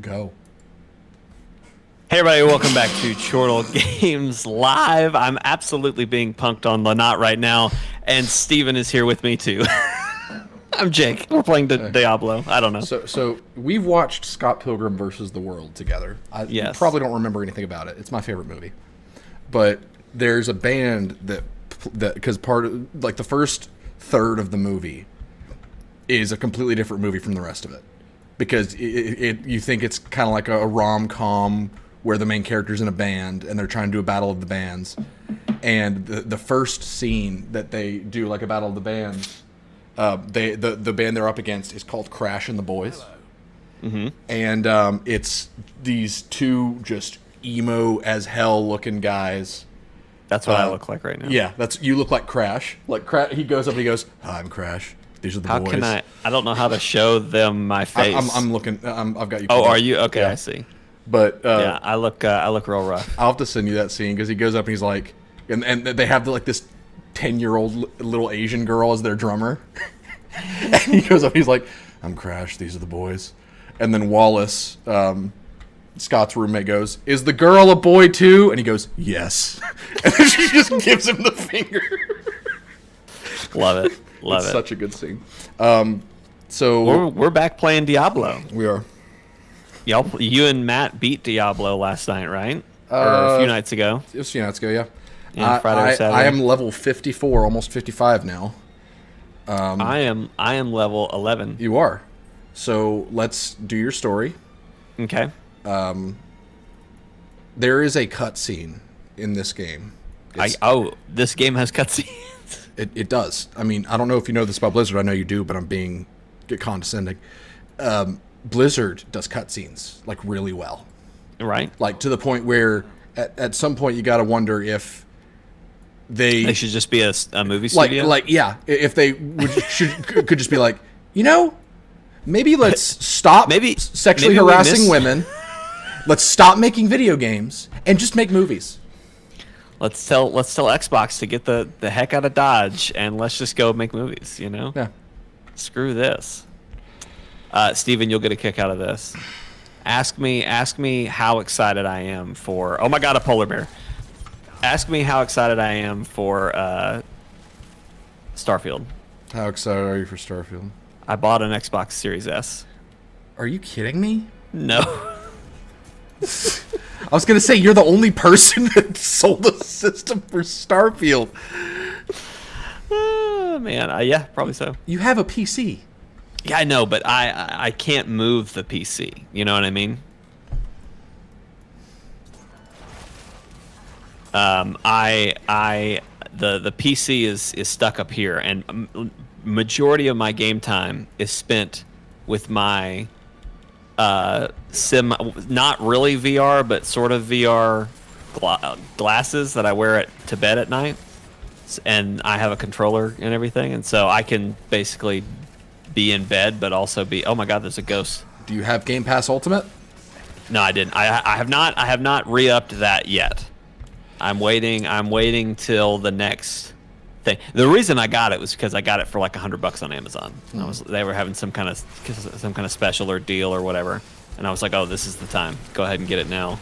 Go. Hey everybody, welcome back to Chortle Games Live. I'm absolutely being punked on the knot right now, and Steven is here with me too. I'm Jake. We're playing Diablo. I don't know. So we've watched Scott Pilgrim versus the World together. You probably don't remember anything about it. It's my favorite movie. But there's a band that because part of like the first third of the movie is a completely different movie from the rest of it. Because you think it's kind of like a rom-com where the main character's in a band and they're trying to do a battle of the bands. And the first scene that they do, like a battle of the bands, the band they're up against is called Crash and the Boys. Mm-hmm. And it's these two just emo as hell looking guys. That's what I look like right now. Yeah, you look like Crash. Like he goes up and he goes, "Hi, I'm Crash. These are the boys." How can I don't know how to show them my face. I'm looking. I've got you. Oh, are you? Okay, yeah. I see. But yeah, I look real rough. I'll have to send you that scene because he goes up and he's like, and they have like this 10-year-old little Asian girl as their drummer, and he goes up, he's like, "I'm Crash. These are the boys," and then Wallace, Scott's roommate, goes, "Is the girl a boy too?" And he goes, "Yes," and then she just gives him the finger. Love it. It's such a good scene. So we're back playing Diablo. We are. You and Matt beat Diablo last night, right? Or a few nights ago. It was a few nights ago, yeah. Friday or Saturday. I am level 54, almost 55 now. I am level 11. You are. So let's do your story. Okay. There is a cutscene in this game. This game has cutscenes. It does. I mean, I don't know if you know this about Blizzard. I know you do, but I'm being condescending. Blizzard does cutscenes like really well, right? Like to the point where at some point you got to wonder if they should just be a movie studio. Like yeah, if they could just be like, maybe let's stop sexually harassing women. Let's stop making video games and just make movies. Let's tell Xbox to get the heck out of Dodge and let's just go make movies. Yeah. Screw this. Steven, you'll get a kick out of this. Ask me how excited I am for... Oh my god, a polar bear. Ask me how excited I am for Starfield. How excited are you for Starfield? I bought an Xbox Series S. Are you kidding me? No. I was going to say, you're the only person that sold a system for Starfield. Man, yeah, probably so. You have a PC. Yeah, I know, but I can't move the PC. You know what I mean? The PC is stuck up here, and majority of my game time is spent with my not really VR, but sort of VR glasses that I wear to bed at night, and I have a controller and everything, and so I can basically be in bed, but also be. Oh my god, there's a ghost. Do you have Game Pass Ultimate? No, I didn't. I have not. I have not re-upped that yet. I'm waiting till the next thing. The reason I got it was because I got it for like $100 on Amazon. They were having some kind of special or deal or whatever, and I was like, oh, this is the time. Go ahead and get it now.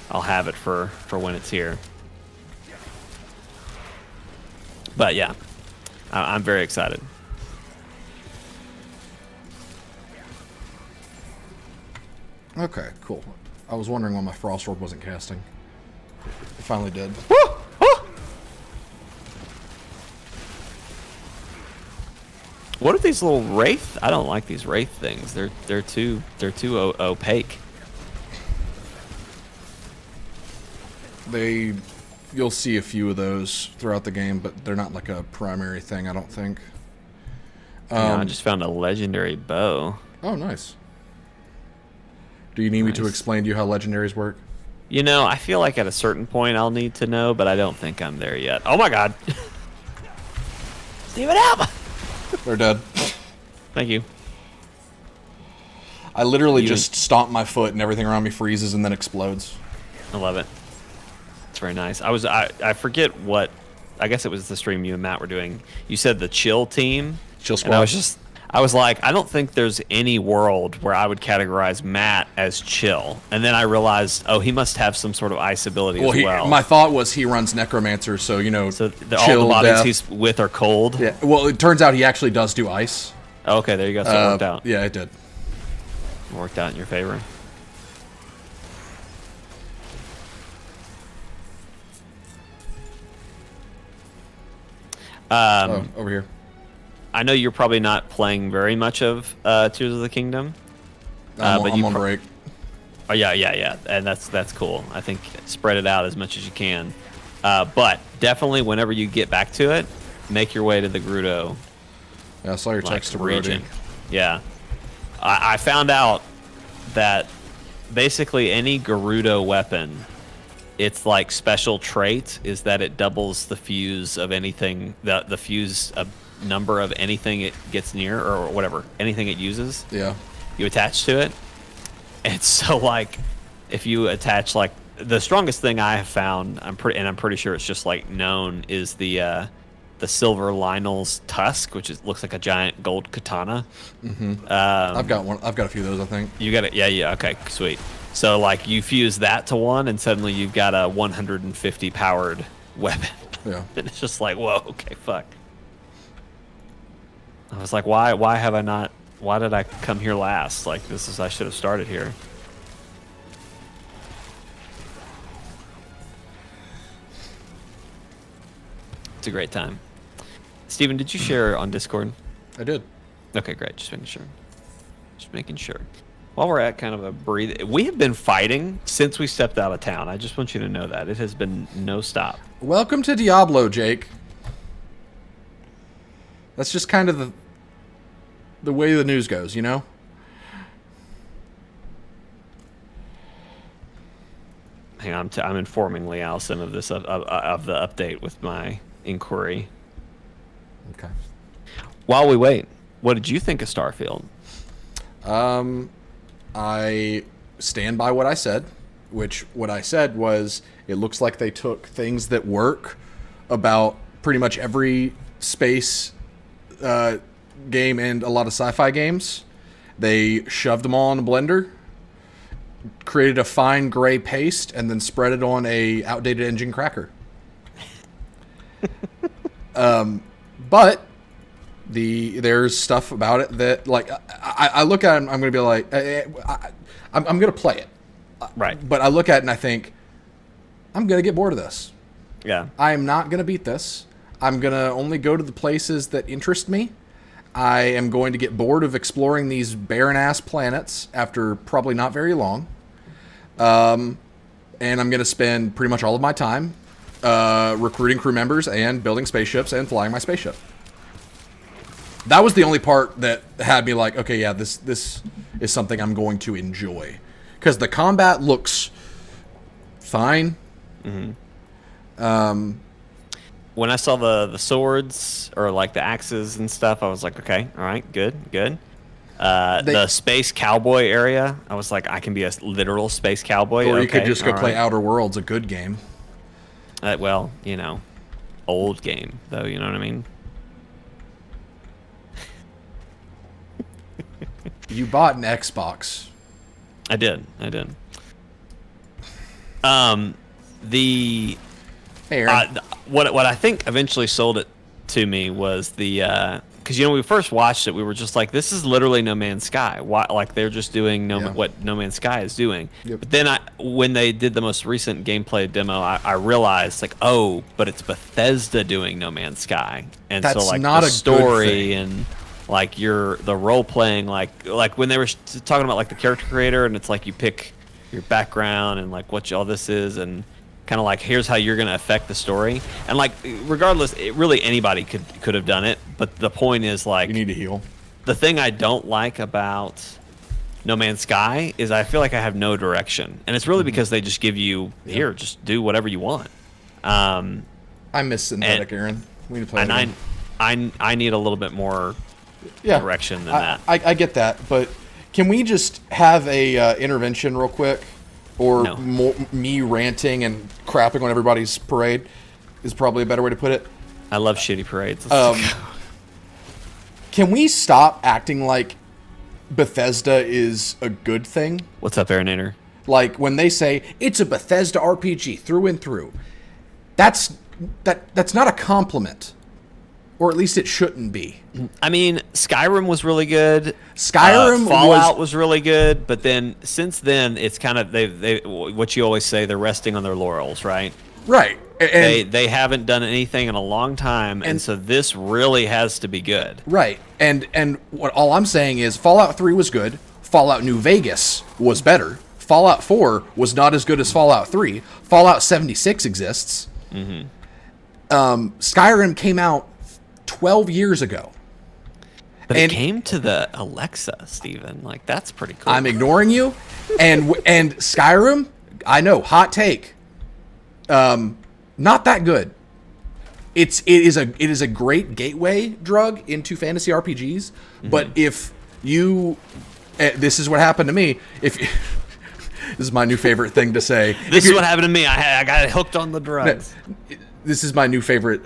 I'll have it for when it's here. But yeah, I'm very excited. Okay, cool. I was wondering why my Frost Sword wasn't casting. It finally did. Woo! Woo! What are these little wraith? I don't like these wraith things. They're too opaque. You'll see a few of those throughout the game, but they're not like a primary thing, I don't think. I just found a legendary bow. Oh, nice. Do you need me to explain to you how legendaries work? I feel like at a certain point I'll need to know, but I don't think I'm there yet. Oh my god. Steven, help! They're dead. Thank you. I literally just stomp my foot and everything around me freezes and then explodes. I love it. It's very nice. I forget what... I guess it was the stream you and Matt were doing. You said the chill team. Chill squad. And I was like, I don't think there's any world where I would categorize Matt as chill. And then I realized, oh, he must have some sort of ice ability as well. My thought was he runs Necromancer, so, you know, so chill, all the bodies death. he's with are cold? Yeah. Well, it turns out he actually does do ice. Oh, okay, there you go. So it worked out. Yeah, it did. It worked out in your favor. Over here. I know you're probably not playing very much of Tears of the Kingdom. I'm on break. Oh yeah, and that's cool. I think spread it out as much as you can. But definitely, whenever you get back to it, make your way to the Gerudo. Yeah, I saw your text to region. Yeah, I found out that basically any Gerudo weapon, its like special trait is that it doubles the fuse of anything, the fuse number of anything it gets near or whatever, anything it uses. Yeah. You attach to it. And so like if you attach like the strongest thing I have found, I'm pretty sure it's just like known, is the silver Lionel's tusk, which looks like a giant gold katana. Mm-hmm. I've got one. I've got a few of those, I think. You got it. Yeah. Okay, sweet. So like you fuse that to one, and suddenly you've got a 150 powered weapon. Yeah. And it's just like, whoa, okay, fuck. I was like, why have I not? Why did I come here last? Like I should have started here. It's a great time. Steven, did you share on Discord? I did. Okay, great. Just making sure. Just making sure. While we're at kind of a breathe, we have been fighting since we stepped out of town. I just want you to know that. It has been no stop. Welcome to Diablo, Jake. That's just kind of the way the news goes, you know? Hang on, I'm informing Lee Allison of this of the update with my inquiry. Okay. While we wait, what did you think of Starfield? I stand by what I said, which what I said was it looks like they took things that work about pretty much every space game and a lot of sci-fi games. They shoved them all in a blender, created a fine gray paste, and then spread it on a outdated engine cracker. But there's stuff about it that, like, I look at it and I'm going to be like, I'm going to play it. Right. But I look at it and I think, I'm going to get bored of this. Yeah. I am not going to beat this. I'm going to only go to the places that interest me. I am going to get bored of exploring these barren-ass planets after probably not very long. And I'm going to spend pretty much all of my time recruiting crew members and building spaceships and flying my spaceship. That was the only part that had me like, okay, yeah, this is something I'm going to enjoy. Because the combat looks fine. Mm-hmm. When I saw the swords or like the axes and stuff, I was like, okay, all right, good. The space cowboy area, I was like, I can be a literal space cowboy. Or you could just go play Outer Worlds, a good game. Well, you know, old game though, you know what I mean? You bought an Xbox. I did. What I think eventually sold it to me was the because when we first watched it, we were just like, this is literally No Man's Sky. Why, like they're just doing what No Man's Sky is doing. Yep. But then when they did the most recent gameplay demo, I realized like, oh, but it's Bethesda doing No Man's Sky, and that's so like not the a story good thing. and like the role playing, like when they were talking about like the character creator, and it's like you pick your background and like what all this is, and kind of like here's how you're going to affect the story, and like regardless, really anybody could have done it, but the point is like you need to heal. The thing I don't like about No Man's Sky is I feel like I have no direction, and it's really because they just give you here, just do whatever you want. I miss synthetic, Aaron. We need to play. And I need a little bit more direction than that. I get that, but can we just have a intervention real quick? Or No. Me ranting and crapping on everybody's parade is probably a better way to put it. I love shitty parades. Can we stop acting like Bethesda is a good thing? What's up, Aeronator? Like when they say it's a Bethesda RPG through and through, that's not a compliment, or at least it shouldn't be. I mean, Skyrim was really good. Fallout was really good, but then since then it's kind of they what you always say, they're resting on their laurels, right? Right. And they haven't done anything in a long time, and so this really has to be good. Right. And what all I'm saying is Fallout 3 was good. Fallout New Vegas was better. Fallout 4 was not as good as Fallout 3. Fallout 76 exists. Mm-hmm. Skyrim came out 12 years ago. But it came to the Alexa, Steven. Like, that's pretty cool. I'm ignoring you. And Skyrim, I know, hot take. Not that good. It is a great gateway drug into fantasy RPGs, but if you this is what happened to me. If this is my new favorite thing to say. This is what happened to me. I got hooked on the drugs. This is my new favorite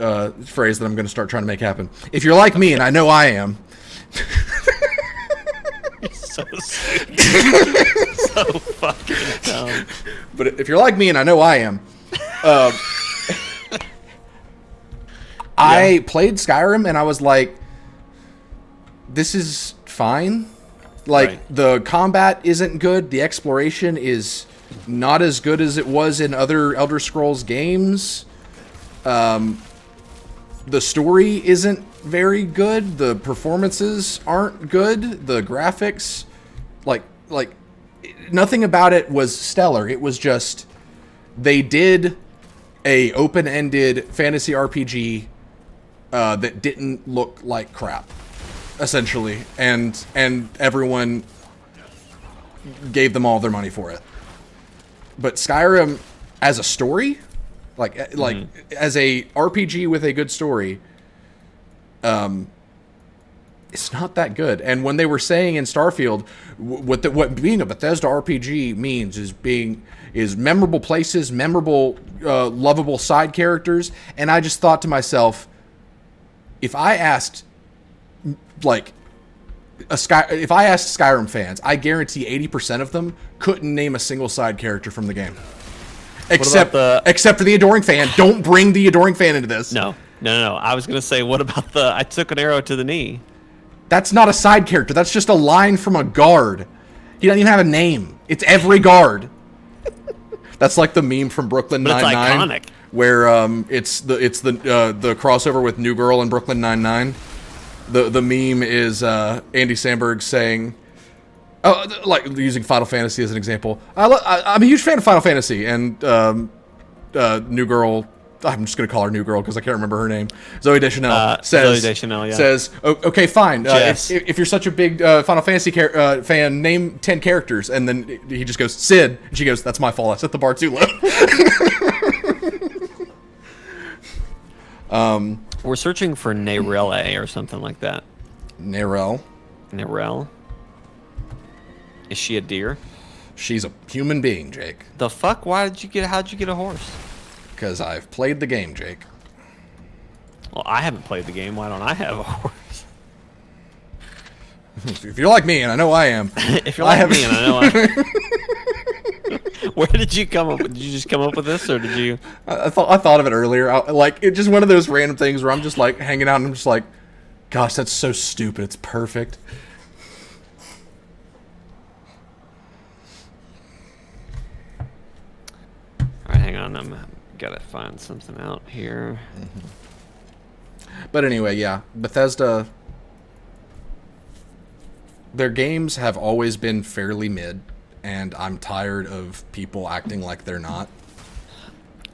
phrase that I'm going to start trying to make happen. If you're like me, and I know I am. So fucking dumb. But if you're like me, and I know I am. I played Skyrim and I was like, this is fine. Like, the combat isn't good. The exploration is not as good as it was in other Elder Scrolls games. The story isn't very good. The performances aren't good. The graphics, like nothing about it was stellar. It was just, they did a open-ended fantasy RPG that didn't look like crap, essentially, and everyone gave them all their money for it. But Skyrim, as a story, like as a RPG with a good story, it's not that good. And when they were saying in Starfield, what being a Bethesda RPG means is memorable places, memorable, lovable side characters, and I just thought to myself, if I asked Skyrim fans, I guarantee 80% of them couldn't name a single side character from the game. Except for the Adoring Fan. Don't bring the Adoring Fan into this. No. I was going to say, what about I took an arrow to the knee? That's not a side character. That's just a line from a guard. He doesn't even have a name. It's every guard. That's like the meme from Brooklyn Nine-Nine. It's iconic. Where it's the crossover with New Girl and Brooklyn Nine-Nine. The meme is Andy Samberg saying, like using Final Fantasy as an example. I'm a huge fan of Final Fantasy, and New Girl. I'm just gonna call her New Girl because I can't remember her name. Zooey Deschanel says, "Okay, fine. If you're such a big Final Fantasy fan, name 10 characters." And then he just goes, "Sid." And she goes, "That's my fault. I set the bar too low." We're searching for Narelle or something like that. Narelle. Is she a deer? She's a human being, Jake. The fuck? How'd you get a horse? Because I've played the game, Jake. Well, I haven't played the game. Why don't I have a horse? If you're like me, and I know I am. If you're like me, and I know I am. Where did you come up with? Did you just come up with this, or did you? I thought of it earlier. It's just one of those random things where I'm just like hanging out, and I'm just like, gosh, that's so stupid. It's perfect. All right, hang on. I'm gotta find something out here. Mm-hmm. But anyway, yeah, Bethesda. Their games have always been fairly mid. And I'm tired of people acting like they're not.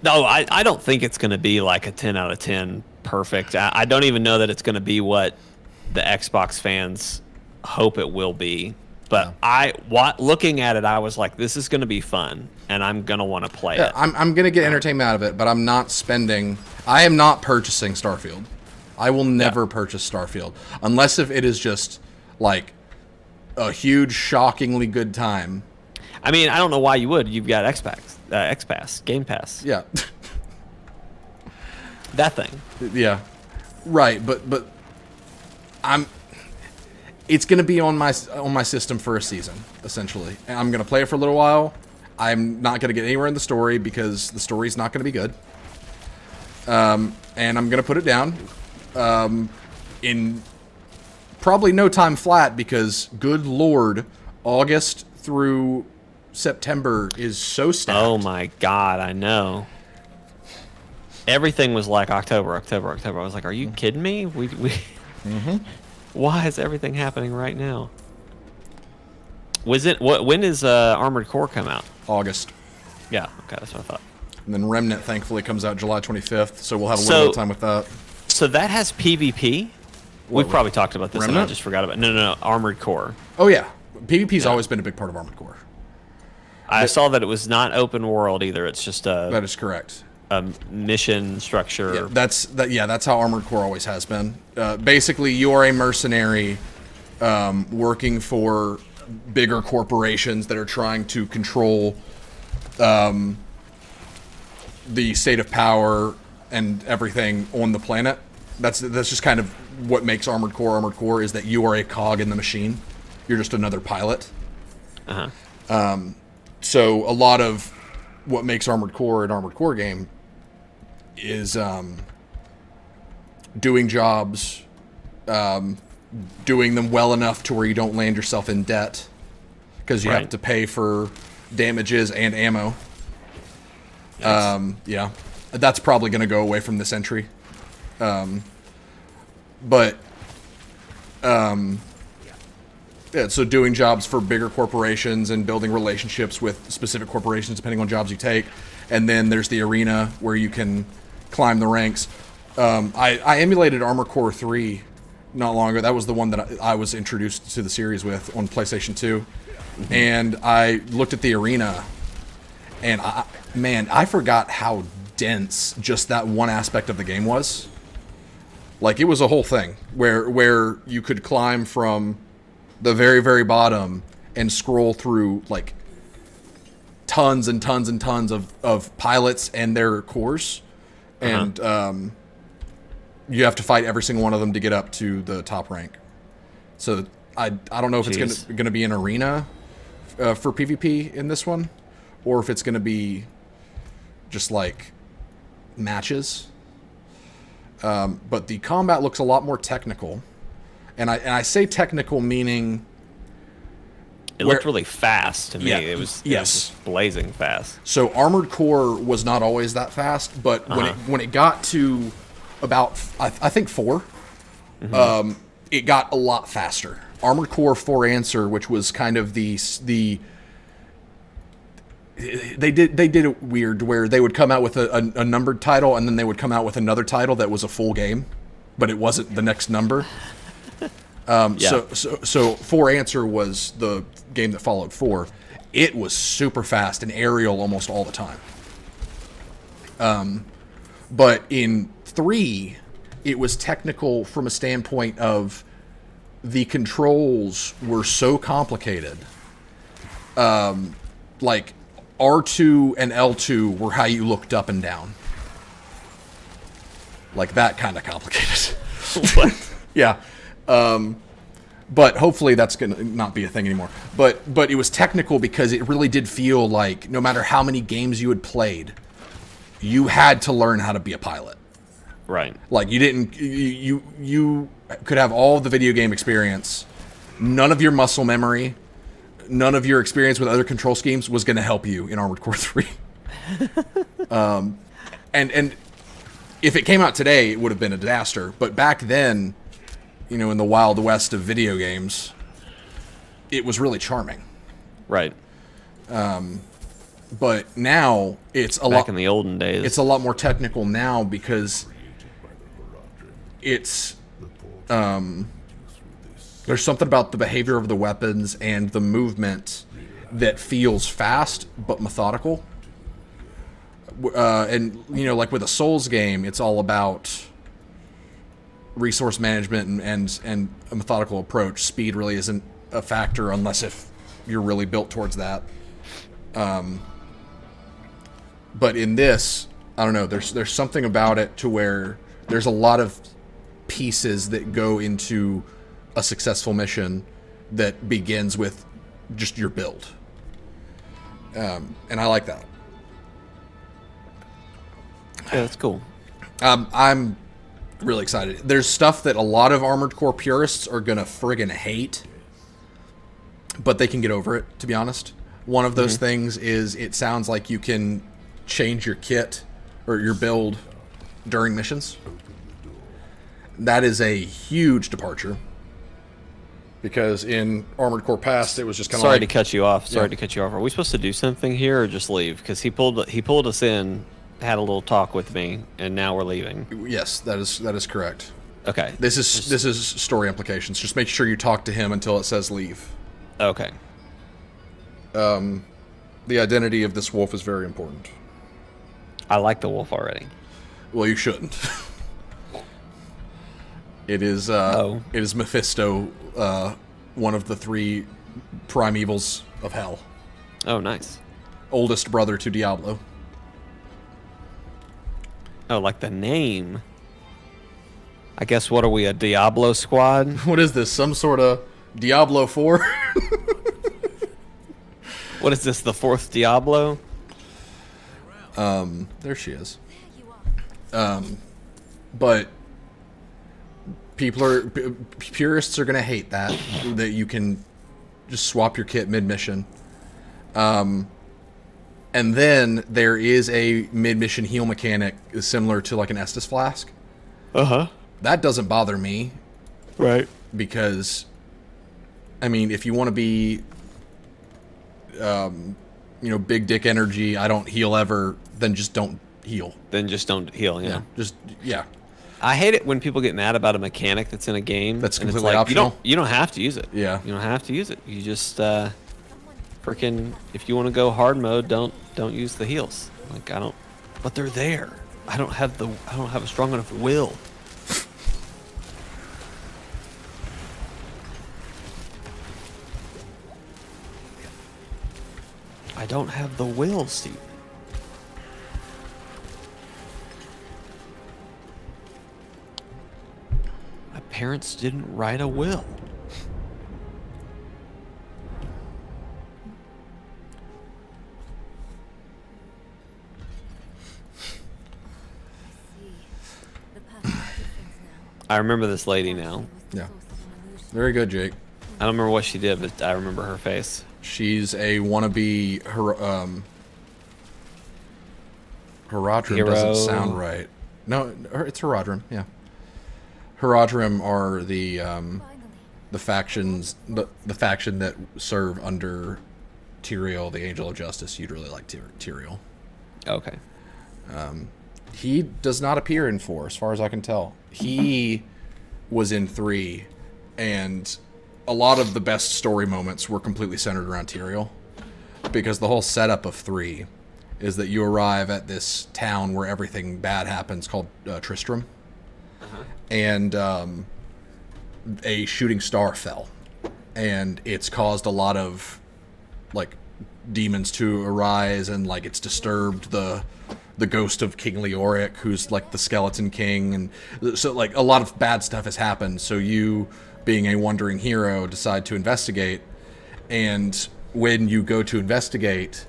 No, I don't think it's going to be like a 10 out of 10 perfect. I don't even know that it's going to be what the Xbox fans hope it will be. But looking at it, I was like, this is going to be fun, and I'm going to want to play it. I'm going to get entertainment out of it, but I am not purchasing Starfield. I will never purchase Starfield. Unless if it is just like a huge, shockingly good time. I mean, I don't know why you would. You've got X-Pass, Game Pass. Yeah. That thing. Yeah. Right, but it's going to be on my system for a season, essentially. And I'm going to play it for a little while. I'm not going to get anywhere in the story because the story's not going to be good. And I'm going to put it down in probably no time flat because, good Lord, August through September is so stacked. Oh my God, I know. Everything was like October. I was like, are you kidding me? Why is everything happening right now? When is Armored Core come out? August. Yeah, okay, that's what I thought. And then Remnant, thankfully, comes out July 25th, so we'll have a little bit of time with that. So that has PvP? We've probably talked about this, Remnant? and I just forgot about it. No, Armored Core. Oh, yeah. PvP's always been a big part of Armored Core. I saw that it was not open world either. It's just that is correct. Mission structure. Yeah, that's how Armored Core always has been. Basically, you are a mercenary working for bigger corporations that are trying to control the state of power and everything on the planet. That's just kind of what makes Armored Core is that you are a cog in the machine. You're just another pilot. So a lot of what makes Armored Core an Armored Core game is doing jobs, doing them well enough to where you don't land yourself in debt because you have to pay for damages and ammo. Yeah, that's probably going to go away from this entry. Yeah, so doing jobs for bigger corporations and building relationships with specific corporations depending on jobs you take. And then there's the arena where you can climb the ranks. I emulated Armored Core 3 not long ago. That was the one that I was introduced to the series with on PlayStation 2. Mm-hmm. And I looked at the arena, and I forgot how dense just that one aspect of the game was. Like, it was a whole thing where you could climb from the very, very bottom and scroll through, like, tons and tons and tons of pilots and their cores. And you have to fight every single one of them to get up to the top rank. So I don't know if it's going to be an arena for PvP in this one, or if it's going to be just like matches. But the combat looks a lot more technical, and I say technical meaning it looked really fast to me. It was just blazing fast. So Armored Core was not always that fast, but when it got to about I think 4, it got a lot faster. Armored Core 4 Answer, which was kind of the they did it weird where they would come out with a numbered title and then they would come out with another title that was a full game, but it wasn't the next number. So 4 Answer was the game that followed 4. It was super fast and aerial almost all the time. But in 3, it was technical from a standpoint of the controls were so complicated. Like R2 and L2 were how you looked up and down. Like that kind of complicated. What? Yeah. But hopefully that's going to not be a thing anymore. But it was technical because it really did feel like no matter how many games you had played, you had to learn how to be a pilot. Right. Like you could have all of the video game experience. None of your muscle memory, none of your experience with other control schemes was going to help you in Armored Core 3. And if it came out today, it would have been a disaster. But back then, you know, in the Wild West of video games, it was really charming. Right. But now it's back in the olden days. It's a lot more technical now because it's there's something about the behavior of the weapons and the movement that feels fast but methodical. And you know, like with a Souls game, it's all about resource management and a methodical approach. Speed really isn't a factor unless if you're really built towards that. But in this, I don't know, there's something about it to where there's a lot of pieces that go into a successful mission that begins with just your build. And I like that. Yeah, that's cool. I'm really excited. There's stuff that a lot of Armored Core purists are gonna friggin' hate, but they can get over it, to be honest. One of those things is it sounds like you can change your kit or your build during missions. That is a huge departure. Because in Armored Core Past, it was just kind of Sorry like... to cut you off. Sorry to cut you off. Are we supposed to do something here or just leave? Because he pulled us in, had a little talk with me, and now we're leaving. Yes, that is correct. Okay. This is story implications. Just make sure you talk to him until it says leave. Okay. The identity of this wolf is very important. I like the wolf already. Well, you shouldn't. It is it is Mephisto, one of the 3 primevals of hell. Oh, nice. Oldest brother to Diablo. Oh, like the name. I guess, what are we, a Diablo squad? What is this, some sort of Diablo 4? What is this, the 4th Diablo? There she is. But purists are gonna hate that you can just swap your kit mid-mission. And then there is a mid-mission heal mechanic similar to like an Estus flask. That doesn't bother me, right? Because, I mean, if you want to be, big dick energy, I don't heal ever, then just don't heal. Yeah. I hate it when people get mad about a mechanic that's in a game. That's completely optional. You don't have to use it. Yeah. You don't have to use it. You just freaking, if you want to go hard mode, don't use the heals. Like, but they're there. I don't have a strong enough will. I don't have the will, Steve. My parents didn't write a will. I remember this lady now. Yeah. Very good, Jake. I don't remember what she did, but I remember her face. She's a wannabe Herodrim doesn't sound right. No, it's Herodrim, yeah. Herodrim are the factions, the faction that serve under Tyrael, the Angel of Justice. You'd really like Tyrael. Okay. He does not appear in 4, as far as I can tell. He was in 3, and a lot of the best story moments were completely centered around Tyrael, because the whole setup of 3 is that you arrive at this town where everything bad happens called Tristram, and a shooting star fell, and it's caused a lot of like demons to arise, and like it's disturbed the ghost of King Leoric, who's like the skeleton king, and so like a lot of bad stuff has happened. So you, being a wandering hero, decide to investigate, and when you go to investigate,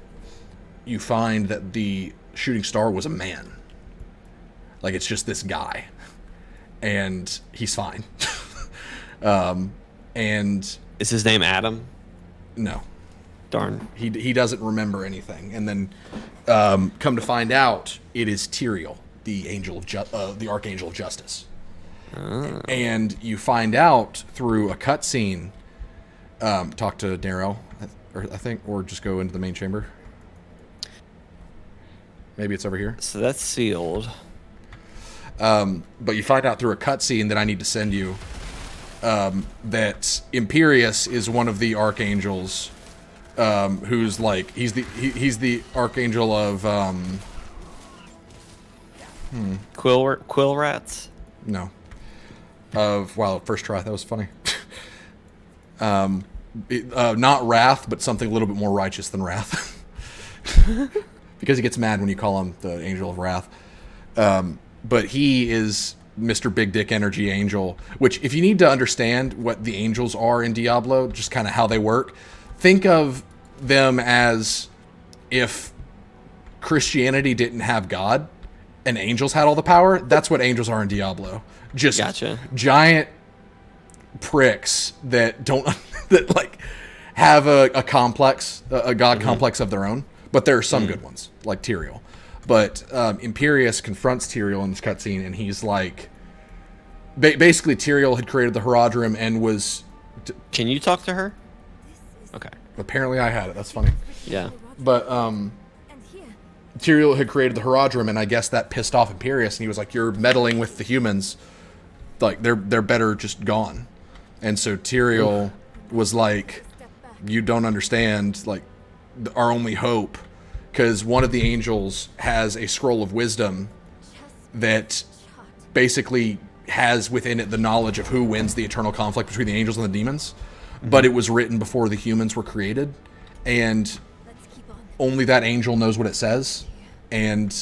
you find that the shooting star was a man. Like, it's just this guy, and he's fine. And is his name Adam? No. Darn. He doesn't remember anything, and then come to find out, it is Tyrael, the the Archangel of Justice. And you find out through a cutscene. Talk to Darrell, I think, or just go into the main chamber. Maybe it's over here. So that's sealed. But you find out through a cutscene that I need to send you that Imperius is one of the archangels, who's like he's the archangel of Quill rats. No. First try. That was funny. Not wrath, but something a little bit more righteous than wrath. Because he gets mad when you call him the angel of wrath. But he is Mr. Big Dick Energy Angel, which if you need to understand what the angels are in Diablo, just kind of how they work, think of them as if Christianity didn't have God and angels had all the power. That's what angels are in Diablo. Just giant pricks that don't that like have a complex, a god complex of their own. But there are some good ones, like Tyrael. But Imperius confronts Tyrael in this cutscene, and he's like, basically Tyrael had created the Horadrim and was. Can you talk to her? Okay. Apparently, I had it. That's funny. Yeah. But Tyrael had created the Horadrim, and I guess that pissed off Imperius, and he was like, "You're meddling with the humans. Like they're better just gone." And so Tyrael was like, "You don't understand. Like our only hope." Because one of the angels has a scroll of wisdom that basically has within it the knowledge of who wins the eternal conflict between the angels and the demons. But it was written before the humans were created. And only that angel knows what it says. And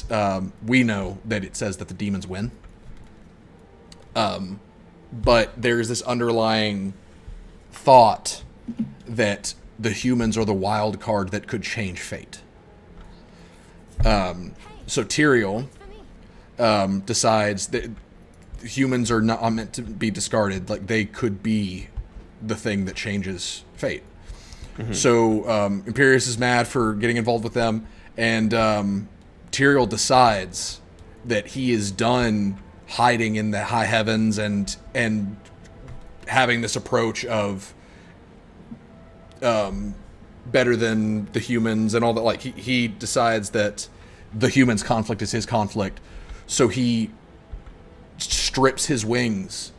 we know that it says that the demons win. But there's this underlying thought that the humans are the wild card that could change fate. So Tyrael decides that humans are not meant to be discarded. Like they could be the thing that changes fate. So Imperius is mad for getting involved with them, and Tyrael decides that he is done hiding in the high heavens and having this approach of better than the humans and all that. Like he decides that the humans' conflict is his conflict, so he strips his wings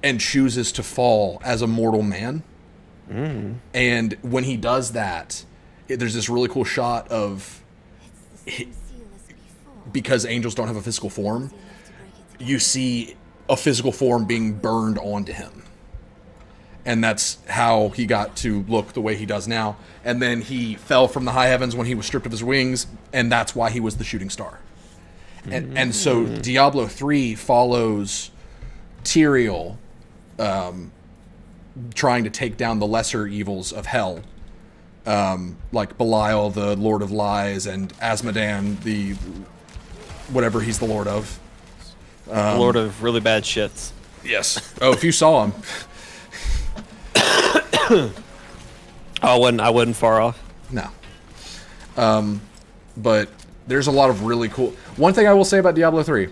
and chooses to fall as a mortal man. And when he does that, there's this really cool shot of, because angels don't have a physical form, you see a physical form being burned onto him. And that's how he got to look the way he does now. And then he fell from the high heavens when he was stripped of his wings, and that's why he was the shooting star. And so Diablo 3 follows Tyrael trying to take down the lesser evils of hell, like Belial, the Lord of Lies, and Asmodan, the whatever he's the Lord of. Lord of really bad shits. Yes. Oh, if you saw him. I wasn't far off. No. But there's a lot of really cool... One thing I will say about Diablo 3.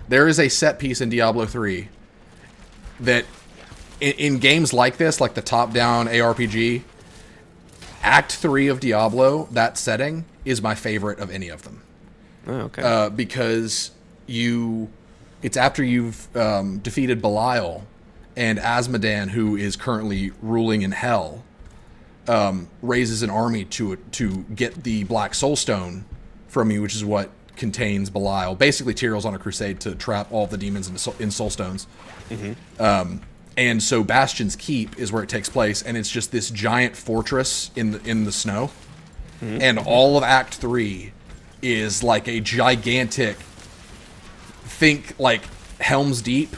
There is a set piece in Diablo 3 that in games like this, like the top-down ARPG, Act 3 of Diablo, that setting, is my favorite of any of them. Oh, okay. Because it's after you've defeated Belial, and Asmodan, who is currently ruling in hell, raises an army to get the Black Soul Stone from you, which is what contains Belial. Basically, Tyrael's on a crusade to trap all the demons in Soul Stones. And so Bastion's Keep is where it takes place, and it's just this giant fortress in the snow. And all of Act 3 is like a gigantic, think like Helm's Deep,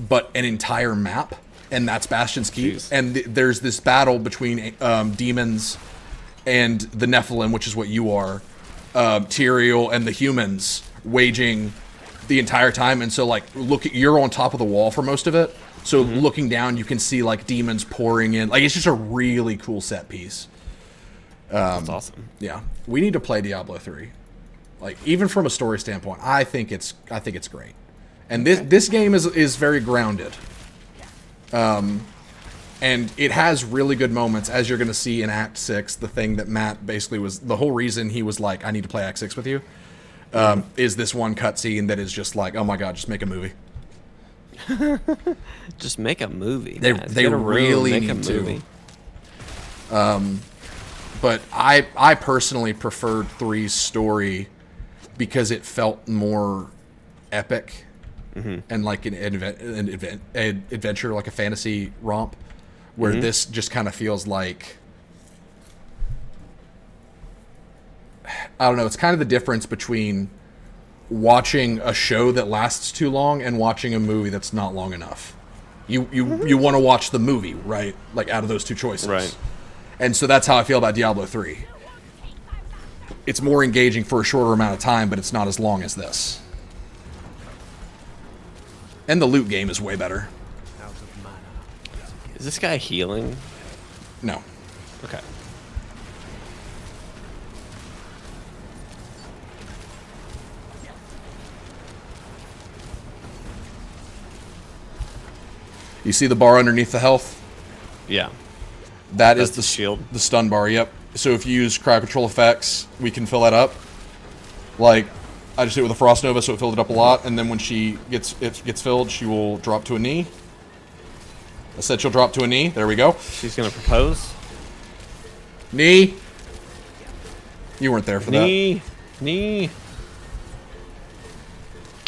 but an entire map, and that's Bastion's Keep. Jeez. And there's this battle between demons and the Nephilim, which is what you are, Tyrael and the humans waging the entire time. And so, like, you're on top of the wall for most of it. So looking down, you can see like demons pouring in. Like, it's just a really cool set piece. That's awesome. Yeah, we need to play Diablo 3. Like, even from a story standpoint, I think it's great. And this game is very grounded. And it has really good moments, as you're going to see in Act 6. The thing that Matt basically was, the whole reason he was like, I need to play Act 6 with you, is this one cutscene that is just like, oh my god, just make a movie. Just make a movie. They really need to. But I personally preferred 3's story because it felt more epic and like an adventure, like a fantasy romp, where this just kind of feels like, I don't know, it's kind of the difference between watching a show that lasts too long and watching a movie that's not long enough. You want to watch the movie, right? Like, out of those two choices. Right. And so that's how I feel about Diablo 3. It's more engaging for a shorter amount of time, but it's not as long as this. And the loot game is way better. Is this guy healing? No. Okay. You see the bar underneath the health? Yeah. That's is the shield. The stun bar, yep. So if you use crowd control effects, we can fill that up. Like, I just did it with a Frost Nova, so it filled it up a lot, and then when it gets filled, she will drop to a knee. I said she'll drop to a knee. There we go. She's gonna propose. Knee. You weren't there for that. Knee.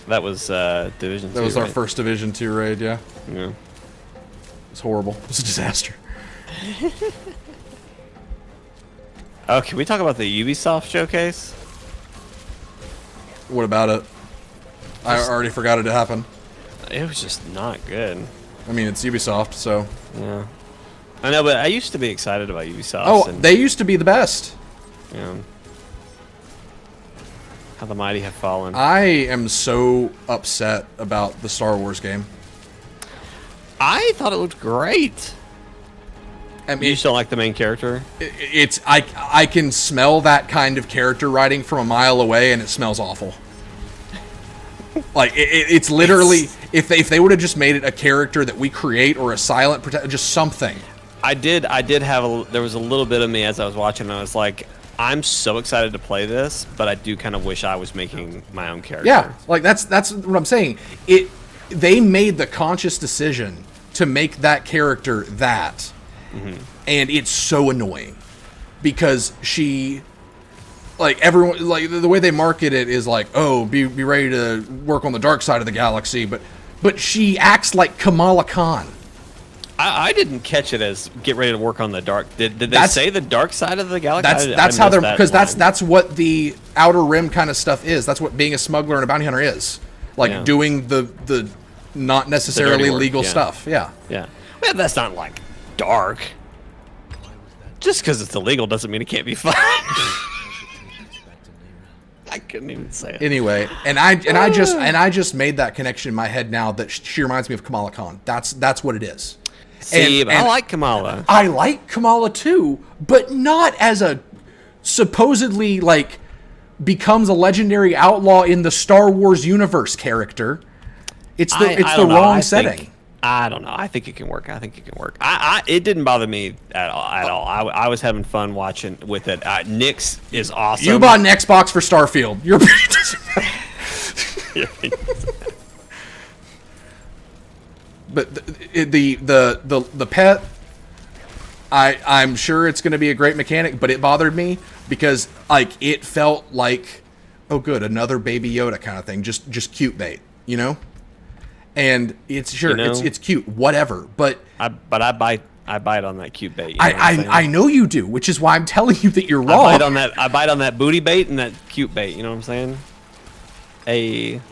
That was Division 2. That was our first Division 2 raid, yeah. Yeah. It was horrible. It was a disaster. Oh, can we talk about the Ubisoft showcase? What about it? I already forgot it happened. It was just not good. I mean, it's Ubisoft, so... Yeah. I know, but I used to be excited about Ubisoft. Oh, they used to be the best. Yeah. How the mighty have fallen. I am so upset about the Star Wars game. I thought it looked great. I mean, you just don't like the main character? I can smell that kind of character writing from a mile away, and it smells awful. Like it's literally if they would have just made it a character that we create or a silent just something. I did have there was a little bit of me as I was watching, and I was like, I'm so excited to play this, but I do kind of wish I was making my own character. Yeah, like that's what I'm saying. They made the conscious decision to make that character that. Mm-hmm. And it's so annoying because she, like, everyone, like, the way they market it is like, oh, be ready to work on the dark side of the galaxy, but she acts like Kamala Khan. I didn't catch it as get ready to work on the dark. Did they say the dark side of the galaxy? That's how they're, because that's what the Outer Rim kind of stuff is. That's what being a smuggler and a bounty hunter is, like doing the not necessarily legal stuff. Yeah. Well, that's not like dark. Just because it's illegal doesn't mean it can't be fun. I couldn't even say it. Anyway, and I just made that connection in my head now that she reminds me of Kamala Khan. That's what it is. See, and I like Kamala. I like Kamala too, but not as a supposedly like becomes a legendary outlaw in the Star Wars universe character. It's the wrong setting. I don't know. I think it can work. It didn't bother me at all. I was having fun watching with it. Nyx is awesome. You bought an Xbox for Starfield. You're But the pet, I'm sure it's going to be a great mechanic, but it bothered me because like it felt like, oh good, another Baby Yoda kind of thing, just cute bait, you know. And it's sure it's cute, whatever. But I bite on that cute bait. You know I know you do, which is why I'm telling you that you're wrong. I bite on that booty bait and that cute bait. You know what I'm saying? Anyway,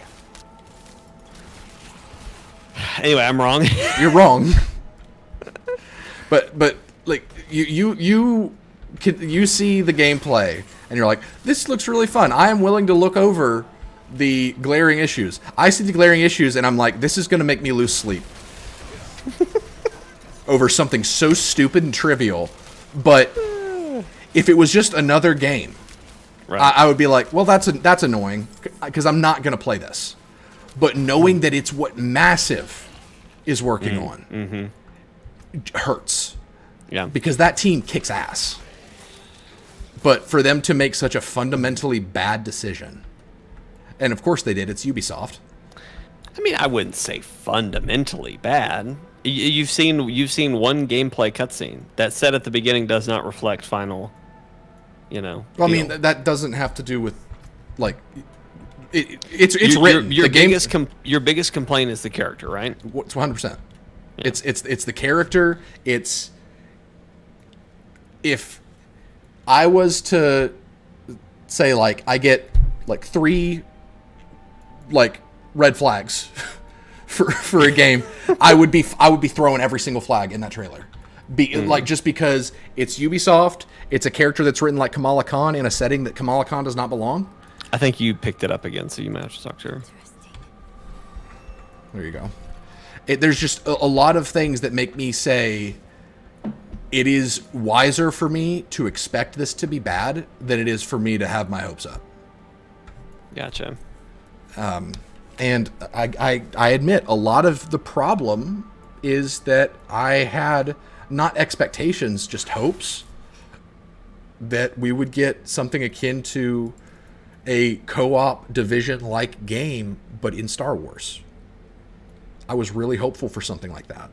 I'm wrong. You're wrong. But like you see the gameplay and you're like, this looks really fun. I am willing to look over the glaring issues. I see the glaring issues and I'm like, this is going to make me lose sleep over something so stupid and trivial. But if it was just another game, right, I would be like, well, that's annoying because I'm not going to play this. But knowing that it's what Massive is working on hurts. Yeah. Because that team kicks ass. But for them to make such a fundamentally bad decision, and of course they did, it's Ubisoft. I mean, I wouldn't say fundamentally bad. You've seen one gameplay cutscene that said at the beginning does not reflect final, Well, I mean, that doesn't have to do with, like, it's written. Your biggest complaint is the character, right? It's 100%. Yeah. It's the character. It's if I was to say like I get like 3 like red flags for a game, I would be throwing every single flag in that trailer. Like, just because it's Ubisoft, it's a character that's written like Kamala Khan in a setting that Kamala Khan does not belong. I think you picked it up again, so you might have to talk to her. There you go. There's just a lot of things that make me say it is wiser for me to expect this to be bad than it is for me to have my hopes up. Gotcha. And I admit a lot of the problem is that I had not expectations, just hopes that we would get something akin to a co-op Division-like game, but in Star Wars. I was really hopeful for something like that.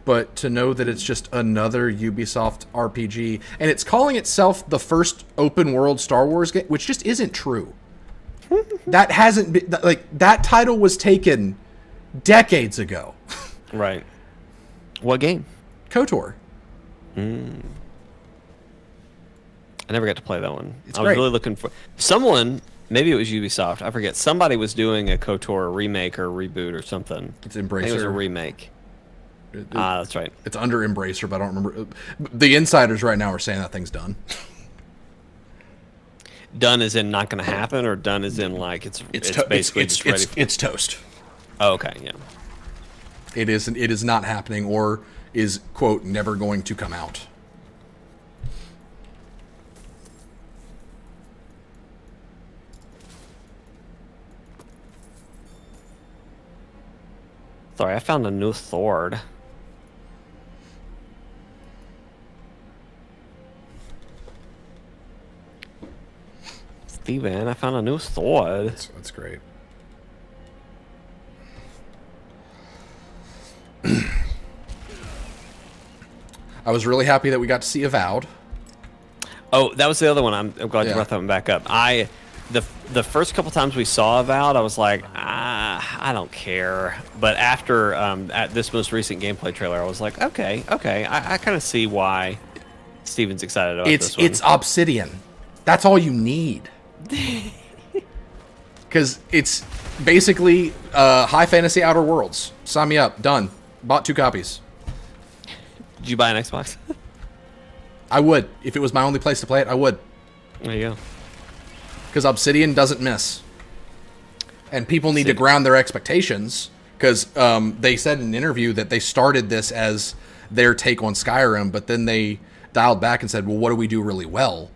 But to know that it's just another Ubisoft RPG, and it's calling itself the first open-world Star Wars game, which just isn't true. That hasn't been, like, that title was taken decades ago. Right. What game? KOTOR. I never got to play that one. It's I was great. really looking for someone. Maybe it was Ubisoft. I forget. Somebody was doing a KOTOR remake or reboot or something. It's I think it was a Embracer. remake. That's right. It's under Embracer, but I don't remember. The insiders right now are saying that thing's done. Done as in not going to happen, or done as in like it's basically just ready. It's toast. Oh, okay, yeah. It is not happening, or is, quote, never going to come out. Sorry, I found a new sword. Steven, I found a new sword. That's great. I was really happy that we got to see Avowed. Oh, that was the other one. I'm glad you Yeah. brought that one back up. The first couple times we saw Avowed, I was like, I don't care. But after at this most recent gameplay trailer, I was like, okay, I kind of see why Steven's excited about this one. It's Obsidian. That's all you need. Because it's basically high fantasy Outer Worlds. Sign me up. Done. Bought 2 copies. Did you buy an Xbox? I would. If it was my only place to play it, I would. There you go. Because Obsidian doesn't miss. And people need to ground their expectations. Because they said in an interview that they started this as their take on Skyrim, but then they dialed back and said, well, what do we do really well?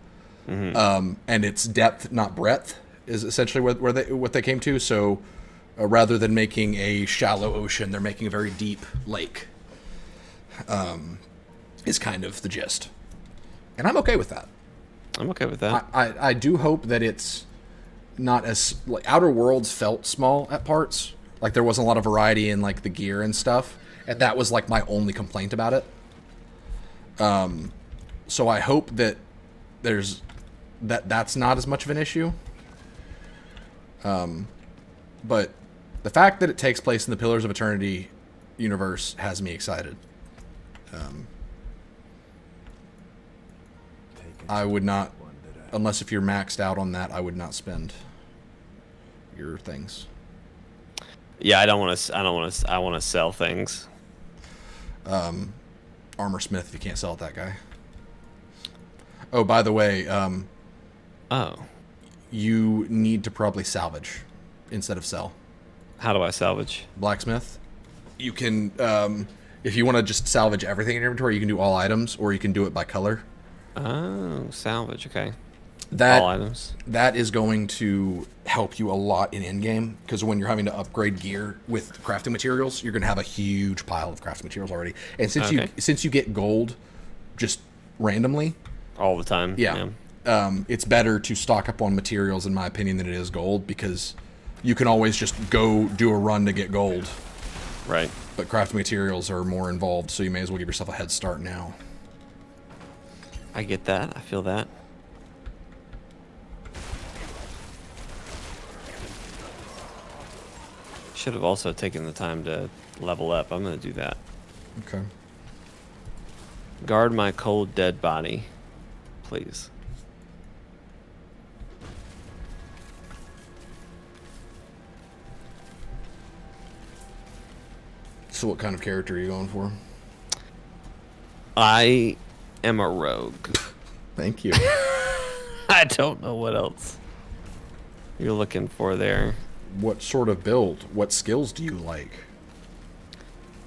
And it's depth, not breadth, is essentially what they came to. So rather than making a shallow ocean, they're making a very deep lake. Is kind of the gist. And I'm okay with that. I'm okay with that. I do hope that it's not as, like, Outer Worlds felt small at parts. Like, there wasn't a lot of variety in, like, the gear and stuff. And that was, like, my only complaint about it. So I hope that that's not as much of an issue. But the fact that it takes place in the Pillars of Eternity universe has me excited. I would not, unless if you're maxed out on that, I would not spend your things. Yeah, I want to sell things. Armor Smith, if you can't sell it, that guy. Oh, by the way, you need to probably salvage instead of sell. How do I salvage? Blacksmith. You can, if you want to just salvage everything in your inventory, you can do all items, or you can do it by color. Oh, salvage. Okay. All items. That is going to help you a lot in in-game, because when you're having to upgrade gear with crafting materials, you're going to have a huge pile of crafting materials already. And since you get gold just randomly all the time, it's better to stock up on materials, in my opinion, than it is gold, because you can always just go do a run to get gold. Right. But crafting materials are more involved, so you may as well give yourself a head start now. I get that. I feel that. Should have also taken the time to level up. I'm going to do that. Okay. Guard my cold dead body, please. So what kind of character are you going for? I am a rogue. Thank you. I don't know what else you're looking for there. What sort of build? What skills do you like?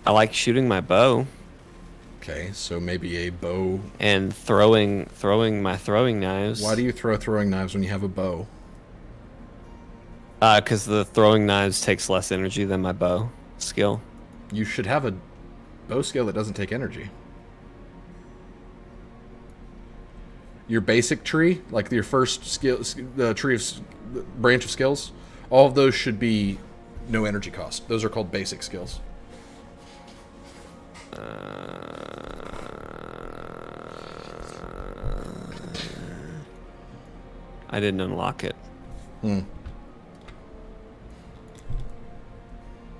I like shooting my bow. Okay, so maybe a bow. And throwing my throwing knives. Why do you throw throwing knives when you have a bow? Because the throwing knives takes less energy than my bow skill. You should have a bow skill that doesn't take energy. Your basic tree, like your first skill, the tree of branch of skills, all of those should be no energy cost. Those are called basic skills. I didn't unlock it.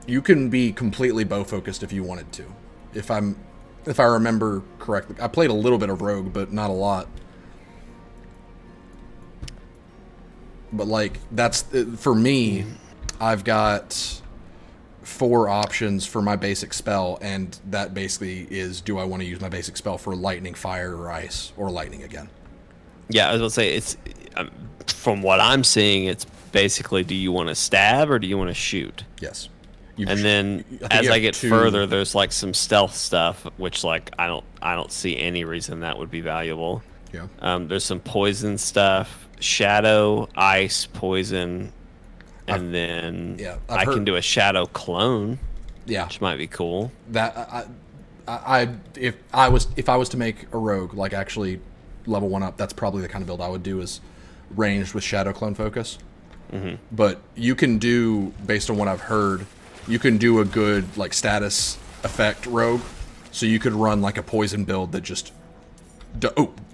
You can be completely bow focused if you wanted to. If I remember correctly, I played a little bit of rogue, but not a lot. But like that's for me. I've got 4 options for my basic spell, and that basically is: do I want to use my basic spell for lightning, fire, or ice, or lightning again? Yeah, I was gonna say it's from what I'm seeing, it's basically: do you want to stab or do you want to shoot? Yes. And then as I get further, there's like some stealth stuff, which like I don't see any reason that would be valuable. Yeah. There's some poison stuff, shadow, ice, poison, and then I can do a shadow clone. Yeah, which might be cool. That if I was to make a rogue, like actually level 1 up, that's probably the kind of build I would do, is ranged with shadow clone focus. But you can do, based on what I've heard, you can do a good like status effect rogue. So you could run like a poison build that just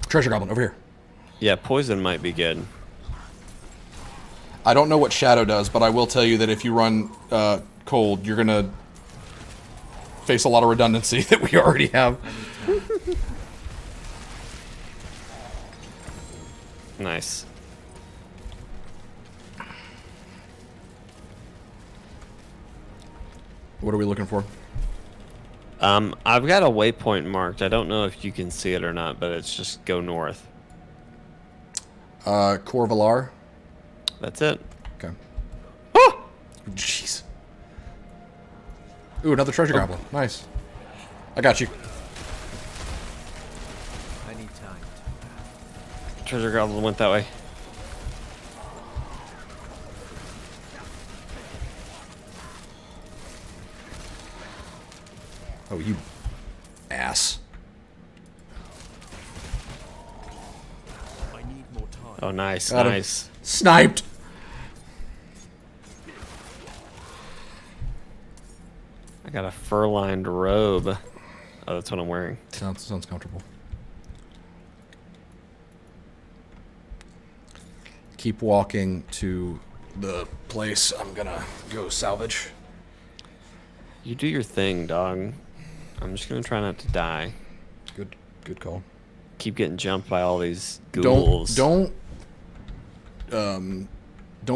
treasure goblin over here. Yeah, poison might be good. I don't know what shadow does, but I will tell you that if you run cold, you're gonna face a lot of redundancy that we already have. Nice. What are we looking for? I've got a waypoint marked. I don't know if you can see it or not, but it's just go north. Corvalar. That's it. Okay. Oh! Jeez. Ooh, another treasure goblin. Nice. I got you. I need time. Treasure goblin went that way. Oh, you ass. I need more time. Oh, nice, Got him. nice. Sniped. I got a fur-lined robe. Oh, that's what I'm wearing. Sounds comfortable. Keep walking to the place I'm gonna go salvage. You do your thing, dog. I'm just gonna try not to die. Good call. Keep getting jumped by all these ghouls. Don't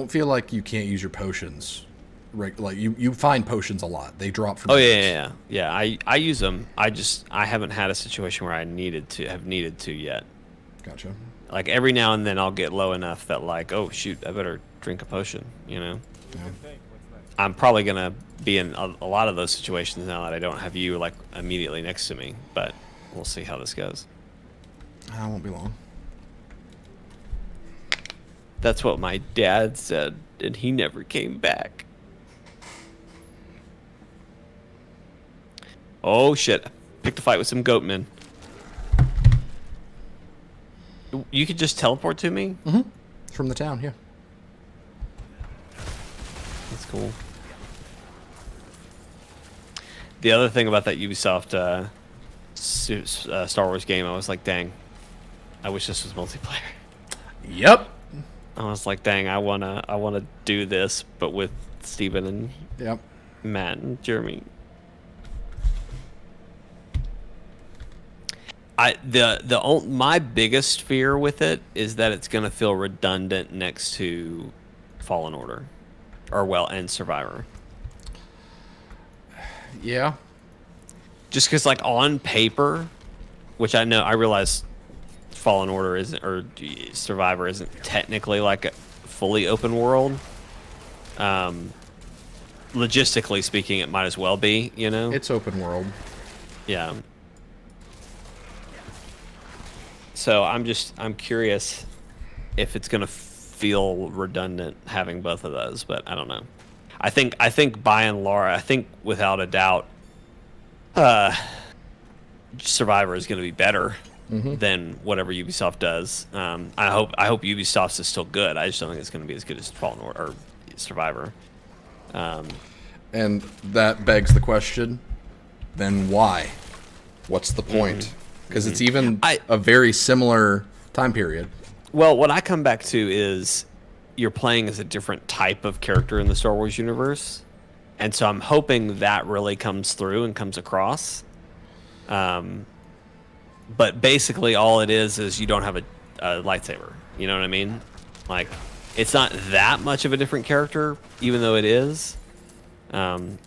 feel like you can't use your potions. Right, like you find potions a lot. They drop from. Oh yeah. I use them. I haven't had a situation where I needed to yet. Gotcha. Like every now and then I'll get low enough that like, oh shoot, I better drink a potion. You know. Yeah. I'm probably gonna be in a lot of those situations now that I don't have you like immediately next to me. But we'll see how this goes. I won't be long. That's what my dad said, and he never came back. Oh shit! Picked a fight with some goatmen. You could just teleport to me? Mm-hmm. From the town, yeah. That's cool. The other thing about that Ubisoft Star Wars game, I was like, dang, I wish this was multiplayer. Yep. I was like, dang, I wanna do this, but with Steven and Yep. Matt and Jeremy. My biggest fear with it is that it's gonna feel redundant next to Fallen Order, and Survivor. Yeah. Just because, like, on paper, which I realize Fallen Order isn't, or Survivor isn't technically like a fully open world. Logistically speaking, it might as well be, you know? It's open world. Yeah. So I'm curious if it's gonna feel redundant having both of those, but I don't know. I think by and large, I think without a doubt, Survivor is gonna be better than whatever Ubisoft does. I hope Ubisoft's is still good. I just don't think it's gonna be as good as Fallen Order or Survivor. And that begs the question, then why? What's the point? Because it's even a very similar time period. Well, what I come back to is you're playing as a different type of character in the Star Wars universe. And so I'm hoping that really comes through and comes across. But basically all it is you don't have a lightsaber. You know what I mean? Like, it's not that much of a different character, even though it is. So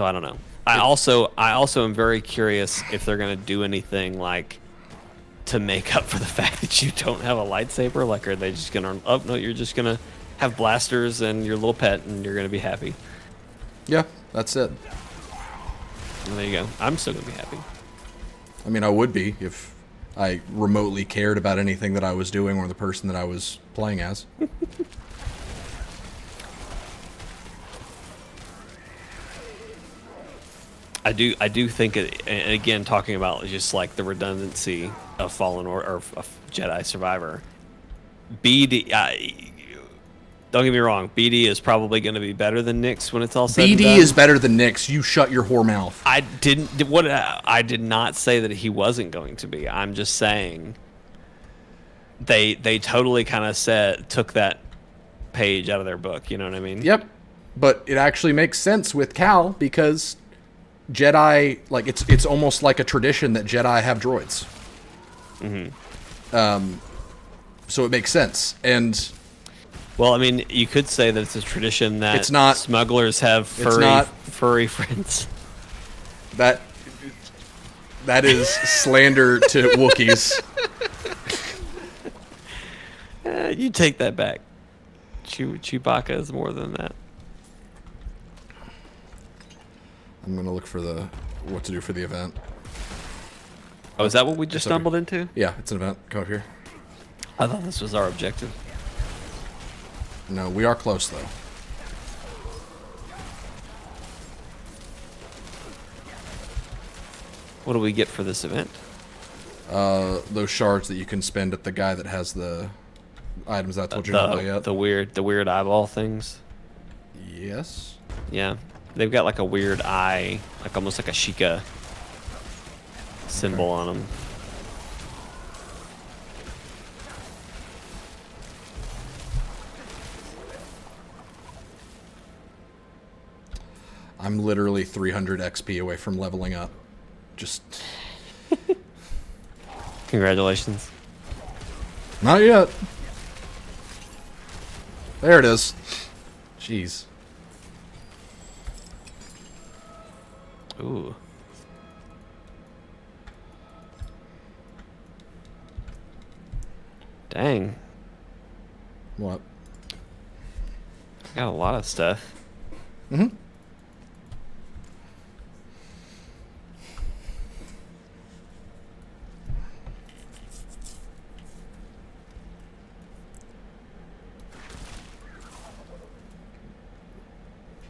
I don't know. I also am very curious if they're going to do anything like to make up for the fact that you don't have a lightsaber. Like, are they just going to, oh no, you're just going to have blasters and your little pet and you're going to be happy. Yeah, that's it. And there you go. I'm still going to be happy. I mean, I would be if I remotely cared about anything that I was doing or the person that I was playing as. I do think it, and again, talking about just like the redundancy of Fallen Order or of Jedi Survivor. BD, don't get me wrong, BD is probably going to be better than Nyx when it's all said and done. BD is better than Nyx. You shut your whore mouth. I did not say that he wasn't going to be. I'm just saying they totally kind of took that page out of their book. You know what I mean? Yep. But it actually makes sense with Cal because Jedi, like, it's almost like a tradition that Jedi have droids. So it makes sense. And well, I mean, you could say that it's a tradition that it's not, smugglers have furry friends. That is slander to Wookiees. You take that back. Chewbacca is more than that. I'm gonna look for what to do for the event. Oh, is that what we just stumbled into? Yeah, it's an event. Come up here. I thought this was our objective. No, we are close though. What do we get for this event? Those shards that you can spend at the guy that has the items that I told you about yet. The weird eyeball things. Yes. Yeah. They've got like a weird eye, like almost like a Sheikah symbol on them. I'm literally 300 XP away from leveling up. Just... Congratulations. Not yet. There it is. Jeez. Ooh. Dang. What? Got a lot of stuff. Mm-hmm.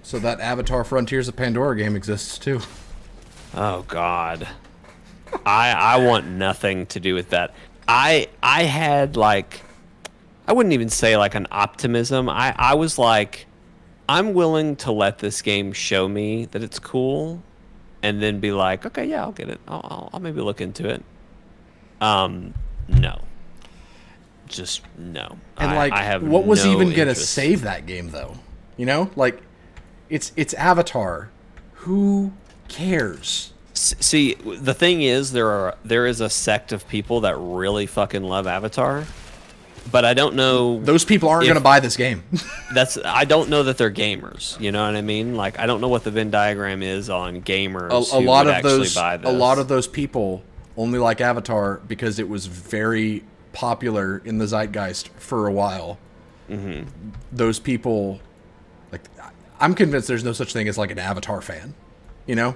So that Avatar Frontiers of Pandora game exists too. Oh God. I want nothing to do with that. I had like, I wouldn't even say like an optimism. I was like, I'm willing to let this game show me that it's cool, and then be like, okay, yeah, I'll get it. I'll maybe look into it. No. Just no. And like, I have what was no even gonna interest. save that game though? You know, like, it's Avatar. Who cares? See, the thing is, there is a sect of people that really fucking love Avatar, But I don't know. Those people aren't going to buy this game. I don't know that they're gamers. You know what I mean? Like, I don't know what the Venn diagram is on gamers who would actually buy this. A lot of those people only like Avatar because it was very popular in the zeitgeist for a while. Mm-hmm. Those people, like, I'm convinced there's no such thing as like an Avatar fan, you know,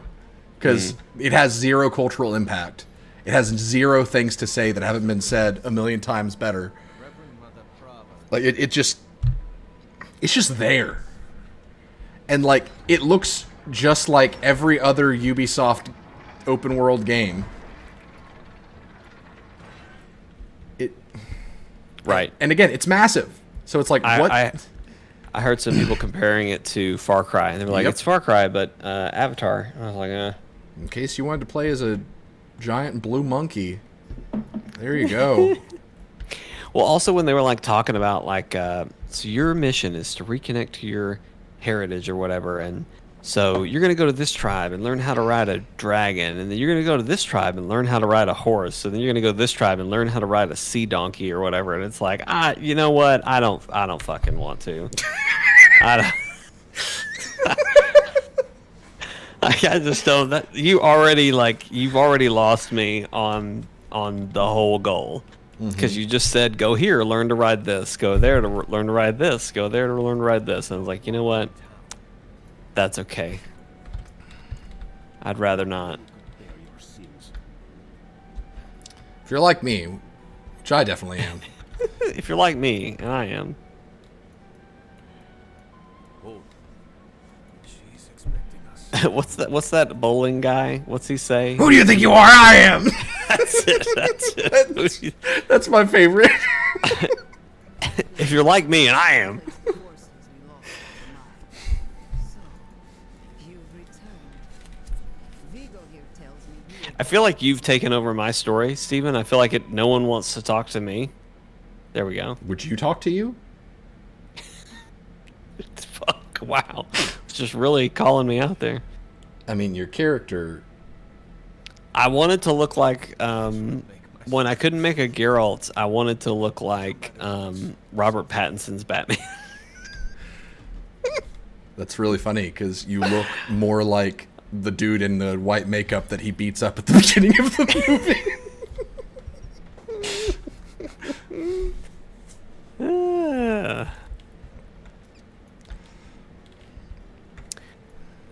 because it has zero cultural impact. It has zero things to say that haven't been said a million times better. Like it's just there, and like it looks just like every other Ubisoft open world game. Right. And again, it's massive, so it's like what? I heard some people comparing it to Far Cry, and they were like, "It's Far Cry, but Avatar." I was like, In case you wanted to play as a giant blue monkey, there you go. Well, also when they were like talking about like, so your mission is to reconnect to your heritage or whatever, and so you're gonna go to this tribe and learn how to ride a dragon, and then you're gonna go to this tribe and learn how to ride a horse, and then you're gonna go to this tribe and learn how to ride a sea donkey or whatever, and it's like, you know what? I don't fucking want to. I just don't. You've already lost me on the whole goal. Because you just said, go here, learn to ride this. Go there to learn to ride this. Go there to learn to ride this. And I was like, you know what? That's okay. I'd rather not. If you're like me, which I definitely am. If you're like me, and I am. She's expecting us. What's that bowling guy? What's he say? Who do you think you are? I am. That's it. That's my favorite. If you're like me, and I am. I feel like you've taken over my story, Steven. I feel like no one wants to talk to me. There we go. Would you talk to you? Fuck, wow. It's just really calling me out there. I mean, your character... I wanted to look like, when I couldn't make a Geralt, I wanted to look like Robert Pattinson's Batman. That's really funny, because you look more like the dude in the white makeup that he beats up at the beginning of the movie.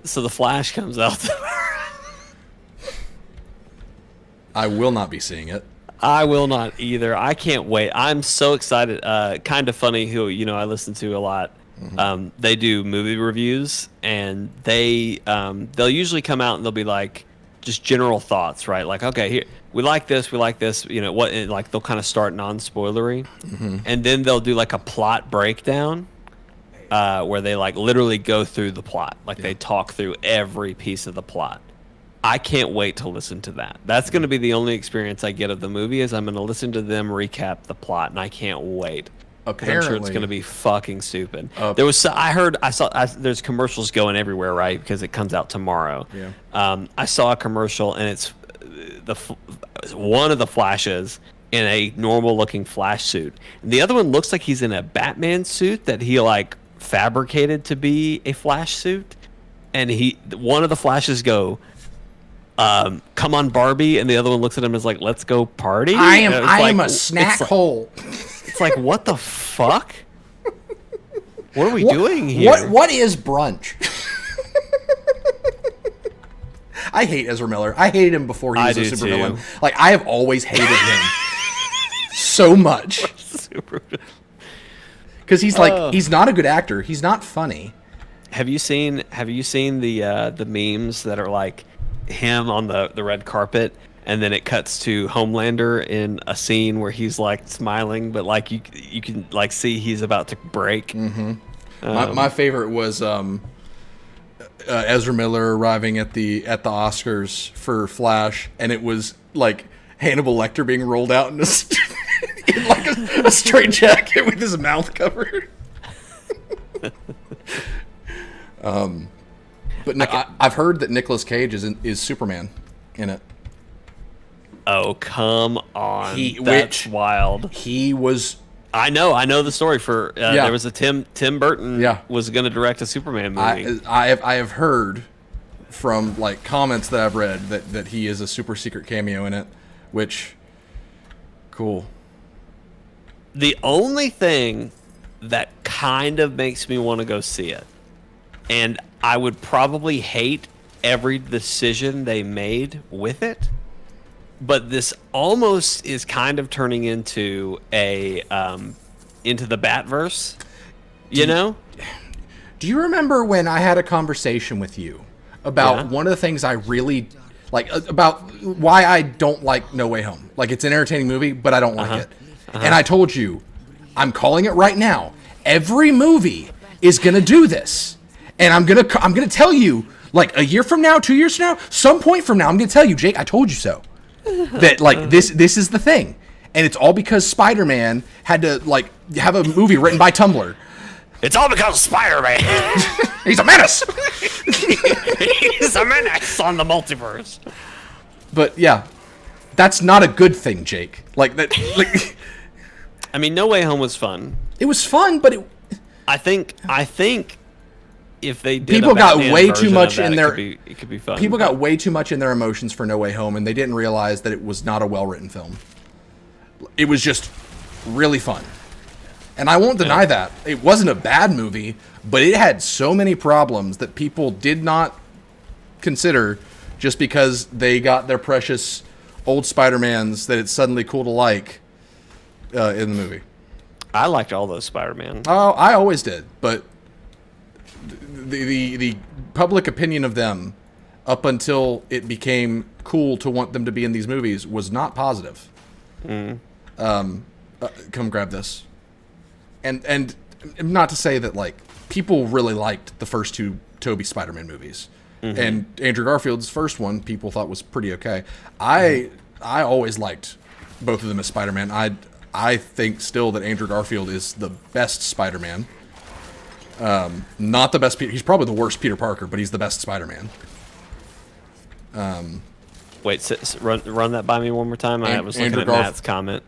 So the Flash comes out. I will not be seeing it. I will not either. I can't wait. I'm so excited. Kind of funny, who I listen to a lot. Mm-hmm. They do movie reviews, and they'll usually come out and they'll be like, just general thoughts, right? Like, okay, here we like this. What? Like they'll kind of start non-spoilery, and then they'll do like a plot breakdown, where they like literally go through the plot, like they talk through every piece of the plot. I can't wait to listen to that. That's going to be the only experience I get of the movie, is I'm going to listen to them recap the plot, and I can't wait. Apparently, I'm sure it's going to be fucking stupid. There's commercials going everywhere, right? Because it comes out tomorrow. Yeah. I saw a commercial, and it's one of the Flashes in a normal-looking Flash suit, and the other one looks like he's in a Batman suit that he like fabricated to be a Flash suit, and one of the Flashes go, come on, Barbie, and the other one looks at him as like, let's go party. I am a snack hole. It's like, what the fuck? What are we doing here? What is brunch? I hate Ezra Miller. I hated him before he was a supervillain. Like, I have always hated him so much. Because he's not a good actor. He's not funny. Have you seen the memes that are like him on the red carpet, and then it cuts to Homelander in a scene where he's like smiling, but like you can like see he's about to break. Mm-hmm. My favorite was Ezra Miller arriving at the Oscars for Flash, and it was like Hannibal Lecter being rolled out in like a straight jacket with his mouth covered. But no, I've heard that Nicolas Cage is Superman in it. Oh, come on. That's wild. He was I know the story for. There was a Tim Burton was going to direct a Superman movie. I have heard from like comments that I've read that he is a super secret cameo in it, which cool. The only thing that kind of makes me want to go see it, and I would probably hate every decision they made with it, but this almost is kind of turning into into the Batverse, you know? Do you remember when I had a conversation with you about one of the things I really like about why I don't like No Way Home? Like, it's an entertaining movie, but I don't like it. And I told you, I'm calling it right now. Every movie is gonna do this, and I'm gonna tell you, like, a year from now, 2 years from now, some point from now, I'm gonna tell you, Jake, I told you so. That like this is the thing, and it's all because Spider-Man had to like have a movie written by Tumblr. It's all because of Spider-Man. He's a menace. He's a menace on the multiverse. But yeah, that's not a good thing, Jake. Like that. Like, I mean, No Way Home was fun. It was fun, but I think if they did people got way too much that, in their. It could be fun. People got way too much in their emotions for No Way Home, and they didn't realize that it was not a well-written film. It was just really fun, and I won't deny that it wasn't a bad movie, but it had so many problems that people did not consider just because they got their precious old Spider-Mans that it's suddenly cool to like in the movie. I liked all those Spider-Man. Oh, I always did, but the public opinion of them up until it became cool to want them to be in these movies was not positive. Come grab this. And not to say that like people really liked the first two Tobey Spider-Man movies. And Andrew Garfield's first one people thought was pretty okay. I always liked both of them as Spider-Man. I think still that Andrew Garfield is the best Spider-Man. Not the best Peter. He's probably the worst Peter Parker, but he's the best Spider-Man. Wait, run that by me one more time. I was looking at Matt's comment.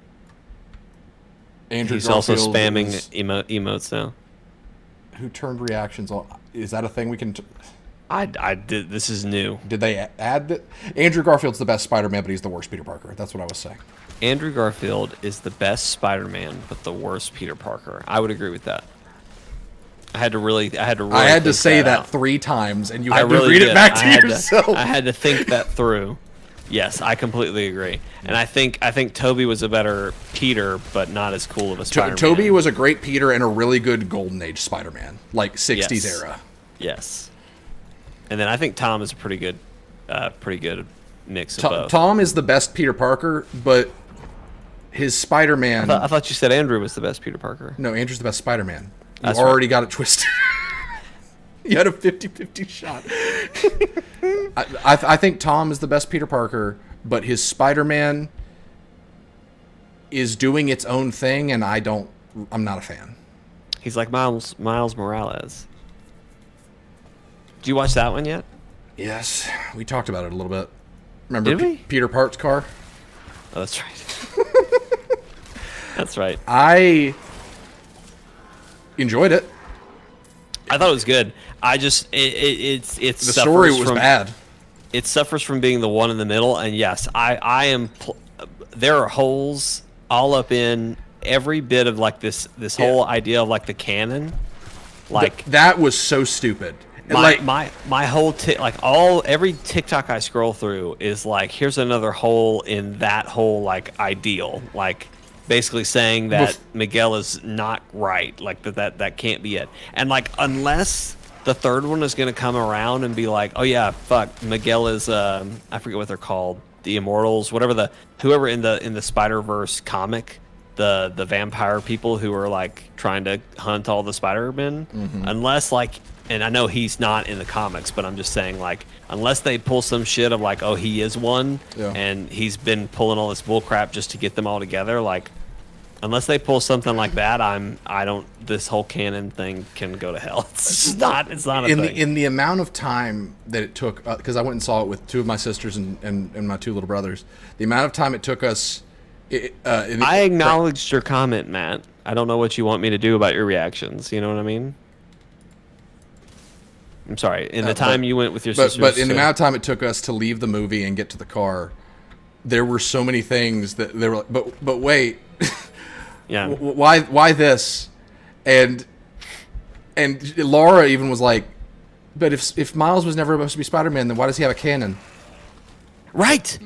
He's also spamming emotes now. Who turned reactions on? Is that a thing we can? I did. This is new. Did they add that? Andrew Garfield's the best Spider-Man, but he's the worst Peter Parker. That's what I was saying. Andrew Garfield is the best Spider-Man, but the worst Peter Parker. I would agree with that. I had to say that 3 times, and you had to read it back to yourself. I had to think that through. Yes, I completely agree. And I think Tobey was a better Peter, but not as cool of a Spider-Man. Tobey was a great Peter and a really good Golden Age Spider-Man, like 60s era. Yes. And then I think Tom is a pretty good mix of both. Tom is the best Peter Parker, but his Spider-Man... I thought you said Andrew was the best Peter Parker. No, Andrew's the best Spider-Man. You already got it twisted. You had a 50-50 shot. I think Tom is the best Peter Parker, but his Spider-Man is doing its own thing, and I'm not a fan. He's like Miles Morales. Did you watch that one yet? Yes, we talked about it a little bit. Remember Did we? Peter Park's car? Oh, that's right. That's right. I enjoyed it. I thought it was good. I just it's the story was bad. It suffers from being the one in the middle, and yes, I am. There are holes all up in every bit of like this whole idea of like the canon. Like that was so stupid. My whole every TikTok I scroll through is like, here's another hole in that whole like ideal, like basically saying that Miguel is not right, like that can't be it. And like unless the third one is going to come around and be like, oh yeah, fuck, Miguel is I forget what they're called, the Immortals, whoever in the Spider-Verse comic, the vampire people who are like trying to hunt all the Spider-Men, unless like. And I know he's not in the comics, but I'm just saying, like, unless they pull some shit of like, oh, he is one, and he's been pulling all this bull crap just to get them all together, like, unless they pull something like that, this whole canon thing can go to hell. It's not a thing. In the amount of time that it took, because I went and saw it with 2 of my sisters and my 2 little brothers, the amount of time it took us. I acknowledged your comment, Matt. I don't know what you want me to do about your reactions. You know what I mean? I'm sorry. In the time you went with your sisters. But in the amount of time it took us to leave the movie and get to the car, there were so many things that they were like, but wait, yeah, why this? And Laura even was like, but if Miles was never supposed to be Spider-Man, then why does he have a cannon? Right.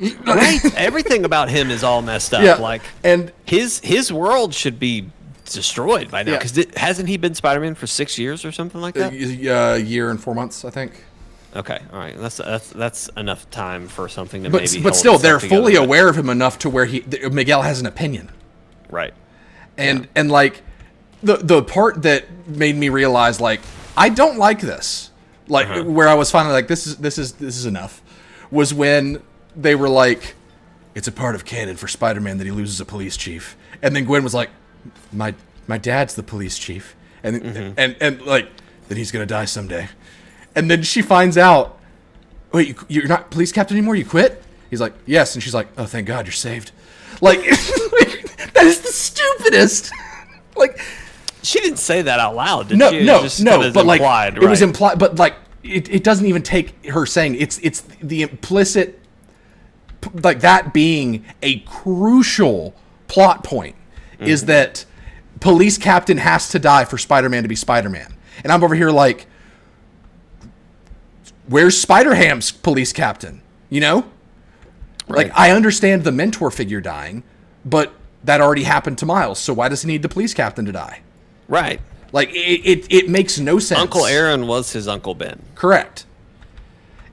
Everything about him is all messed up. Yeah, like, and his world should be destroyed by now, because hasn't he been Spider-Man for 6 years or something like that? A year and 4 months, I think. Okay, all right, that's enough time for something to but maybe. But still, they're fully aware of him enough to where Miguel has an opinion, right? And like the part that made me realize, like, I don't like this, like where I was finally like, this is enough, was when they were like, it's a part of canon for Spider-Man that he loses a police chief, and then Gwen was like, my dad's the police chief, and and like, then he's gonna die someday, and then she finds out, wait, you're not police captain anymore, you quit? He's like, yes, and she's like, oh, thank God, you're saved. Like, that is the stupidest. Like, she didn't say that out loud, did no, she? No, but implied, like, right? It was implied, but like, it doesn't even take her saying it's the implicit, like, that being a crucial plot point, is that police captain has to die for Spider-Man to be Spider-Man. And I'm over here like, where's Spider-Ham's police captain? You know? Right. Like, I understand the mentor figure dying, but that already happened to Miles, so why does he need the police captain to die? Right. Like, it makes no sense. Uncle Aaron was his Uncle Ben. Correct.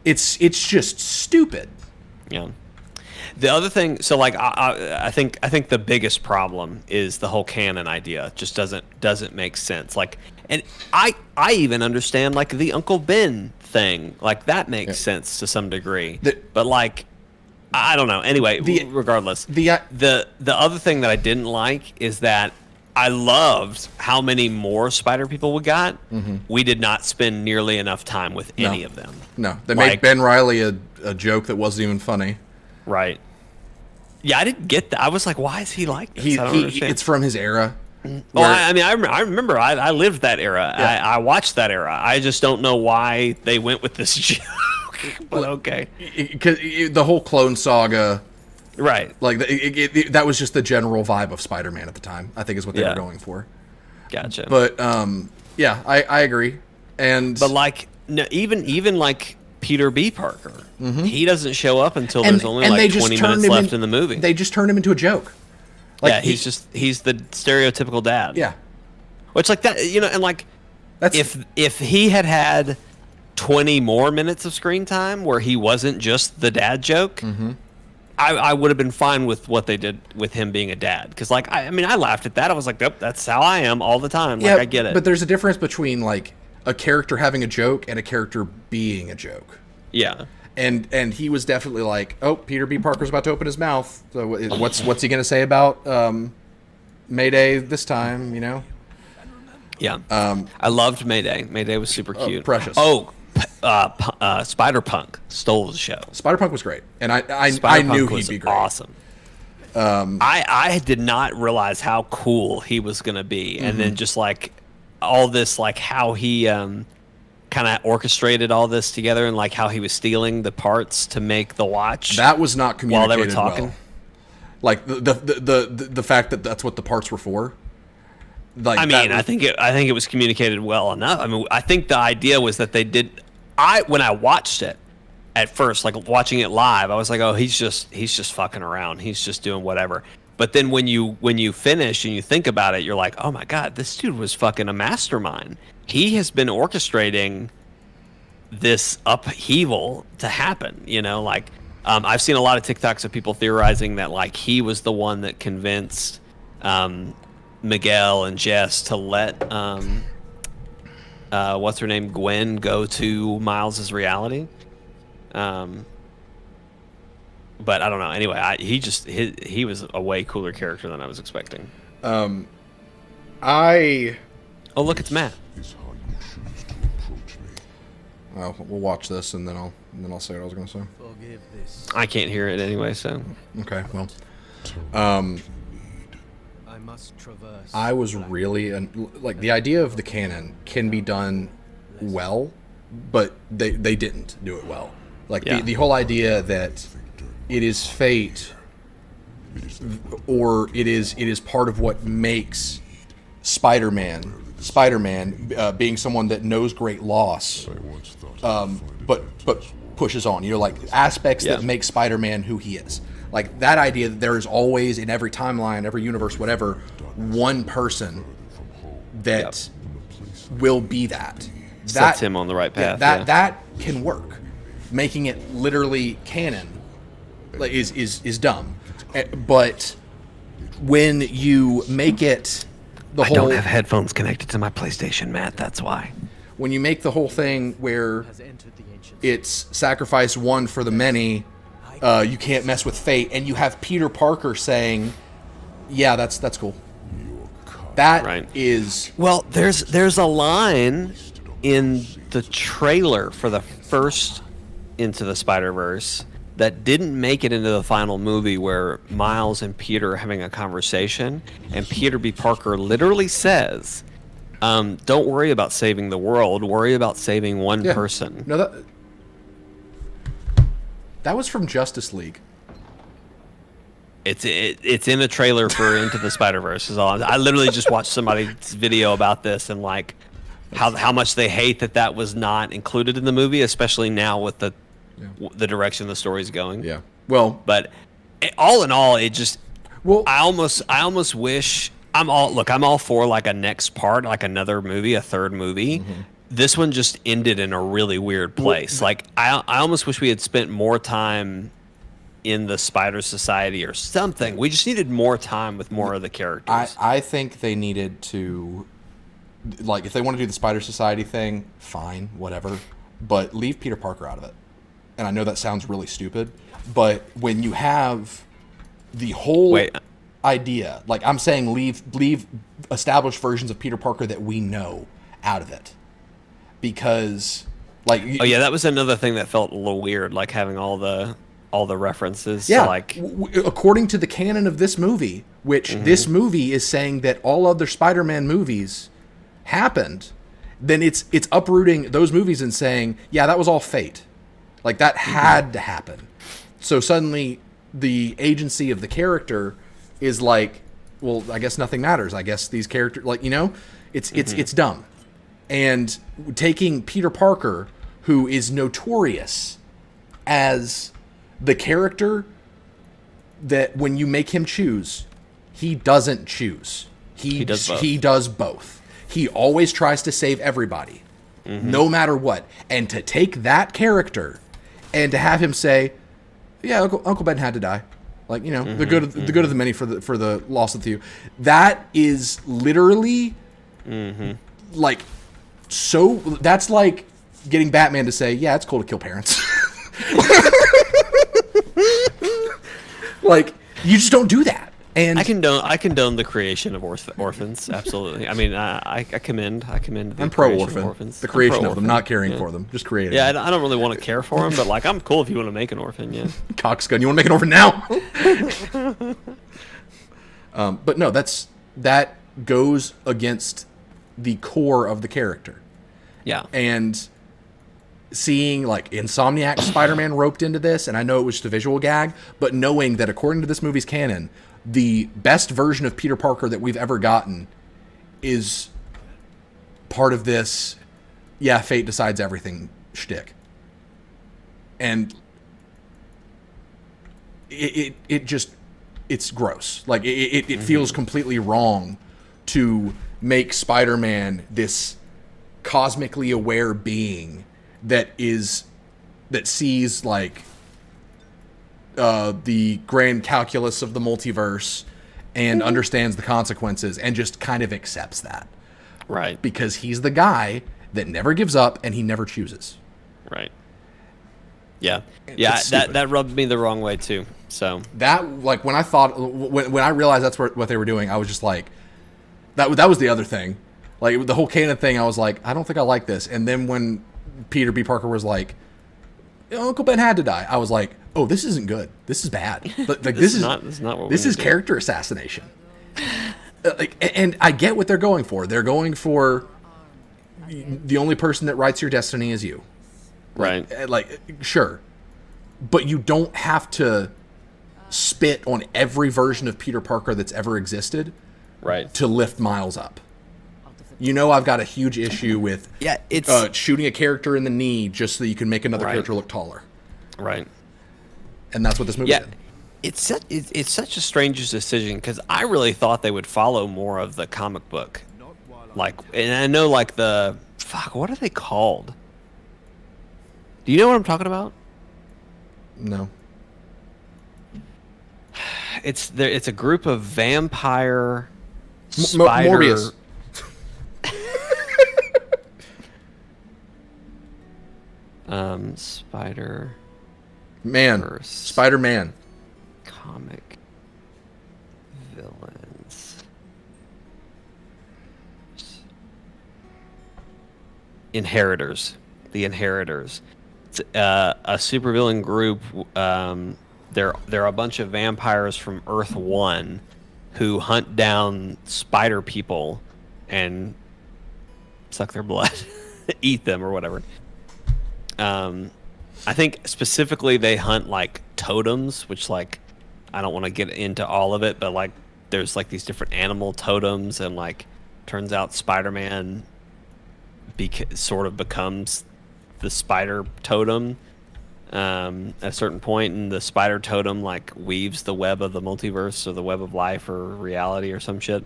It's just stupid. Yeah. The other thing, so like, I think the biggest problem is the whole canon idea just doesn't make sense. Like, and I even understand, like, the Uncle Ben thing, like, that makes sense to some degree. But like, I don't know. Anyway, regardless, the other thing that I didn't like is that I loved how many more Spider people we got. We did not spend nearly enough time with any of them. No, they made Ben Reilly a joke that wasn't even funny. Right. Yeah, I didn't get that. I was like, why is he like this? I don't understand. It's from his era. Well, I mean, I remember I lived that era. Yeah. I watched that era. I just don't know why they went with this joke. But okay. Because the whole Clone Saga... Right. Like, that was just the general vibe of Spider-Man at the time, I think, is what they were going for. Gotcha. But, yeah, I agree. But, like, no, even like Peter B. Parker, he doesn't show up until there's only like 20 minutes left in the movie. They just turned him into a joke. Like, yeah, he's the stereotypical dad. Yeah. Which, like, that, you know, and like, if he had 20 more minutes of screen time where he wasn't just the dad joke, I would have been fine with what they did with him being a dad. Because, like, I mean, I laughed at that. I was like, yep, that's how I am all the time. Like, I get it. But there's a difference between, like, a character having a joke and a character being a joke. Yeah. And he was definitely like, oh, Peter B. Parker's about to open his mouth. So what's he going to say about Mayday this time, you know? Yeah. I loved Mayday. Mayday was super cute. Precious. Oh, Spider-Punk stole the show. Spider-Punk was great. And I knew he'd be great. Awesome. I did not realize how cool he was going to be. And then just, like, all this, like, how he kind of orchestrated all this together, and like how he was stealing the parts to make the watch. That was not communicated while they were talking. Well. Like the fact that that's what the parts were for. Like, I mean, I think it was communicated well enough. I mean, I think the idea was that they did. When I watched it at first, like watching it live, I was like, oh, he's just fucking around. He's just doing whatever. But then when you finish and you think about it, you're like, oh my God, this dude was fucking a mastermind. He has been orchestrating this upheaval to happen, you know, like, I've seen a lot of TikToks of people theorizing that, like, he was the one that convinced Miguel and Jess to let what's her name, Gwen, go to Miles's reality. But I don't know. Anyway, he was a way cooler character than I was expecting. Oh, look, it's Matt. Well, we'll watch this and then I'll say what I was going to say. I can't hear it anyway, so. Okay, well. I was really like the idea of the canon can be done well, but they didn't do it well. Like the whole idea that it is fate, or it is part of what makes Spider-Man being someone that knows great loss, but pushes on. You know, like aspects that make Spider-Man who he is. Like that idea that there is always in every timeline, every universe, whatever, one person that will be that sets him on the right path. That can work. Making it literally canon is dumb. But when you make it I don't have headphones connected to my PlayStation, Matt. That's why. When you make the whole thing where it's sacrifice one for the many, you can't mess with fate, and you have Peter Parker saying, "Yeah, that's cool." That is well. There's a line in the trailer for the first Into the Spider-Verse that didn't make it into the final movie, where Miles and Peter are having a conversation, and Peter B. Parker literally says, "Don't worry about saving the world. Worry about saving one person." No, that was from Justice League. It's in the trailer for Into the Spider-Verse. Is all. I literally just watched somebody's video about this and like how much they hate that was not included in the movie, especially now with the direction the story's going. Yeah. Well, but all in all, it just I almost wish I'm all for like a next part, like another movie, a third movie. Mm-hmm. This one just ended in a really weird place. Like I almost wish we had spent more time in the Spider Society or something. We just needed more time with more of the characters. I think they needed to, like, if they want to do the Spider Society thing, fine, whatever. But leave Peter Parker out of it. And I know that sounds really stupid, but when you have the whole idea, like I'm saying, leave established versions of Peter Parker that we know out of it. Because, like, that was another thing that felt a little weird, like having all the references. Yeah, to like according to the canon of this movie, which this movie is saying that all other Spider-Man movies happened, then it's uprooting those movies and saying, yeah, that was all fate. Like that had to happen. So suddenly the agency of the character is like, well, I guess nothing matters. I guess these characters, like, you know, it's dumb. And taking Peter Parker, who is notorious as the character that when you make him choose, he doesn't choose. He does both. He always tries to save everybody, no matter what. And to take that character and to have him say, "Yeah, Uncle Ben had to die," like, you know, the good of the many for the loss of the few. That is literally like. So that's like getting Batman to say, "Yeah, it's cool to kill parents." Like, you just don't do that. And I condone the creation of orphans. Absolutely. I mean, I commend. I'm pro orphans. The creation of them, not caring for them, just creating. Yeah, I don't really want to care for them, but like, I'm cool if you want to make an orphan. Yeah. Coxgun, you want to make an orphan now? But no, that goes against the core of the character. Yeah. And seeing like Insomniac Spider-Man roped into this, and I know it was just a visual gag, but knowing that according to this movie's canon, the best version of Peter Parker that we've ever gotten is part of this, fate decides everything shtick. And it's gross. Like it feels completely wrong to make Spider-Man this cosmically aware being that sees like the grand calculus of the multiverse and understands the consequences and just kind of accepts that. Right. Because he's the guy that never gives up and he never chooses. Right. Yeah. Yeah, that rubbed me the wrong way too. So that, like, when I realized that's what they were doing, I was just like, that was the other thing. Like, the whole canon thing, I was like, I don't think I like this. And then when Peter B. Parker was like, Uncle Ben had to die, I was like, oh, this isn't good. This is bad. Like, this is not what this is character assassination. and I get what they're going for. They're going for the only person that writes your destiny is you. Right. Sure. But you don't have to spit on every version of Peter Parker that's ever existed to lift Miles up. I've got a huge issue with shooting a character in the knee just so you can make another character look taller. Right. And that's what this movie did. It's such a strange decision because I really thought they would follow more of the comic book. And I know what are they called? Do you know what I'm talking about? No. It's a group of vampire spider. Morbius. Spider-Man. Comic villains. Inheritors. The Inheritors. It's a supervillain group. They're a bunch of vampires from Earth 1 who hunt down spider people and suck their blood, eat them or whatever. I think specifically they hunt totems, which I don't want to get into all of it, but there's these different animal totems, and turns out Spider-Man sort of becomes the spider totem at a certain point, and the spider totem weaves the web of the multiverse or the web of life or reality or some shit,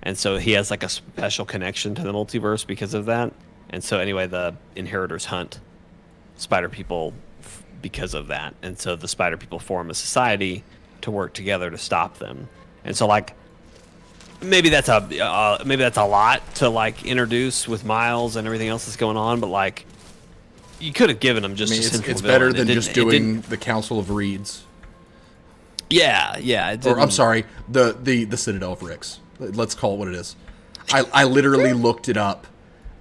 and so he has a special connection to the multiverse because of that. And so anyway, the Inheritors hunt spider people because of that, and so the spider people form a society to work together to stop them. And so maybe that's a lot to introduce with Miles and everything else that's going on, but you could have given him just a central it's villain. better than just doing the Council of Reeds. Yeah. Or I'm sorry, the Citadel of Ricks. Let's call it what it is. I literally looked it up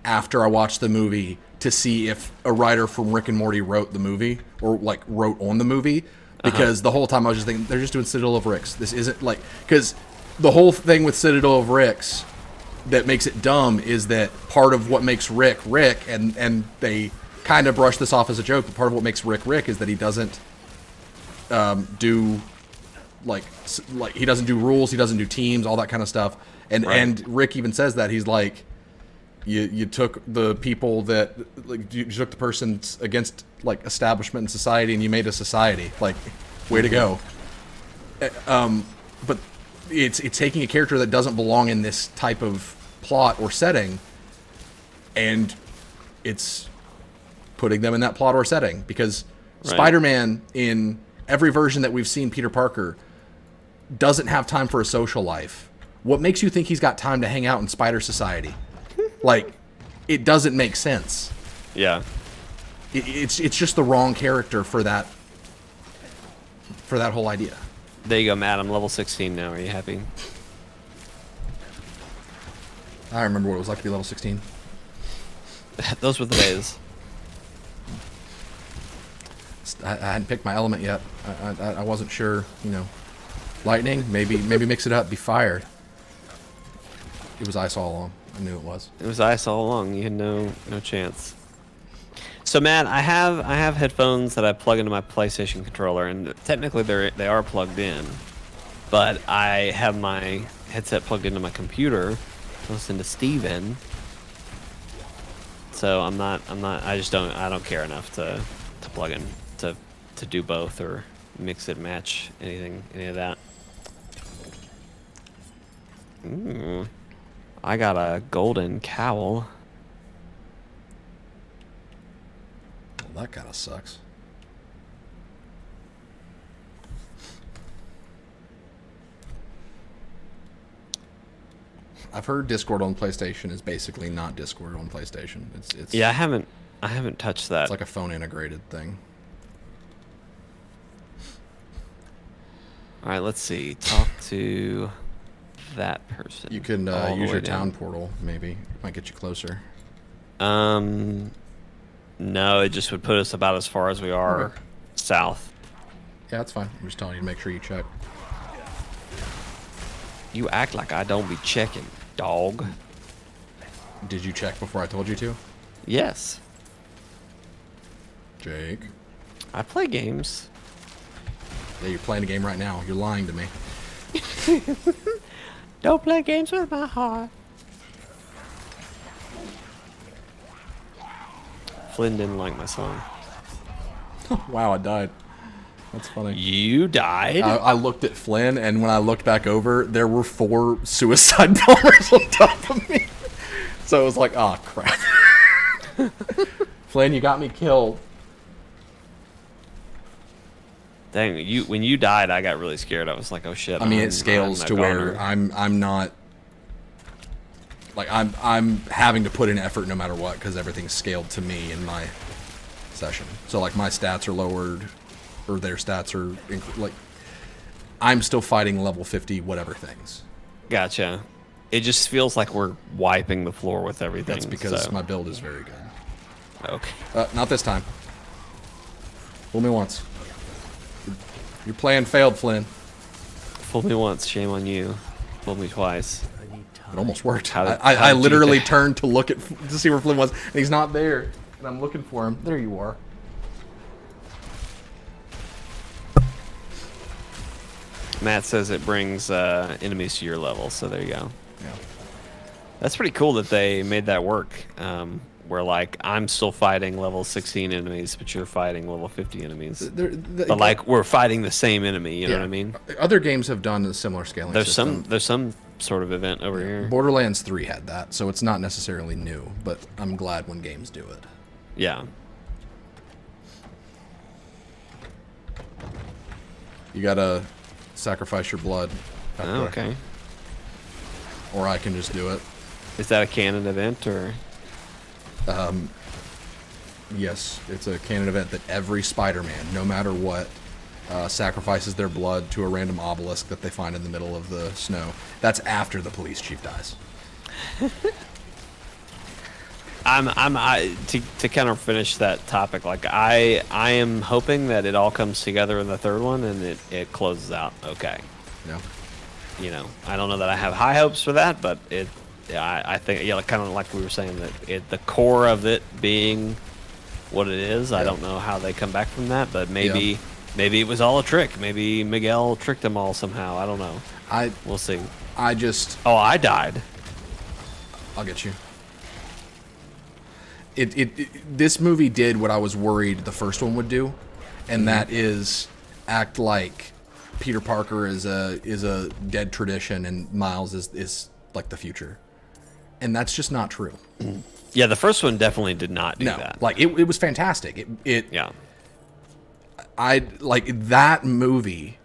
after I watched the movie to see if a writer from Rick and Morty wrote the movie or wrote on the movie, because the whole time I was just thinking they're just doing Citadel of Ricks. This isn't because the whole thing with Citadel of Ricks that makes it dumb is that part of what makes Rick, and they kind of brush this off as a joke, but part of what makes Rick is that he doesn't do he doesn't do rules, he doesn't do teams, all that kind of stuff. And Rick even says that he's you took the people that you took the persons against establishment and society, and you made a society. Way to go. But it's taking a character that doesn't belong in this type of plot or setting, and it's putting them in that plot or setting, because Spider-Man in every version that we've seen Peter Parker doesn't have time for a social life. What makes you think he's got time to hang out in Spider Society? It doesn't make sense. Yeah. It's just the wrong character for that whole idea. There you go, Matt. I'm level 16 now. Are you happy? I remember what it was like to be level 16. Those were the days. I hadn't picked my element yet. I wasn't sure, lightning, maybe mix it up, be fired. It was ice all along. I knew it was. It was ice all along. You had no chance. So Matt, I have headphones that I plug into my PlayStation controller, and technically they are plugged in, but I have my headset plugged into my computer to listen to Steven. So I don't care enough to plug in to do both or mix and match any of that. Ooh. I got a golden cowl. Well, that kind of sucks. I've heard Discord on PlayStation is basically not Discord on PlayStation. It's yeah, I haven't touched that. It's like a phone integrated thing. All right, let's see. Talk to that person. You can use your town portal, maybe. It might get you closer. No, it just would put us about as far as we are south. Yeah, that's fine. I'm just telling you to make sure you check. You act like I don't be checking, dog. Did you check before I told you to? Yes. Jake. I play games. Yeah, you're playing a game right now. You're lying to me. Don't play games with my heart. Flynn didn't like my song. Wow, I died. That's funny. You died? I looked at Flynn, and when I looked back over, there were 4 suicide bombers on top of me. So it was like, oh, crap. Flynn, you got me killed. Dang, when you died, I got really scared. I was like, oh shit. I mean, it scales to where I'm not like I'm having to put in effort no matter what because everything's scaled to me in my session. So like my stats are lowered, or their stats are like I'm still fighting level 50 whatever things. Gotcha. It just feels like we're wiping the floor with everything. That's because my build is very good. Okay. Not this time. Fool me once. Your plan failed, Flynn. Fool me once, shame on you. Fool me twice. It almost worked. How I did literally you turned to see where Flynn was, and he's not there. And I'm looking for him. There you are. Matt says it brings enemies to your level, so there you go. Yeah. That's pretty cool that they made that work. Where like I'm still fighting level 16 enemies, but you're fighting level 50 enemies. But like we're fighting the same enemy. You know what I mean? Other games have done a similar scaling system. There's some sort of event over here. Borderlands 3 had that, so it's not necessarily new. But I'm glad when games do it. Yeah. You gotta sacrifice your blood. Oh, okay. Or I can just do it. Is that a canon event or? Yes, it's a canon event that every Spider-Man, no matter what, sacrifices their blood to a random obelisk that they find in the middle of the snow. That's after the police chief dies. To kind of finish that topic, like I am hoping that it all comes together in the third one and it closes out okay. Yeah. You know, I don't know that I have high hopes for that, but I think like, kind of like we were saying that the core of it being what it is. Yeah. I don't know how they come back from that, but maybe it was all a trick. Maybe Miguel tricked them all somehow. I don't know. We'll see. I died. I'll get you. This movie did what I was worried the first one would do, and that is act like Peter Parker is a dead tradition and Miles is like the future. And that's just not true. Yeah, the first one definitely did not do that. Like it was fantastic. Yeah. I like that movie.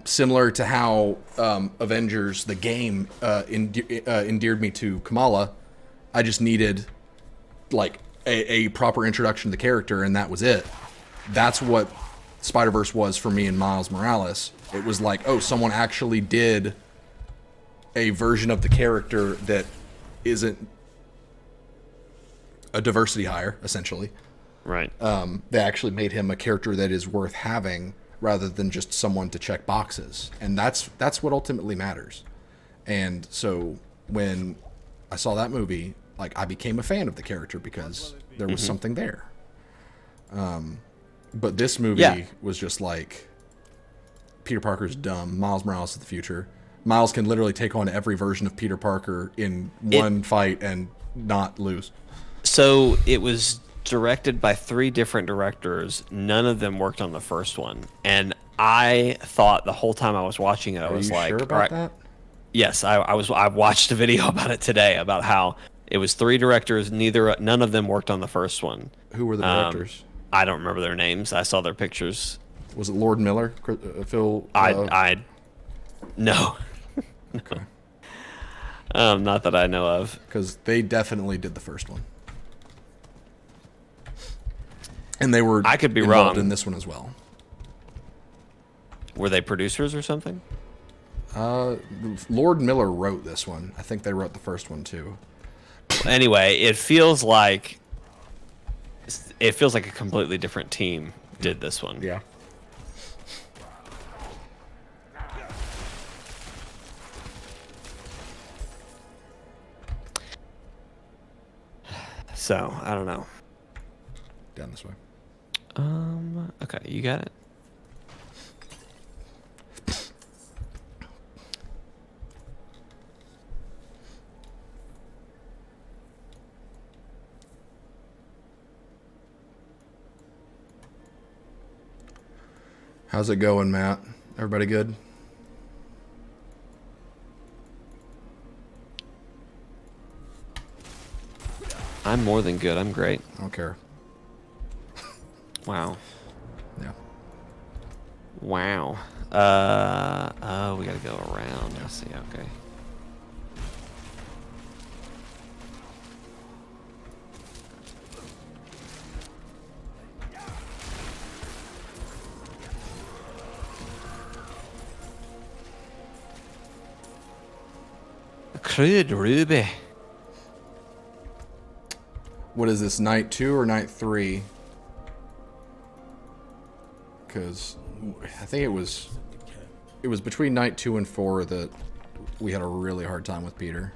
Similar to how Avengers the game endeared me to Kamala, I just needed like a proper introduction to the character, and that was it. That's what Spider-Verse was for me and Miles Morales. It was like, oh, someone actually did a version of the character that isn't a diversity hire, essentially. Right. They actually made him a character that is worth having rather than just someone to check boxes. And that's what ultimately matters. And so when I saw that movie, like I became a fan of the character because there was something there. But this movie was just like Peter Parker's dumb. Miles Morales is the future. Miles can literally take on every version of Peter Parker in one fight and not lose. So it was directed by 3 different directors. None of them worked on the first one. And I thought the whole time I was watching it, I was like, sure about that? Yes, I watched a video about it today about how it was 3 directors. None of them worked on the first one. Who were the directors? I don't remember their names. I saw their pictures. Was it Lord Miller? Phil? No. Okay. Not that I know of. Because they definitely did the first one. And they were I could be involved wrong in this one as well. Were they producers or something? Lord Miller wrote this one. I think they wrote the first one too. Anyway, it feels like a completely different team did this one. Yeah. So I don't know. Down this way. Okay, you got it. How's it going, Matt? Everybody good? I'm more than good. I'm great. I don't care. Wow. Yeah. Wow. Oh, we gotta go around. I see. Okay. Crude Ruby. What is this, night 2 or night 3? Because I think it was between night 2 and 4 that we had a really hard time with Peter.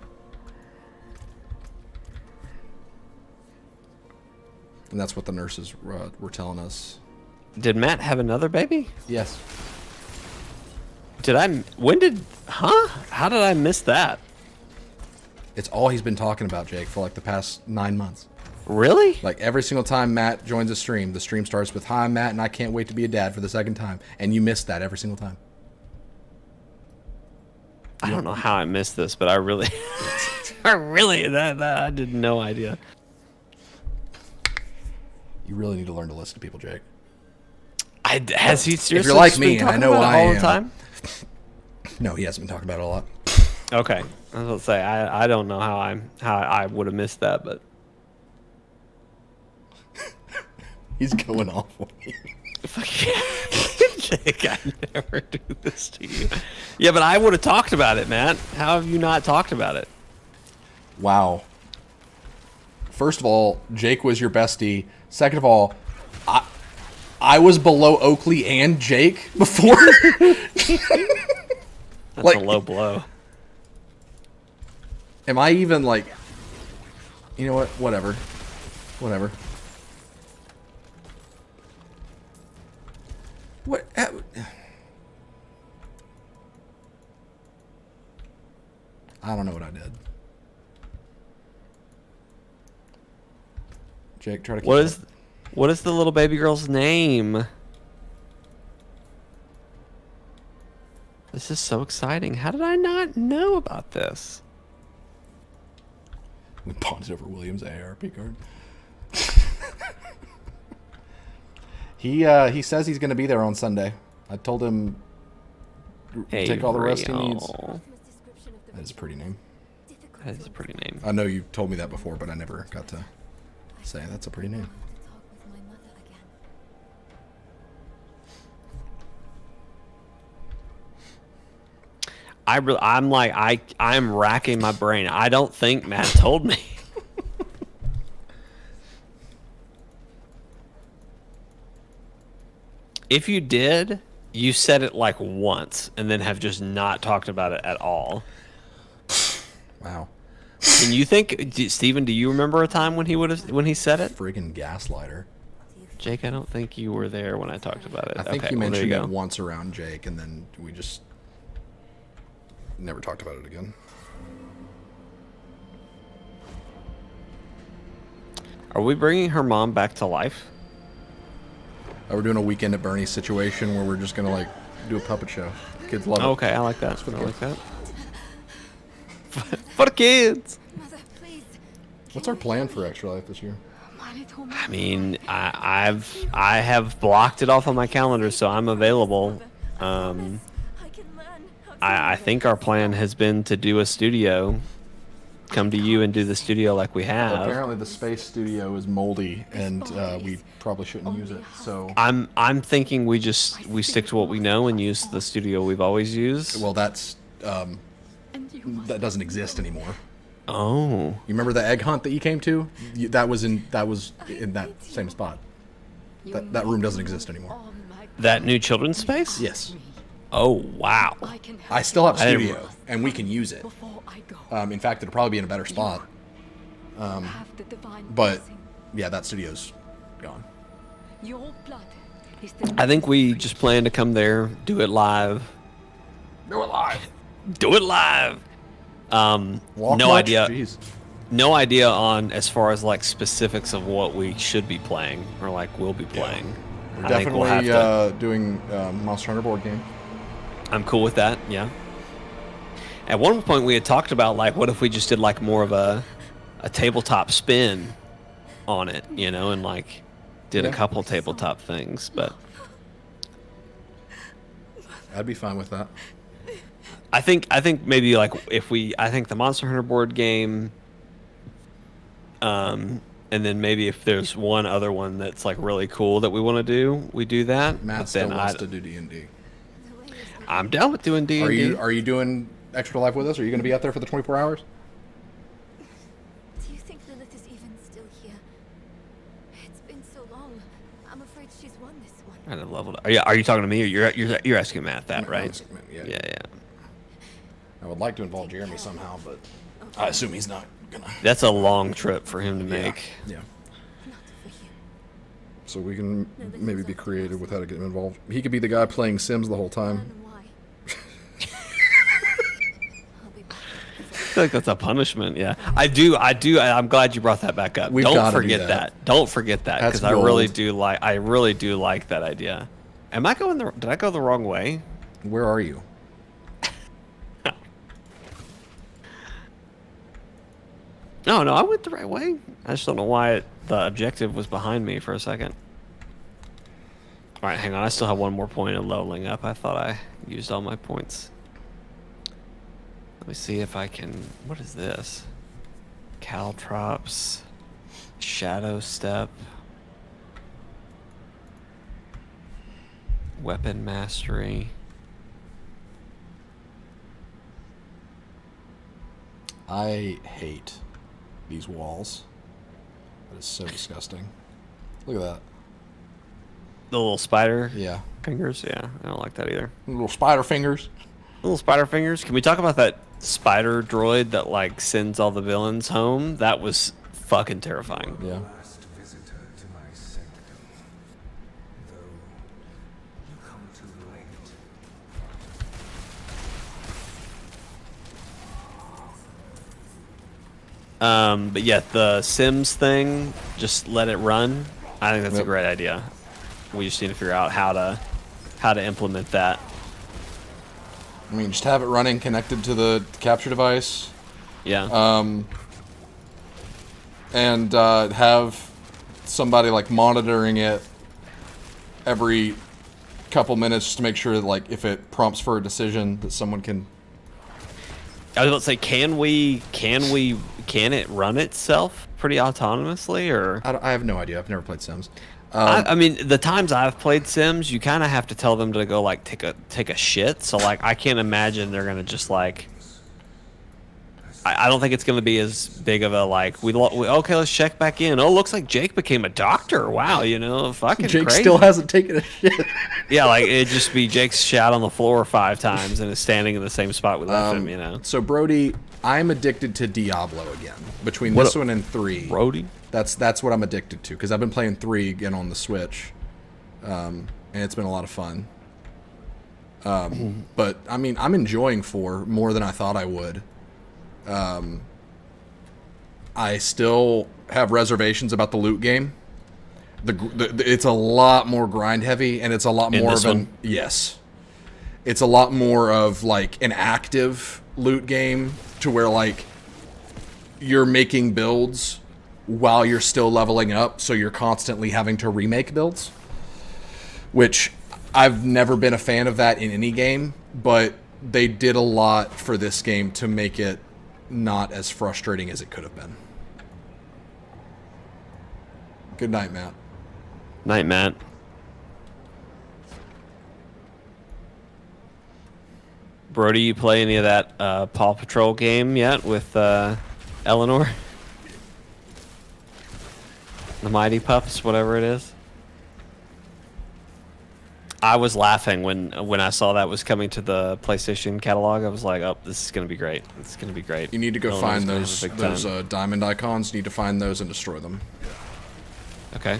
And that's what the nurses were telling us. Did Matt have another baby? Yes. How did I miss that? It's all he's been talking about, Jake, for like the past 9 months. Really? Like every single time Matt joins a stream, the stream starts with, "Hi, I'm Matt, and I can't wait to be a dad for the second time." And you missed that every single time. I don't know how I missed this, but I really, I did no idea. You really need to learn to listen to people, Jake. Has he seriously? If you're like just me, been and I talking know about it I all am. the time? No, he hasn't been talking about it a lot. Okay, I was gonna say I don't know how I would have missed that, but He's going off on you. Jake, I never do this to you. Yeah, but I would have talked about it, man. How have you not talked about it? Wow. First of all, Jake was your bestie. Second of all, I was below Oakley and Jake before. That's like, a low blow. Am I even like... You know what? Whatever. Whatever. What? I don't know what I did. Jake, try to keep What is the little baby girl's name? This is so exciting. How did I not know about this? We bonded over William's AARP card. He says he's going to be there on Sunday. I told him take all the rest he needs. That is a pretty name. That is a pretty name. I know you told me that before, but I never got to say that's a pretty name. I'm racking my brain. I don't think Matt told me. If you did, you said it like once and then have just not talked about it at all. Wow. And you think, Steven, do you remember a time when he said it? Friggin' gaslighter. Jake, I don't think you were there when I talked about it. I think okay, you mentioned it it once around Jake, and then we just never talked about it again. Are we bringing her mom back to life? We're doing a weekend at Bernie's situation where we're just gonna like do a puppet show. Kids love it. Okay, I like that. I like that. For kids. Mother, please. What's our plan for Extra Life this year? I mean, I have blocked it off on my calendar, so I'm available. I think our plan has been to do a studio. Come to you and do the studio like we have. Apparently the space studio is moldy and we probably shouldn't use it. So I'm thinking we stick to what we know and use the studio we've always used. well, that doesn't exist anymore. Oh. You remember the egg hunt that you came to? That was in that same spot. That room doesn't exist anymore. That new children's space? Yes. Oh, wow. I still have I didn't- studio and we can use it. In fact, it'll probably be in a better spot. But yeah, that studio's gone. I think we just plan to come there, do it live. Do it live. Do it live. No idea. Jeez. No idea on as far as like specifics of what we should be playing or like will be playing. We're I think definitely we'll have to, doing Monster Hunter board game. I'm cool with that. Yeah. At one point we had talked about like what if we just did like more of a tabletop spin on it, you know, and like did a couple tabletop things, but I'd be fine with that. I think maybe like I think the Monster Hunter board game, and then maybe if there's one other one that's like really cool that we want to do, we do that. Matt still wants to do D&D. I'm down with doing D&D. Are you doing Extra Life with us? Are you going to be out there for the 24 hours? Do you think Lilith is even still here? It's been so long. I'm afraid she's won this one. I leveled. Are you talking to me, or you're asking Matt that, right? Yeah. I would like to involve Jeremy somehow, but I assume he's not gonna. That's a long trip for him to make. Yeah. So we can maybe be creative with how to get him involved. He could be the guy playing Sims the whole time. I feel like that's a punishment. Yeah, I do. I'm glad you brought that back up. Don't forget that. Don't forget that because I really do like that idea. Did I go the wrong way? Where are you? No, I went the right way. I just don't know why the objective was behind me for a second. All right, hang on. I still have one more point of leveling up. I thought I used all my points. Let me see if I can... What is this? Caltrops. Shadow Step. Weapon Mastery. I hate these walls. That is so disgusting. Look at that. The little spider Yeah. fingers? Yeah, I don't like that either. Little spider fingers. Little spider fingers. Can we talk about that spider droid that like sends all the villains home? That was fucking terrifying. Yeah. Last visitor to my sanctum, though you come too late. But yeah, the Sims thing, just let it run. I think that's a great idea. We just need to figure out how to implement that. I mean, just have it running connected to the capture device. Yeah. And have somebody like monitoring it every couple minutes just to make sure that, like, if it prompts for a decision, that someone can. I was about to say, can it run itself pretty autonomously, or? I have no idea. I've never played Sims. I mean, the times I've played Sims, you kind of have to tell them to go like take a shit. So like, I can't imagine they're gonna just like. I don't think it's gonna be as big of a like. Okay, let's check back in. Oh, looks like Jake became a doctor. Wow, fucking Jake crazy. still hasn't taken a shit. Yeah, like it'd just be Jake's shat on the floor 5 times and is standing in the same spot we left him. So Brody, I'm addicted to Diablo again. Between this one and 3. Brody. That's what I'm addicted to because I've been playing 3 again on the Switch, and it's been a lot of fun. But I mean, I'm enjoying 4 more than I thought I would. I still have reservations about the loot game. It's a lot more grind heavy, and it's a lot more of an yes. It's a lot more of like an active loot game to where like you're making builds while you're still leveling up, so you're constantly having to remake builds, which I've never been a fan of that in any game, but they did a lot for this game to make it not as frustrating as it could have been. Good night, Matt. Night, Matt. Brody, you play any of that Paw Patrol game yet with Eleanor? The Mighty Pups, whatever it is. I was laughing when I saw that was coming to the PlayStation catalog. I was like, "Oh, this is gonna be great! It's gonna be great." You need to go Illinois find is gonna have a those big time. diamond icons. You need to find those and destroy them. Okay.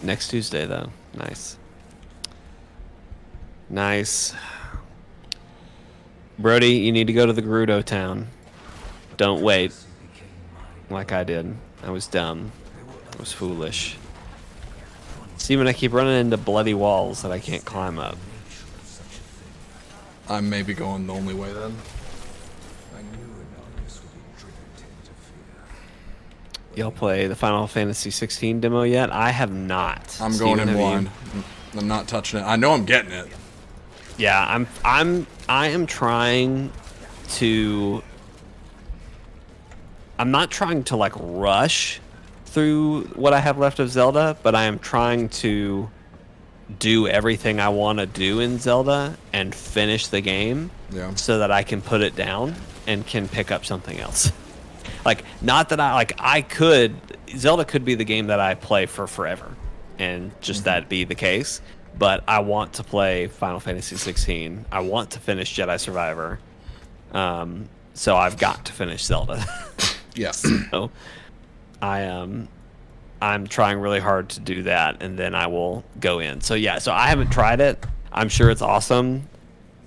Next Tuesday, though. Nice. Nice. Brody, you need to go to the Gerudo town. Don't wait. Like I did. I was dumb. I was foolish. Steven, I keep running into bloody walls that I can't climb up. I may be going the only way then. I knew Anonymous would be driven to interfere. Y'all play the Final Fantasy 16 demo yet? I have not. I'm Steven, going in have you? blind. I'm not touching it. I know I'm getting it. Yeah, I am trying to. I'm not trying to like rush through what I have left of Zelda, but I am trying to do everything I want to do in Zelda and finish the game, Yeah. so that I can put it down and can pick up something else. Like, not that I could. Zelda could be the game that I play for forever, and just that be the case. But I want to play Final Fantasy 16. I want to finish Jedi Survivor. So I've got to finish Zelda. Yes. So I'm trying really hard to do that, and then I will go in. So yeah, so I haven't tried it. I'm sure it's awesome.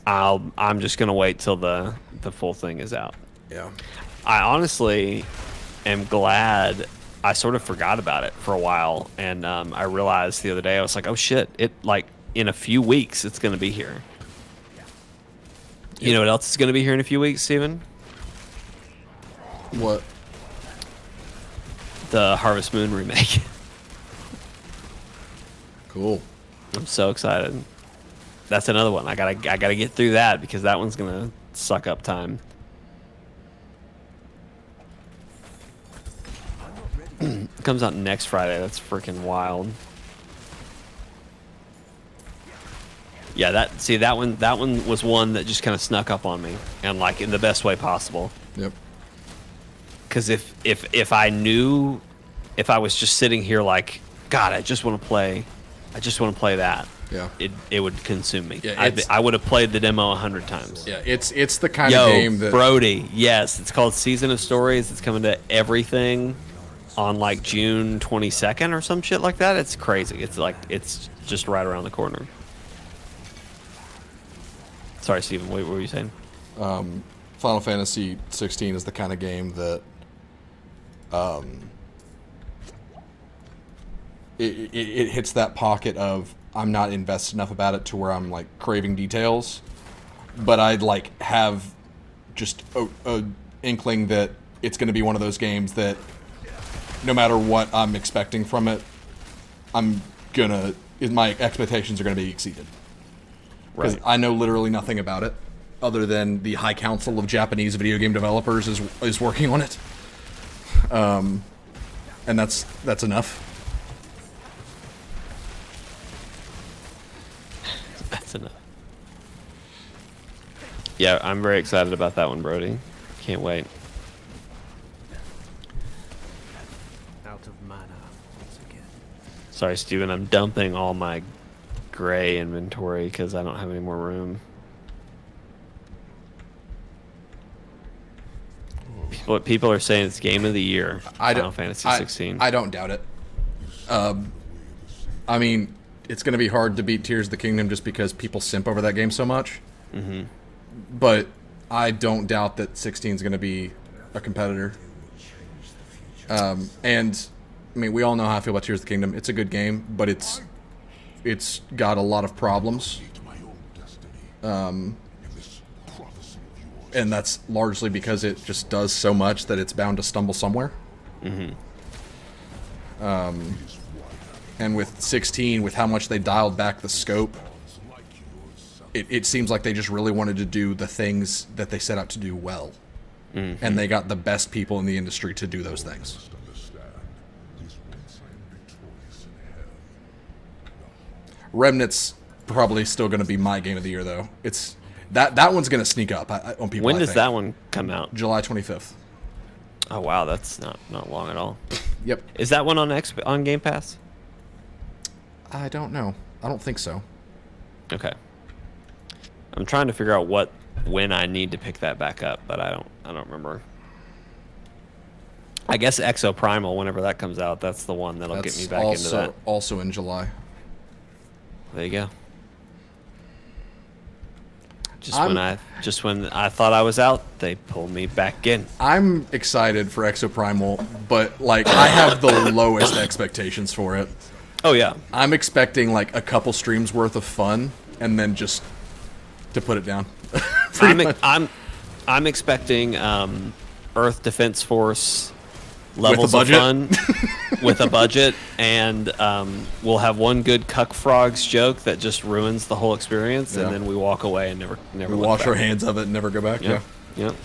I'm just gonna wait till the full thing is out. Yeah. I honestly am glad. I sort of forgot about it for a while, and I realized the other day, I was like, oh shit, it, like, in a few weeks it's going to be here. You know what else is going to be here in a few weeks, Steven? What? The Harvest Moon remake. Cool. I'm so excited. That's another one. I gotta get through that, because that one's going to suck up time. It comes out next Friday. That's freaking wild. Yeah, that one was one that just kind of snuck up on me, and like in the best way possible. Yep. Because if I knew, if I was just sitting here like, God, I just want to play that. Yeah. It would consume me. Yeah, I would have played the demo 100 times. Yeah, it's the kind of game that Brody, yes, it's called Season of Stories. It's coming to everything on like June 22nd or some shit like that. It's crazy. It's like, it's just right around the corner. Sorry, Steven, what were you saying? Final Fantasy 16 is the kind of game that it hits that pocket of, I'm not invested enough about it to where I'm like craving details, but I'd like have just a inkling that it's going to be one of those games that no matter what I'm expecting from it, my expectations are gonna be exceeded. Because Right. I know literally nothing about it, other than the High Council of Japanese Video Game Developers is working on it, and that's enough. That's enough. Yeah, I'm very excited about that one, Brody. Can't wait. Out of mana once again. Sorry, Steven, I'm dumping all my gray inventory because I don't have any more room. People are saying it's game of the year. Final Fantasy 16. I don't doubt it. I mean, it's going to be hard to beat Tears of the Kingdom just because people simp over that game so much. Mm-hmm. But I don't doubt that 16 is going to be a competitor. And I mean, we all know how I feel about Tears of the Kingdom. It's a good game, but it's got a lot of problems. And that's largely because it just does so much that it's bound to stumble somewhere. Mm-hmm. And with 16, with how much they dialed back the scope, it seems like they just really wanted to do the things that they set out to do well. Mm-hmm. And they got the best people in the industry to do those things. Remnant's probably still going to be my game of the year, though. It's that one's going to sneak up on people. When I does think. that one come out? July 25th. Oh wow, that's not long at all. Yep. Is that one on Game Pass? I don't know. I don't think so. Okay. I'm trying to figure out when I need to pick that back up, but I don't remember. I guess Exo Primal, whenever that comes out, that's the one that'll get me back into that. Also in July. There you go. Just when I thought I was out, they pulled me back in. I'm excited for Exo Primal, but like I have the lowest expectations for it. Oh yeah. I'm expecting like a couple streams worth of fun, and then just to put it down. I'm expecting Earth Defense Force levels with a budget? of fun with a budget, and we'll have one good Cuck Frogs joke that just ruins the whole experience, Yeah. and then we walk away and never We look wash back. our hands of it and never go back. Yeah. Yep.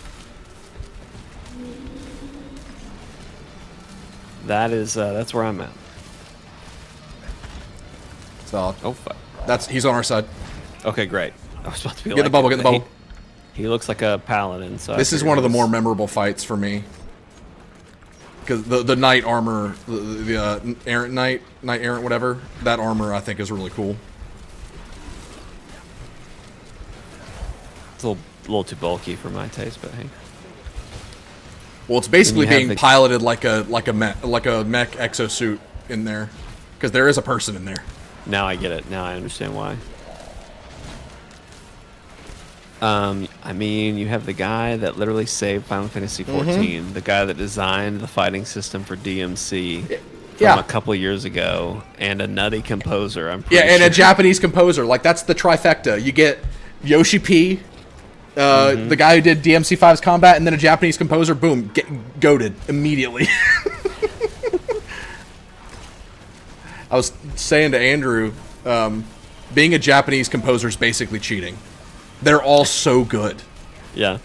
That's where I'm at. Solid. Oh fuck. He's on our side. Okay, great. I was about to be Get the bubble. Get the bubble. He looks like a paladin. So This is one of the more memorable fights for me. Because the knight armor, the errant knight errant whatever, that armor I think is really cool. It's a little too bulky for my taste, but hey. Well, it's basically And you being have the- piloted like a mech exosuit in there, because there is a person in there. Now I get it. Now I understand why. I mean, you have the guy that literally saved Final Fantasy XIV, the guy that designed the fighting system for DMC from a couple years ago, and a nutty composer. I'm pretty And sure. a Japanese composer. Like that's the trifecta. You get Yoshi P, the guy who did DMC5's combat, and then a Japanese composer. Boom, get goated immediately. I was saying to Andrew, being a Japanese composer is basically cheating. They're all so good. Yeah.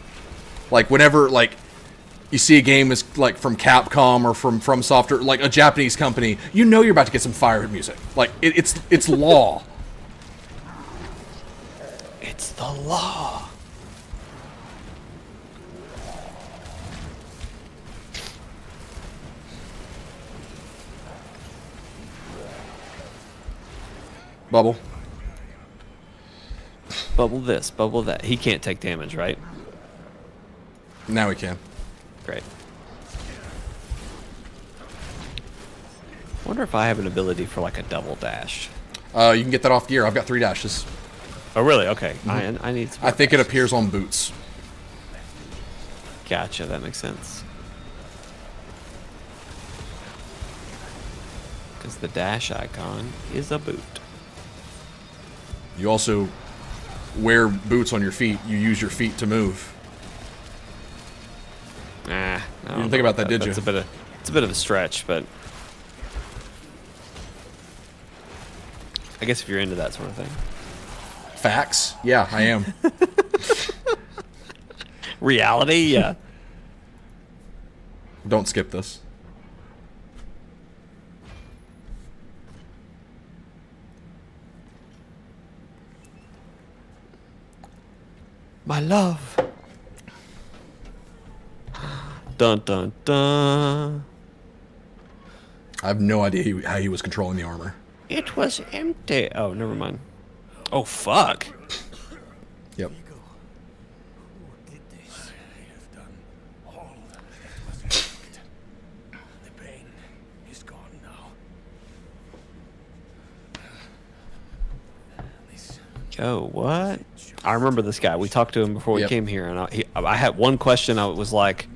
Like whenever like you see a game is like from Capcom or from Software, like a Japanese company, you know you're about to get some fire music. Like it's law. It's the law. Bubble. Bubble this, bubble that. He can't take damage, right? Now we can. Great. Wonder if I have an ability for like a double dash. You can get that off gear. I've got 3 dashes. Oh really? Okay. I need. Some I think it dashes. appears on boots. Gotcha. That makes sense. Because the dash icon is a boot. You also wear boots on your feet. You use your feet to move. Nah. You didn't think about that, did you? It's a bit of a stretch, but I guess if you're into that sort of thing. Facts? Yeah, I am. Reality, yeah. Don't skip this. My love. Dun dun dun. I have no idea how he was controlling the armor. It was empty. Oh, never mind. Oh, fuck. Yep. Who did this? I have done all that was expected. The pain is gone now. This Yo, what? I remember this guy. We talked to him before we Yep. came here, and I had one question. I was like,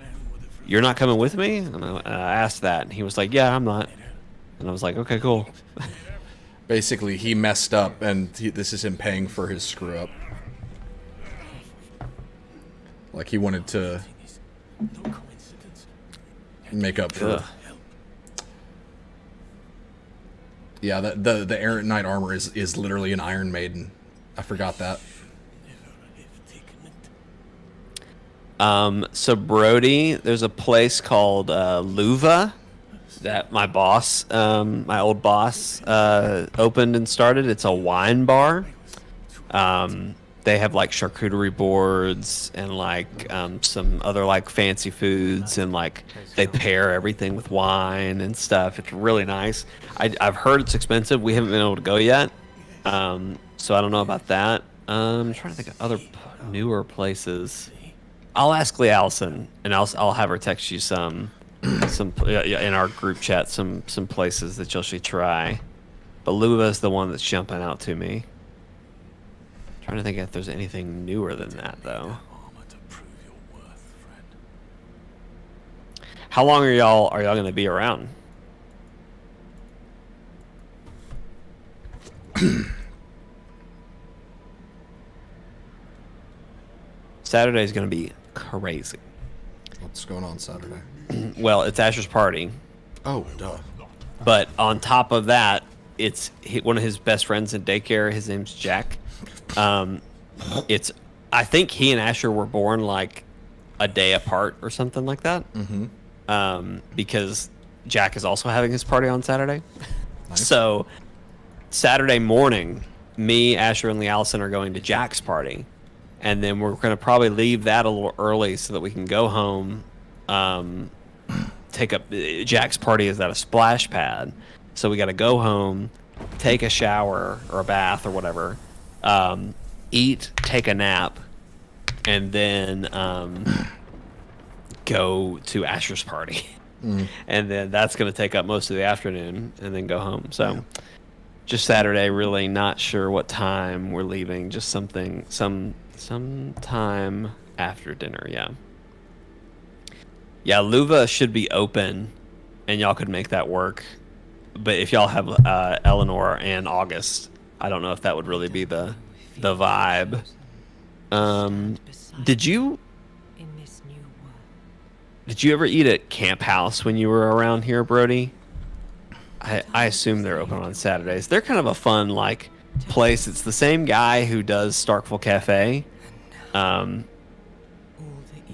"You're not coming with me?" And I asked that, and he was like, "Yeah, I'm not." And I was like, "Okay, cool." Basically, he messed up, and this is him paying for his screw up. Like he wanted to is no coincidence. make up for. Ugh. Yeah, the errant knight armor is literally an Iron Maiden. I forgot that. So Brody, there's a place called Luva that my boss, my old boss, opened and started. It's a wine bar. they have like charcuterie boards and like some other like fancy foods, and like they pair everything with wine and stuff. It's really nice. I've heard it's expensive. We haven't been able to go yet, so I don't know about that. I'm trying to think of other newer places. I'll ask Lee Allison, and I'll have her text you some in our group chat some places that you should try. But Luva's the one that's jumping out to me. Trying to think if there's anything newer than that, though. How long are y'all going to be around? Saturday's going to be crazy. What's going on Saturday? Well, it's Asher's party. Oh, duh. But on top of that, it's one of his best friends in daycare. His name's Jack. I think he and Asher were born like a day apart or something like that. Mm-hmm. Because Jack is also having his party on Saturday. Nice. So Saturday morning, me, Asher, and Lee Allison are going to Jack's party. And then we're going to probably leave that a little early so that we can go home. Take up Jack's party is at a splash pad, so we got to go home, take a shower or a bath or whatever, eat, take a nap, and then go to Asher's party. And then that's going to take up most of the afternoon, and then go home. So just Saturday, really not sure what time we're leaving. Just some time after dinner. Yeah, Luva should be open, and y'all could make that work. But if y'all have Eleanor and August, I don't know if that would really be the vibe. Did you ever eat at Camp House when you were around here, Brody? I assume they're open on Saturdays. They're kind of a fun like place. It's the same guy who does Starkville Cafe.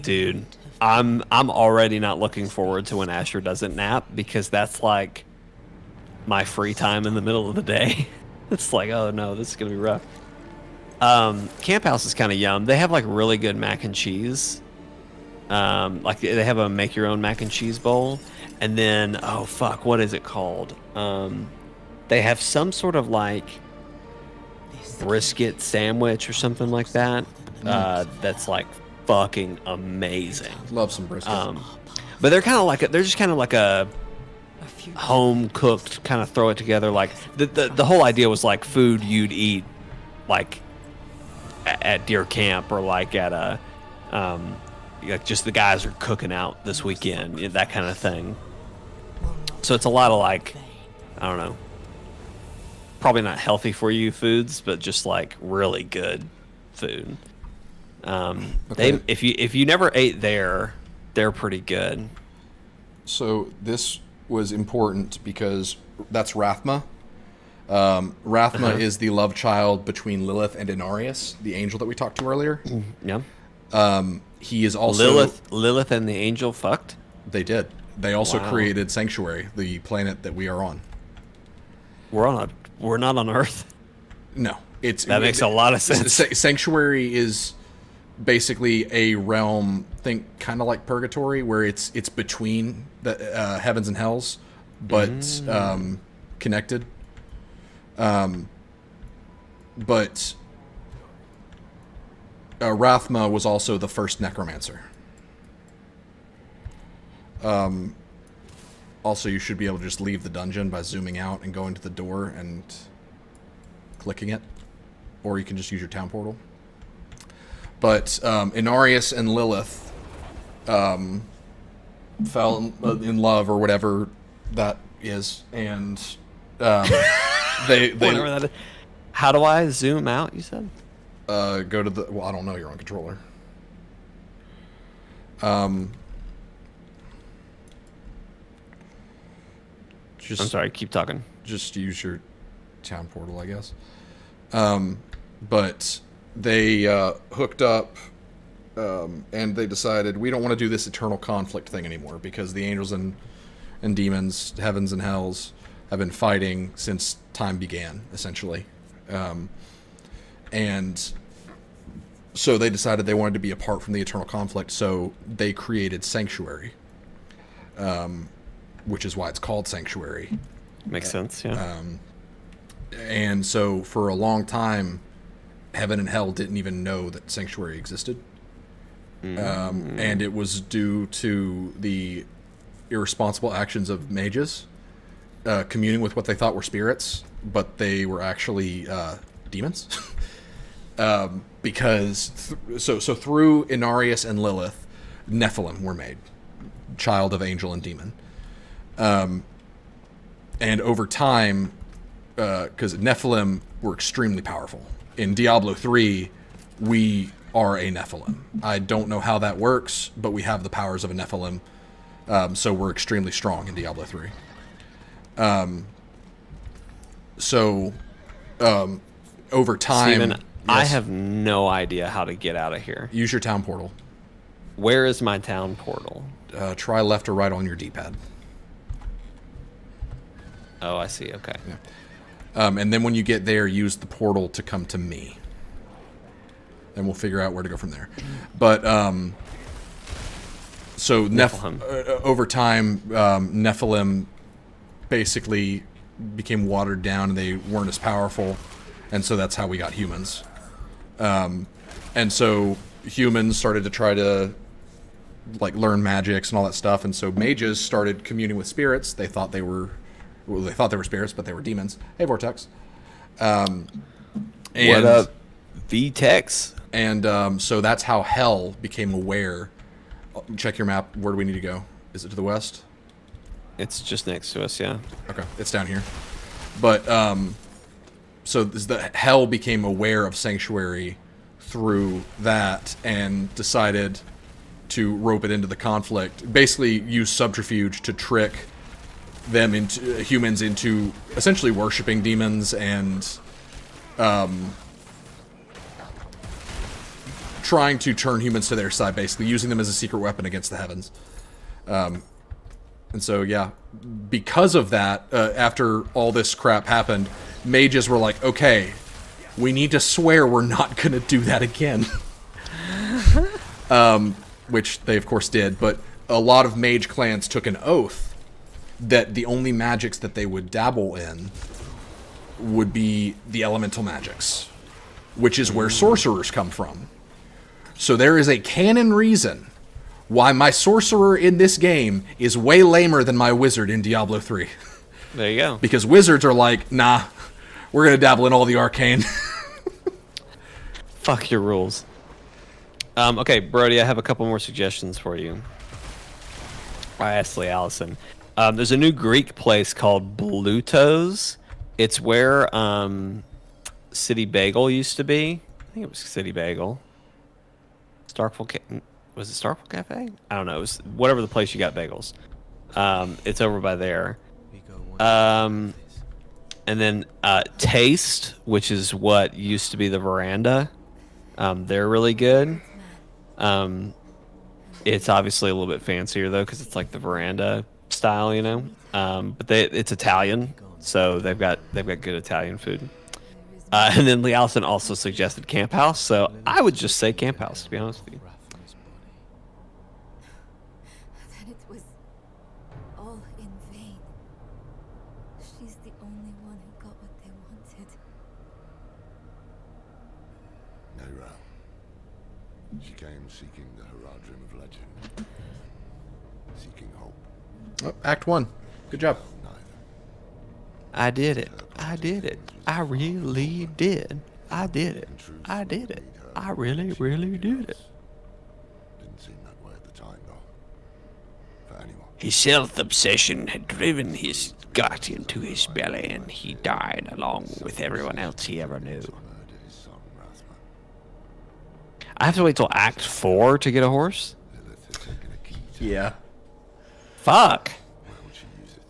Dude, I'm already not looking forward to when Asher doesn't nap, because that's like my free time in the middle of the day. It's like, oh no, this is gonna be rough. Camp House is kind of yum. They have like really good mac and cheese. Like they have a make your own mac and cheese bowl, and then oh fuck, what is it called? They have some sort of like brisket sandwich or something like that. That's like fucking amazing. Love some brisket. But they're just kind of like a home cooked kind of throw it together. Like the whole idea was like food you'd eat like at deer camp, or like at a like just the guys are cooking out this weekend, that kind of thing. So it's a lot of like, I don't know, probably not healthy for you foods, but just like really good food. Okay. If you never ate there, they're pretty good. So this was important because that's Rathma. Rathma is the love child between Lilith and Inarius, the angel that we talked to earlier. Yeah. He is also Lilith and the angel fucked. They did. They also created Sanctuary, the planet that we are on. We're not on Earth. No, that makes a lot of sense. Sanctuary is basically a realm, think kind of like Purgatory, where it's between the heavens and hells, but connected. But Rathma was also the first necromancer. Also, you should be able to just leave the dungeon by zooming out and going to the door and clicking it, or you can just use your town portal. But Inarius and Lilith fell in love, or whatever that is, and they whatever that is. How do I zoom out? You said. Go to the. Well, I don't know. You're on controller. I'm sorry. Keep talking. Just use your town portal, I guess. But they hooked up, and they decided we don't want to do this eternal conflict thing anymore, because the angels and demons, heavens and hells, have been fighting since time began, essentially. And So they decided they wanted to be apart from the eternal conflict, so they created Sanctuary, which is why it's called Sanctuary. Makes sense, yeah. And so for a long time, Heaven and Hell didn't even know that Sanctuary existed. And it was due to the irresponsible actions of mages communing with what they thought were spirits, but they were actually demons. Because so through Inarius and Lilith, Nephilim were made, child of angel and demon. And over time, because Nephilim were extremely powerful. In Diablo 3, we are a Nephilim. I don't know how that works, but we have the powers of a Nephilim, so we're extremely strong in Diablo 3. Over time... Steven, yes, I have no idea how to get out of here. use your town portal. Where is my town portal? Try left or right on your D-pad. Oh, I see. Okay. Yeah. And then when you get there, use the portal to come to me. And we'll figure out where to go from there. But, so Nephilim. Over time, Nephilim basically became watered down and they weren't as powerful. And so that's how we got humans. And so humans started to try to like learn magics and all that stuff. And so mages started communing with spirits. They thought they were spirits, but they were demons. Hey, Vortex. And, What up, VTEX? And so that's how Hell became aware. Check your map. Where do we need to go? Is it to the west? It's just next to us, yeah. Okay, it's down here. But so the Hell became aware of Sanctuary through that and decided to rope it into the conflict. Basically, use subterfuge to trick them into humans into essentially worshiping demons and trying to turn humans to their side, basically using them as a secret weapon against the heavens. And so, yeah, because of that, after all this crap happened, mages were like, okay, we need to swear we're not going to do that again. Which they, of course, did. But a lot of mage clans took an oath that the only magics that they would dabble in would be the elemental magics, which is where sorcerers come from. So there is a canon reason why my sorcerer in this game is way lamer than my wizard in Diablo 3. There you go. Because wizards are like, nah, we're going to dabble in all the arcane. Fuck your rules. Okay, Brody, I have a couple more suggestions for you. Ashley Allison. There's a new Greek place called Blutos. It's where City Bagel used to be. I think it was City Bagel. Was it Starkville Cafe? I don't know. It was whatever the place you got bagels. It's over by there. And then Taste, which is what used to be the Veranda. They're really good. It's obviously a little bit fancier though, because it's like the Veranda style, you know. But it's Italian, so they've got good Italian food. And then Lee Allison also suggested Camp House, so I would just say Camp House, to be honest with you. Then it was all in vain. She's the only one who got what they wanted. No, she came seeking the Haradrim of legend, seeking hope. Oh, Act 1. Good job. Neither. I did it. I did it. I really did. I did it. I did it. I really, really did it. Didn't seem that way at the time, though. For anyone. His self-obsession had driven his gut into his belly, and he died along with everyone else he ever knew. Murdered his son, Rathma. I have to wait till Act 4 to get a horse? Lilith had taken a key to Yeah. Fuck. where would she use it?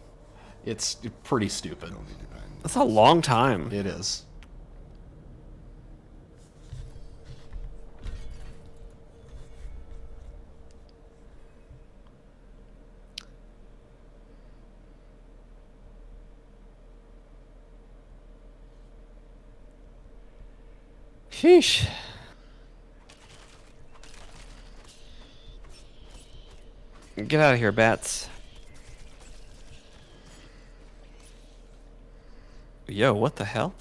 It's pretty stupid. Only depends. That's a long time. It is. Sheesh. Get out of here, bats. Yo, what the hell?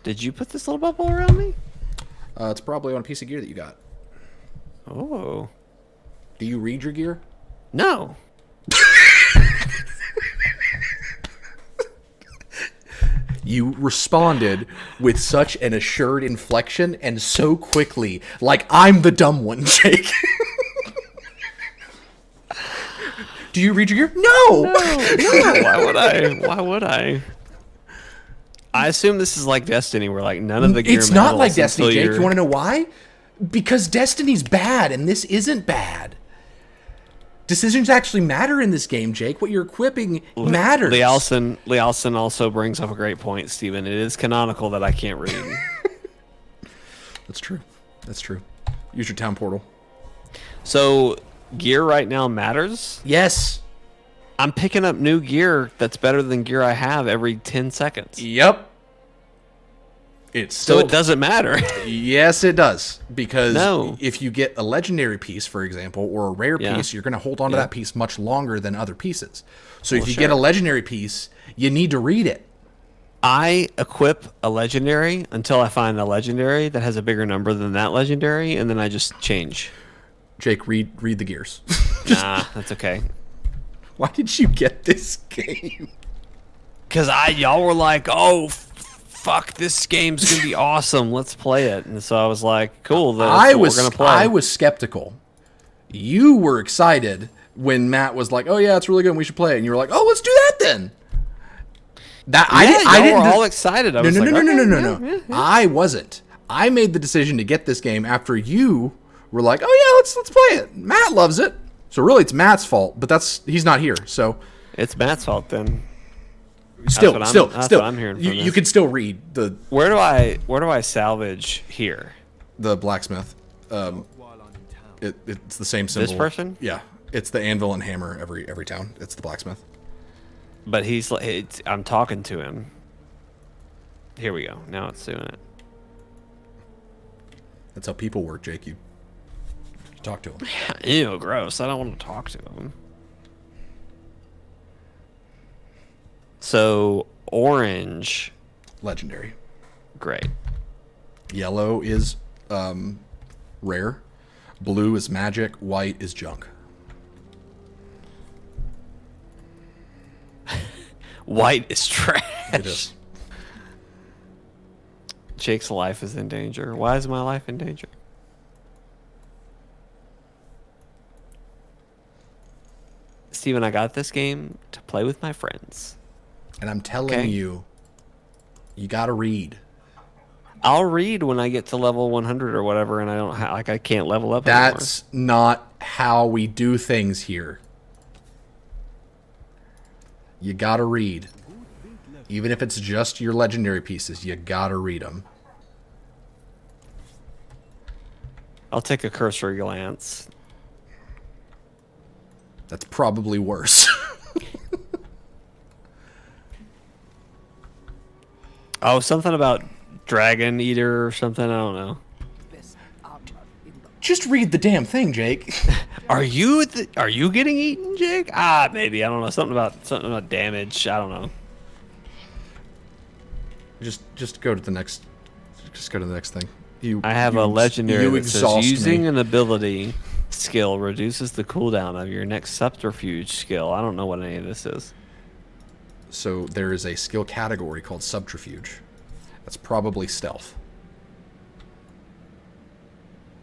Did you put this little bubble around me? It's probably on a piece of gear that you got. Oh. Do you read your gear? No. You responded with such an assured inflection and so quickly, like I'm the dumb one, Jake. Do you read your gear? No. No. Why would I? Why would I? I assume this is like Destiny, where like none of the gear. It's not like Destiny, Jake. You're... You want to know why? Because Destiny's bad, and this isn't bad. Decisions actually matter in this game, Jake. What you're equipping matters. Lee Allison also brings up a great point, Steven. It is canonical that I can't read. That's true. That's true. Use your town portal. So, gear right now matters? Yes. I'm picking up new gear that's better than gear I have every 10 seconds. Yep. So it doesn't matter. Yes, it does. Because No. if you get a legendary piece, for example, or a rare piece, you're going to hold on to that piece much longer than other pieces. So if you get a legendary piece, you need to read it. I equip a legendary until I find a legendary that has a bigger number than that legendary, and then I just change. Jake, read the gears. Nah, that's okay. Why did you get this game? Because y'all were like, oh, fuck, this game's going to be awesome. Let's play it. And so I was like, cool, that's what we're going to play. I was skeptical. You were excited when Matt was like, oh, yeah, it's really good and we should play it. And you were like, oh, let's do that then. I didn't. Were all excited. No. I wasn't. I made the decision to get this game after you were like, oh, yeah, let's play it. Matt loves it. So really, it's Matt's fault, but he's not here. So it's Matt's fault then. Still, that's what I'm hearing. You can still read the. Where do I salvage here? The blacksmith. It's the same symbol. This person? Yeah, it's the anvil and hammer every town. It's the blacksmith. But I'm talking to him. Here we go. Now it's doing it. That's how people work, Jake. You talk to him. Ew, gross. I don't want to talk to him. So, orange. Legendary. Great. Yellow is rare. Blue is magic. White is junk. White is trash. It is. Jake's life is in danger. Why is my life in danger? Steven, I got this game to play with my friends. And I'm telling you, you gotta read. I'll read when I get to level 100 or whatever, and I don't I can't level up That's not how we do things here. You gotta read. Even if it's just your legendary pieces, you gotta read them. I'll take a cursory glance. That's probably worse. Oh, something about Dragon Eater or something. I don't know. Just read the damn thing, Jake. Are you getting eaten, Jake? Ah, maybe. I don't know. Something about damage. I don't know. Just go to the next. Just go to the next thing. I have a legendary that says using me. an ability skill reduces the cooldown of your next subterfuge skill. I don't know what any of this is. So there is a skill category called subterfuge. That's probably stealth.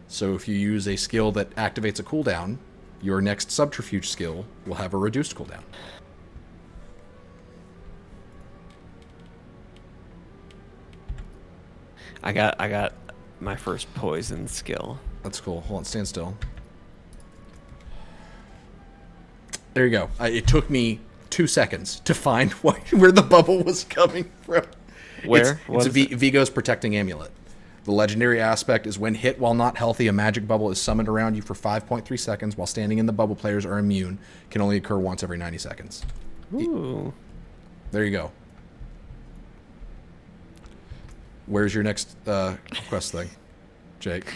So if you use a skill that activates a cooldown, your next subterfuge skill will have a reduced cooldown. I got my first poison skill. That's cool. Hold on, stand still. There you go. It took me 2 seconds to find where the bubble was coming from. Where? It's Vigo's protecting amulet. The legendary aspect is when hit while not healthy, a magic bubble is summoned around you for 5.3 seconds while standing in the bubble. Players are immune. Can only occur once every 90 seconds. Ooh. There you go. Where's your next quest thing, Jake?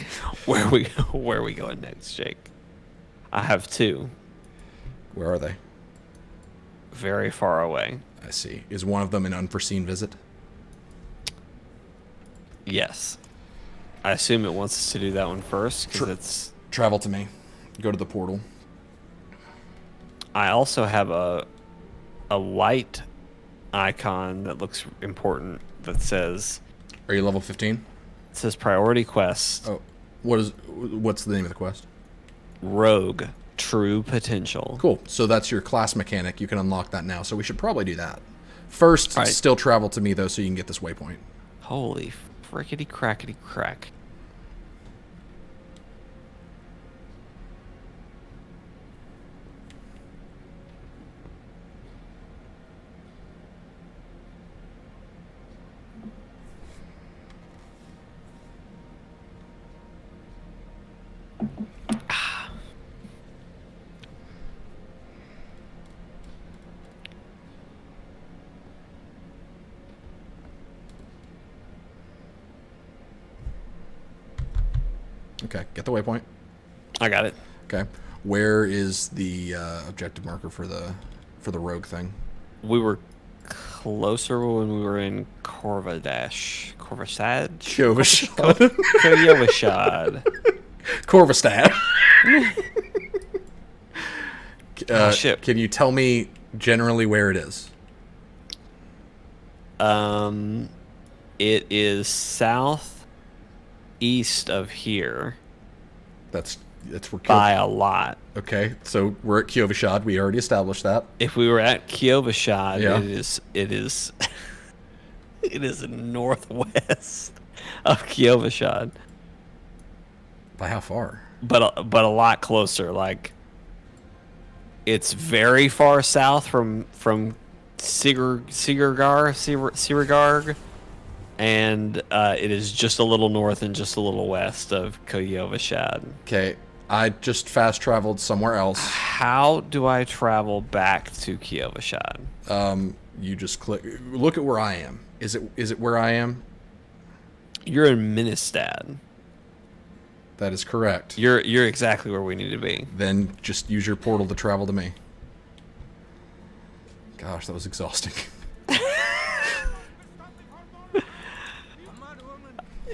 Where are we going next, Jake? I have 2. Where are they? Very far away. I see. Is one of them an unforeseen visit? Yes. I assume it wants us to do that one first because it's. Travel to me. Go to the portal. I also have a light icon that looks important that says. Are you level 15? It says priority quest. Oh, what's the name of the quest? Rogue True Potential. Cool. So that's your class mechanic. You can unlock that now. So we should probably do that. First, right. Still travel to me though, so you can get this waypoint. Holy frickety crackety crack. Okay, get the waypoint. I got it. Okay, where is the objective marker for the rogue thing? We were closer when we were in Corvashad. Kyovashad. Corvastad. Shit. Can you tell me generally where it is? It is southeast of here. That's where by a lot. Okay, so we're at Kyovashad. We already established that. If we were at Kyovashad, yeah. it is it is northwest of Kyovashad. By how far? But a lot closer. Like it's very far south from Sigurgarg, and it is just a little north and just a little west of Kyovashad. Okay, I just fast traveled somewhere else. How do I travel back to Kyovashad? You just click. Look at where I am. Is it where I am? You're in Ministad. That is correct. You're exactly where we need to be. Then just use your portal to travel to me. Gosh, that was exhausting.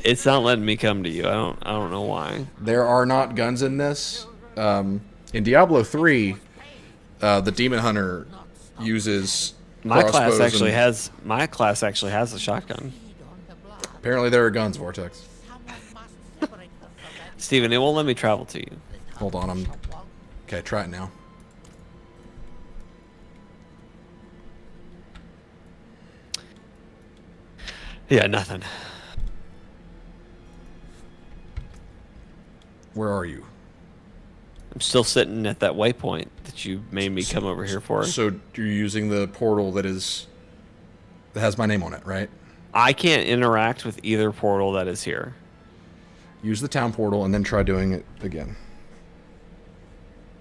It's not letting me come to you. I don't know why. There are not guns in this. In Diablo 3, the Demon Hunter uses my class actually has a shotgun. Apparently there are guns, Vortex. Steven, it won't let me travel to you. Hold on, okay, try it now. Yeah, nothing. Where are you? I'm still sitting at that waypoint that you made me come over here for. So you're using the portal that has my name on it, right? I can't interact with either portal that is here. Use the town portal and then try doing it again.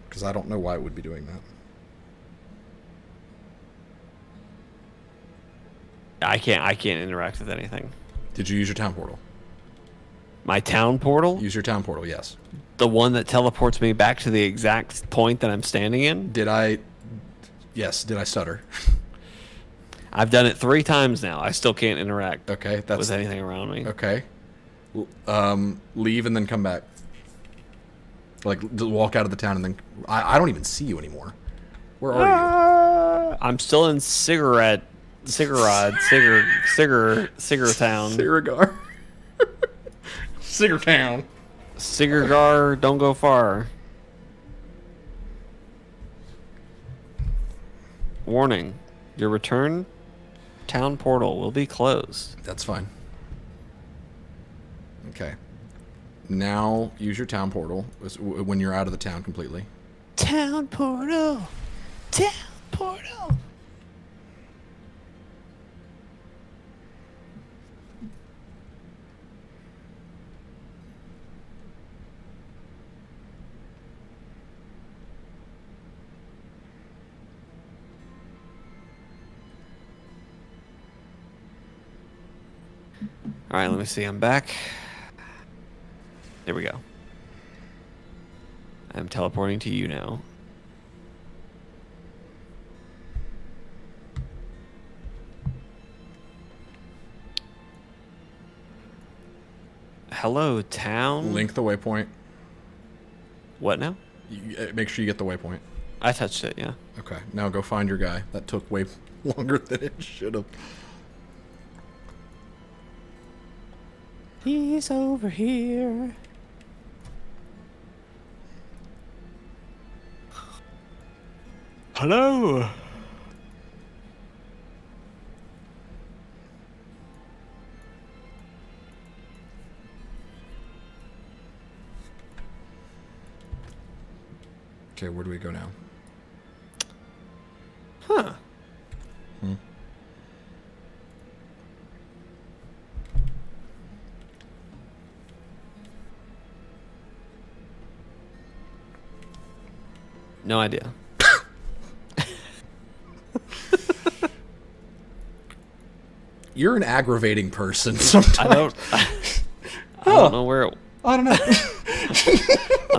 Because I don't know why it would be doing that. I can't interact with anything. Did you use your town portal? My town portal? Use your town portal, yes. The one that teleports me back to the exact point that I'm standing in? Yes, did I stutter? I've done it 3 times now. I still can't interact with anything around me. Okay. Leave and then come back. Like, walk out of the town and then... I don't even see you anymore. Where are you? I'm still in Sigurtown. Sigurgar. Sigurtown. Sigurgar, don't go far. Warning. Your return town portal will be closed. That's fine. Okay. Now use your town portal when you're out of the town completely. Town portal. Town portal. All right, let me see. I'm back. There we go. I'm teleporting to you now. Hello, town. Link the waypoint. What now? Make sure you get the waypoint. I touched it, yeah. Okay, now go find your guy. That took way longer than it should have. He's over here. Hello. Okay, where do we go now? Huh. No idea. You're an aggravating person sometimes. I don't know where I don't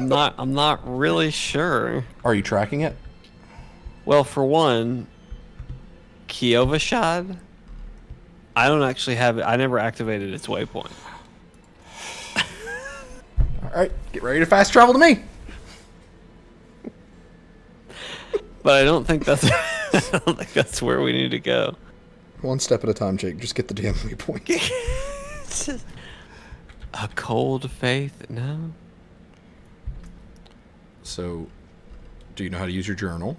know. I'm not really sure. Are you tracking it? Well, for one, Kiovashad, I don't actually have it. I never activated its waypoint. All right, get ready to fast travel to me. But I don't think that's I don't think that's where we need to go. One step at a time, Jake. Just get the damn waypoint. A cold faith? No. So, do you know how to use your journal?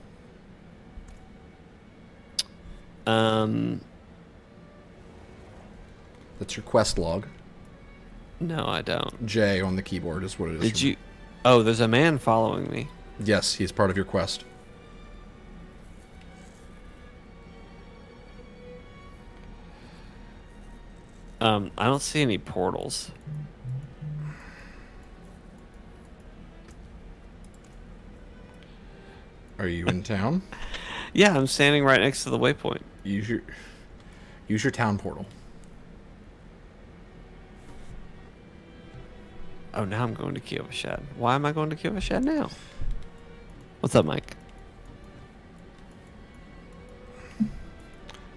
That's your quest log. No, I don't. J on the keyboard is what it is. Did you? Oh, there's a man following me. Yes, he's part of your quest. I don't see any portals. Are you in town? Yeah, I'm standing right next to the waypoint. Use your town portal. Oh, now I'm going to Kiovashad. Why am I going to Kiovashad now? What's up, Mike?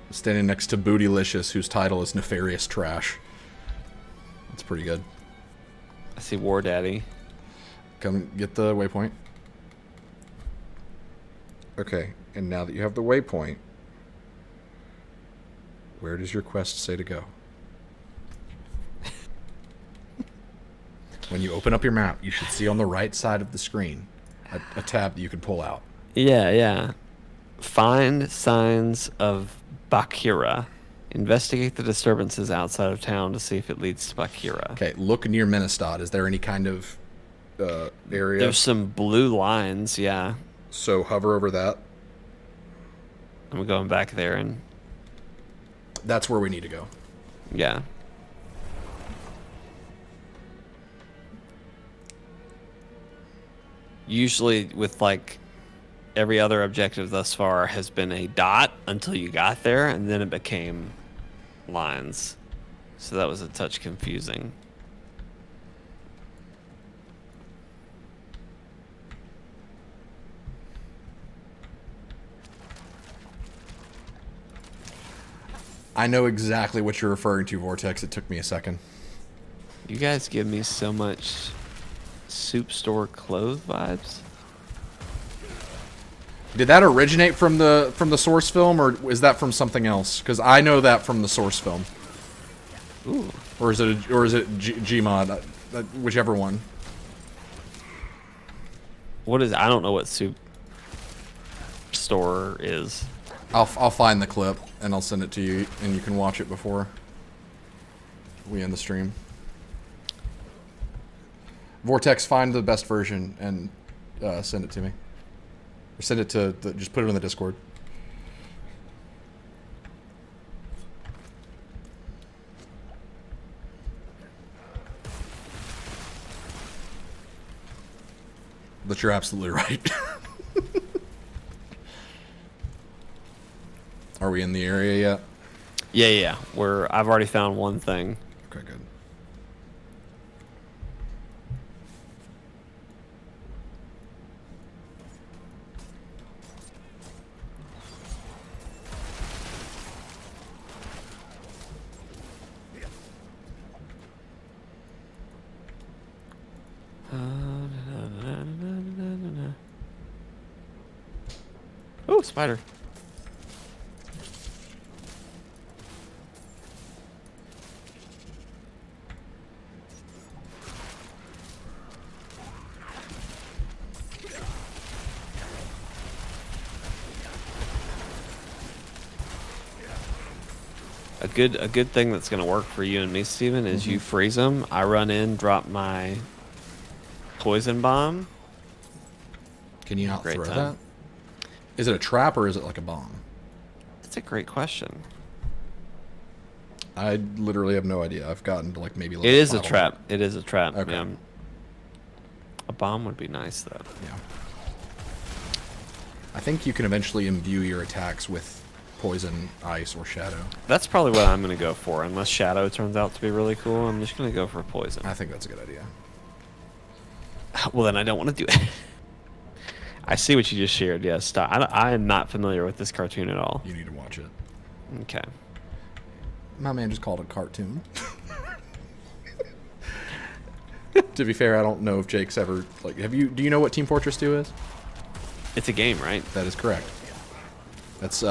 Standing next to Bootylicious, whose title is Nefarious Trash. That's pretty good. I see War Daddy. Come get the waypoint. Okay, and now that you have the waypoint, where does your quest say to go? When you open up your map, you should see on the right side of the screen a tab that you can pull out. Yeah. Find signs of Bakira. Investigate the disturbances outside of town to see if it leads to Bakira. Okay, look near Ministad. Is there any kind of area? There's some blue lines, yeah. So hover over that. I'm going back there and... That's where we need to go. Yeah. Usually with like every other objective thus far has been a dot until you got there, and then it became lines. So that was a touch confusing. I know exactly what you're referring to, Vortex. It took me a second. You guys give me so much soup store clothes vibes. Did that originate from the source film, or is that from something else? Because I know that from the source film. Ooh. Or is it Gmod? Whichever one. What is? I don't know what soup store is. I'll find the clip and I'll send it to you, and you can watch it before we end the stream. Vortex, find the best version and send it to me. Or send it to just put it in the Discord. But you're absolutely right. Are we in the area yet? Yeah. I've already found one thing. Okay, good. Oh, spider. A good thing that's gonna work for you and me, Steven, is you freeze them. I run in, drop my poison bomb. Can you not Great throw time. that? Is it a trap or is it like a bomb? That's a great question. I literally have no idea. I've gotten to like maybe. It is a trap. It is a trap. Okay. Yeah. A bomb would be nice though. Yeah. I think you can eventually imbue your attacks with poison, ice, or shadow. That's probably what I'm gonna go for. Unless shadow turns out to be really cool, I'm just gonna go for poison. I think that's a good idea. Well, then I don't want to do it. I see what you just shared. Yes, stop. I am not familiar with this cartoon at all. You need to watch it. Okay. My man just called it a cartoon. To be fair, I don't know if Jake's ever like. Do you know what Team Fortress 2 is? It's a game, right? That is correct. That's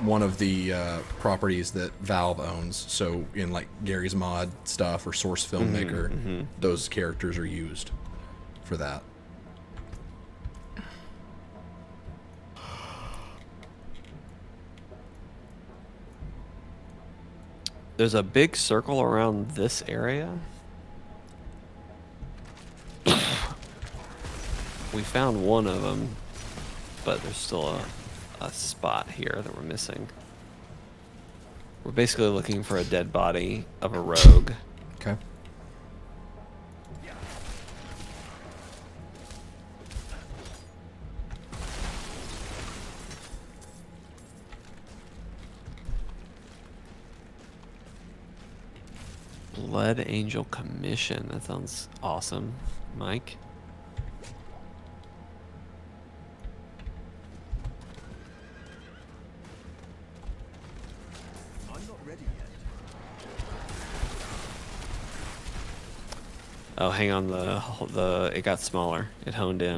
one of the properties that Valve owns. So in like Gary's Mod stuff or Source Filmmaker, those characters are used for that. There's a big circle around this area. We found one of them, but there's still a spot here that we're missing. We're basically looking for a dead body of a rogue. Okay. Blood Angel Commission. That sounds awesome, Mike. Oh, hang on. It got smaller. It honed in.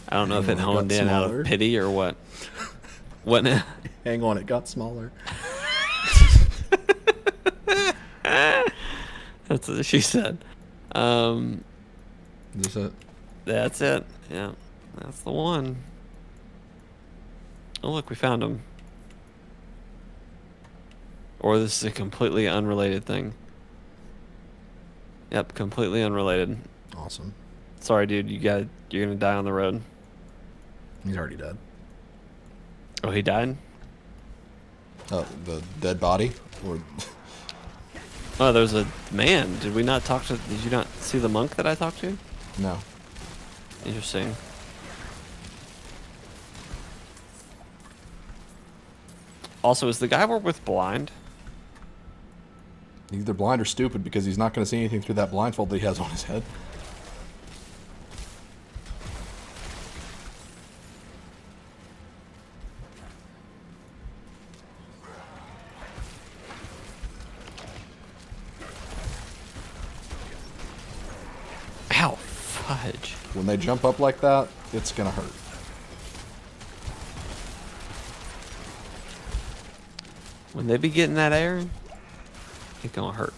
I don't know if it honed in out of pity or what. What now? Hang on, it got smaller. That's what she said. Is this it? That's it. Yeah, that's the one. Oh, look, we found him. Or this is a completely unrelated thing. Yep, completely unrelated. Awesome. Sorry, dude. You're gonna die on the road. He's already dead. Oh, he died? Oh, the dead body? Or Oh, there's a man. Did you not see the monk that I talked to? no. Interesting. Also, is the guy we're with blind? He's either blind or stupid because he's not going to see anything through that blindfold that he has on his head. Ow, fudge. When they jump up like that, it's going to hurt. When they be getting that air, it's gonna hurt.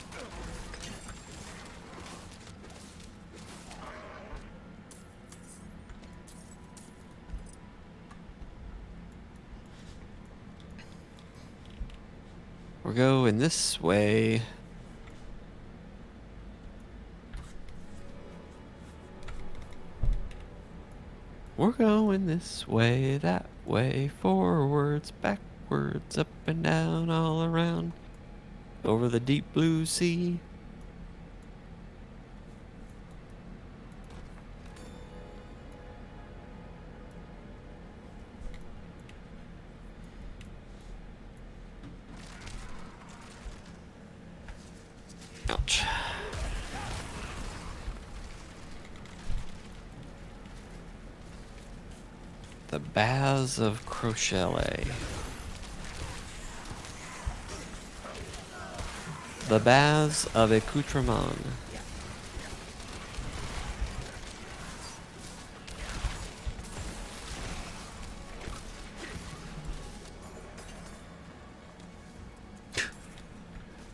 We're going this way. We're going this way, that way, forwards, backwards, up and down, all around, over the deep blue sea. Ouch. The Baths of Chortle. The Baths of Accoutrement.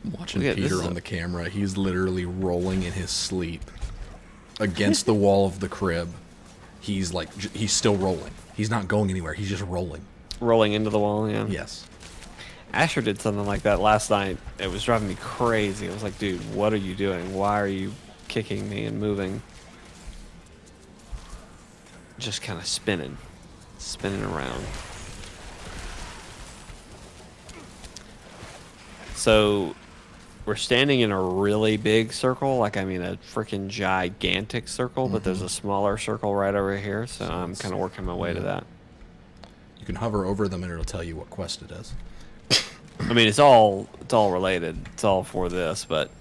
I'm watching Peter on the camera. He's literally rolling in his sleep against the wall of the crib. He's like, he's still rolling. He's not going anywhere. He's just rolling. Rolling into the wall, yeah. Yes. Asher did something like that last night. It was driving me crazy. I was like, dude, what are you doing? Why are you kicking me and moving? Just kind of spinning around. So we're standing in a really big circle, like I mean a freaking gigantic circle, but there's a smaller circle right over here, so I'm kind of working my way to that. You can hover over them and it'll tell you what quest it is. I mean, it's all related. It's all for this, but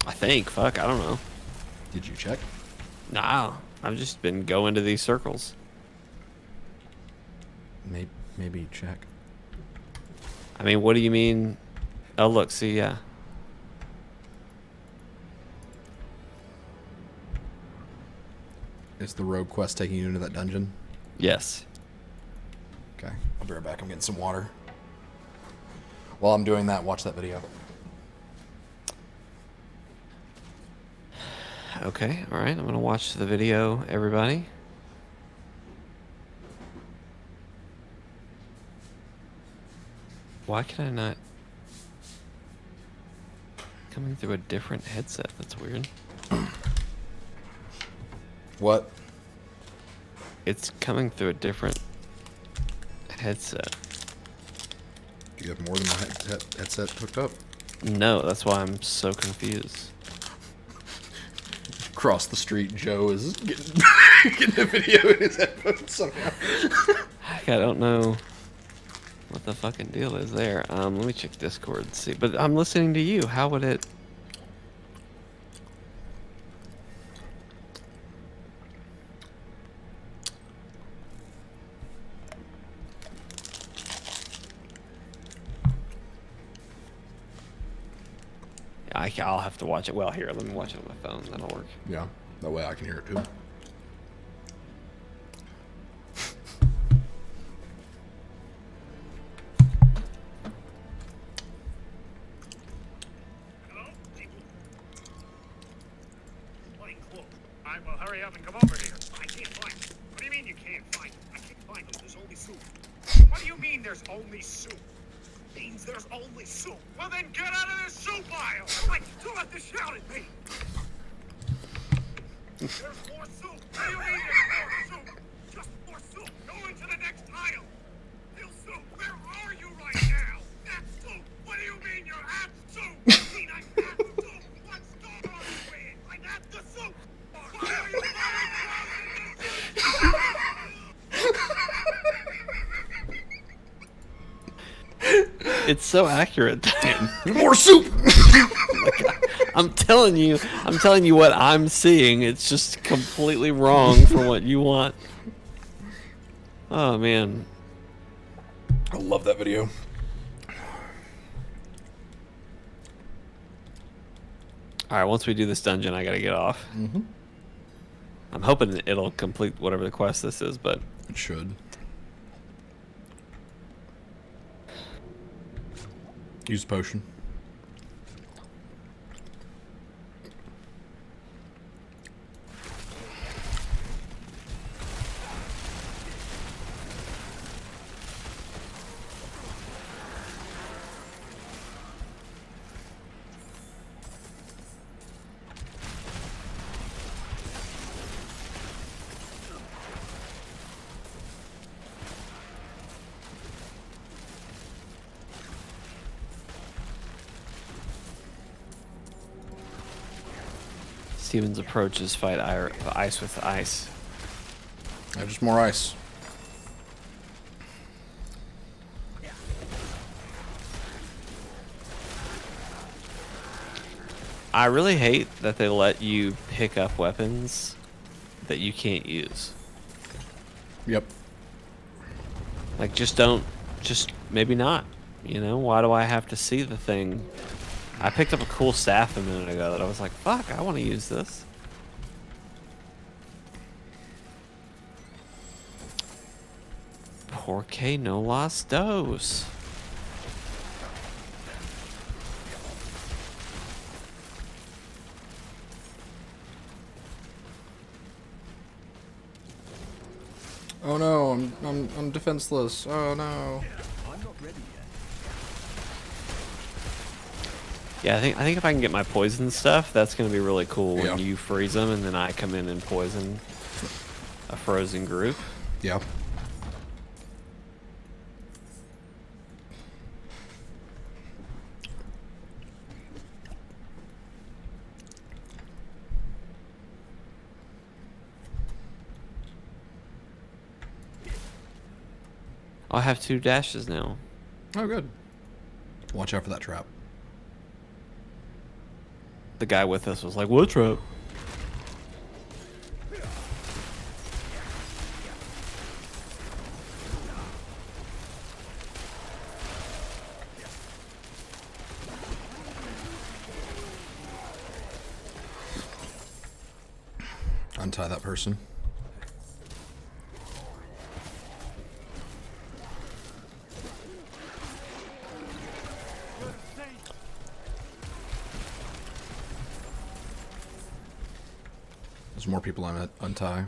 I think, fuck, I don't know. Did you check? Nah, I've just been going to these circles. Maybe check. I mean, what do you mean? Oh, look, see, yeah. Is the rogue quest taking you into that dungeon? Yes. Okay, I'll be right back. I'm getting some water. While I'm doing that, watch that video. Okay, all right. I'm going to watch the video, everybody. Why can I not... Coming through a different headset. That's weird. What? It's coming through a different headset. Do you have more than one headset hooked up? No, that's why I'm so confused. Across the street, Joe is getting, getting a video in his headphones somehow. I don't know what the fucking deal is there. Let me check Discord and see. But I'm listening to you. How would it... I'll have to watch it. Well, here, let me watch it on my phone. That'll work. Yeah, that way I can hear it too. Hello? Plain clothes. I will hurry up and come over here. I can't find it. What do you mean you can't find it? I can't find it. There's only soup. What do you mean there's only soup? Means there's only soup. Well then get out of this soup aisle! Like, don't have to shout at me! There's more soup! What do you mean there's more soup? Just more soup! Go into the next aisle! Still soup! Where are you right now? That's soup! What do you mean you're at soup? I mean I'm at soup! What store are you in? I'm at the soup! Why are you going close It's so accurate. More soup! I'm telling you what I'm seeing. It's just completely wrong for what you want. Oh man. I love that video. Alright, once we do this dungeon, I gotta get off. Mm-hmm. I'm hoping it'll complete whatever the quest this is, but... It should. Use potion. Steven's approach is fight ice with ice. Just more ice. I really hate that they let you pick up weapons that you can't use. Yep. Like, just maybe not. You know, why do I have to see the thing? I picked up a cool staff a minute ago that I was like, fuck, I want to use this. Porque no las dos. Oh no, I'm defenseless. Oh no. Yeah, I think if I can get my poison stuff, that's gonna be really cool Yeah. when you freeze them and then I come in and poison a frozen group. Yeah. I have 2 dashes now. Oh, good. Watch out for that trap. The guy with us was like, "What trap?" Untie that person. There's more people on it. Untie.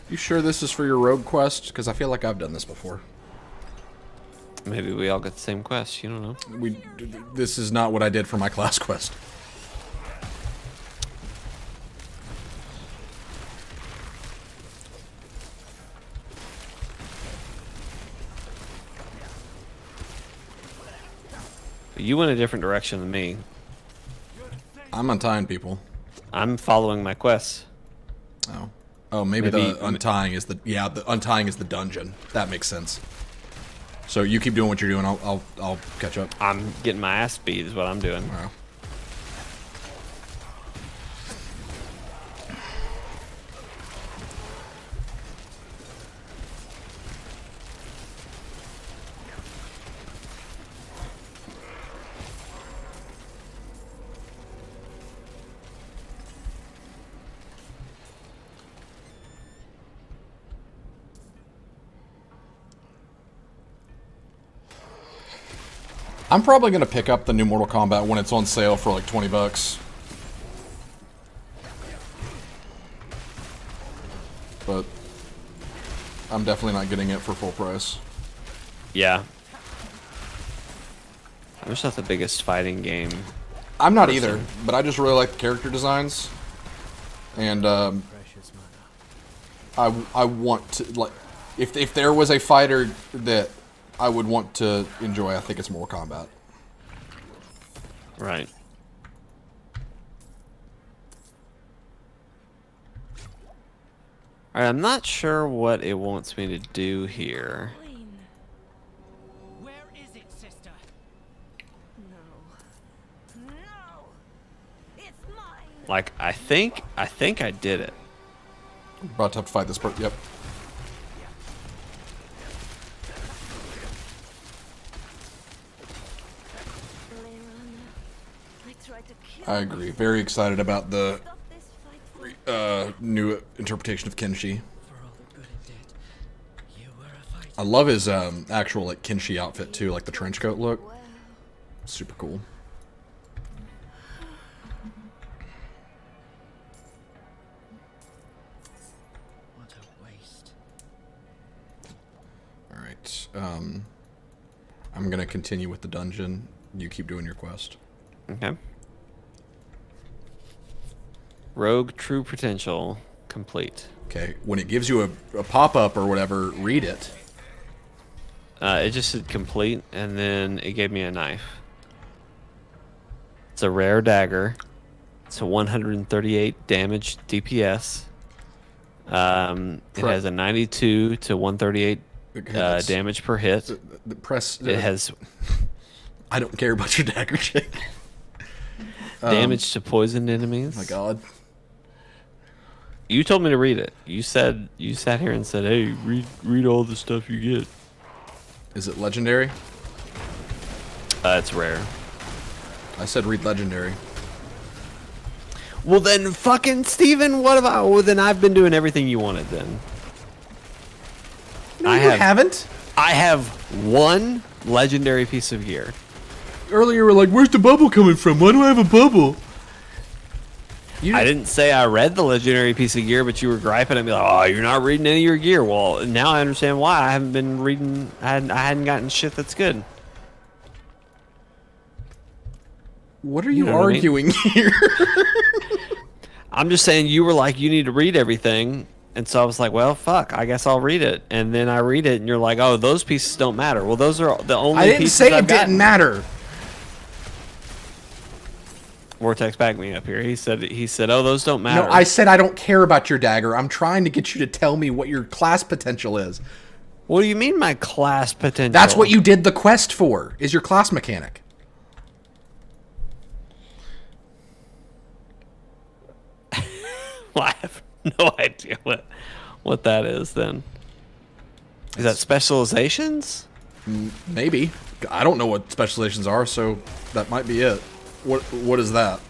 You sure this is for your rogue quest? Because I feel like I've done this before. Maybe we all got the same quest. You don't know. This is not what I did for my class quest. You went a different direction than me. I'm untying people. I'm following my quest. Oh. Oh, maybe the untying is the the untying is the dungeon. That makes sense. So you keep doing what you're doing. I'll catch up. I'm getting my ass beat is what I'm doing. Wow. I'm probably going to pick up the new Mortal Kombat when it's on sale for like $20. But I'm definitely not getting it for full price. Yeah. I'm just not the biggest fighting game. I'm not either, but I just really like the character designs. And I want to, like, if there was a fighter that I would want to enjoy, I think it's Mortal Kombat. Right. Alright, I'm not sure what it wants me to do here. Where is it, sister? No. No! It's mine! Like, I think I did it. About to have to fight this part. Yep. I agree. Very excited about the new interpretation of Kenshi. I love his actual like Kenshi outfit too, like the trench coat look. Super cool. What a waste. All right. I'm gonna continue with the dungeon. You keep doing your quest. Okay. Rogue True Potential complete. Okay. When it gives you a pop-up or whatever, read it. It just said complete, and then it gave me a knife. It's a rare dagger. It's a 138 damage DPS. It has a 92 to 138 damage per hit. Press. It has I don't care about your dagger check. damage to poisoned enemies. Oh my god. You told me to read it. You sat here and said, "Hey, read all the stuff you get." Is it legendary? It's rare. I said read legendary. Well then, fucking Steven, what about? Well then, I've been doing everything you wanted. Then No, you haven't. I have one legendary piece of gear. Earlier, you were like, "Where's the bubble coming from? Why do I have a bubble?" I didn't say I read the legendary piece of gear, but you were griping at me like, "Oh, you're not reading any of your gear." Well, now I understand why. I haven't been reading. I hadn't gotten shit that's good. What are you know what I mean? arguing here? I'm just saying you were like, you need to read everything. And so I was like, well, fuck, I guess I'll read it. And then I read it and you're like, oh, those pieces don't matter. Well, those are the only I didn't pieces say I've it didn't gotten. matter. Vortex backed me up here. He said, oh, those don't matter. No, I said I don't care about your dagger. I'm trying to get you to tell me what your class potential is. What do you mean my class potential? That's what you did the quest for, is your class mechanic. Well, I have no idea what that is then. Is that specializations? Maybe. I don't know what specializations are, so that might be it. What is that?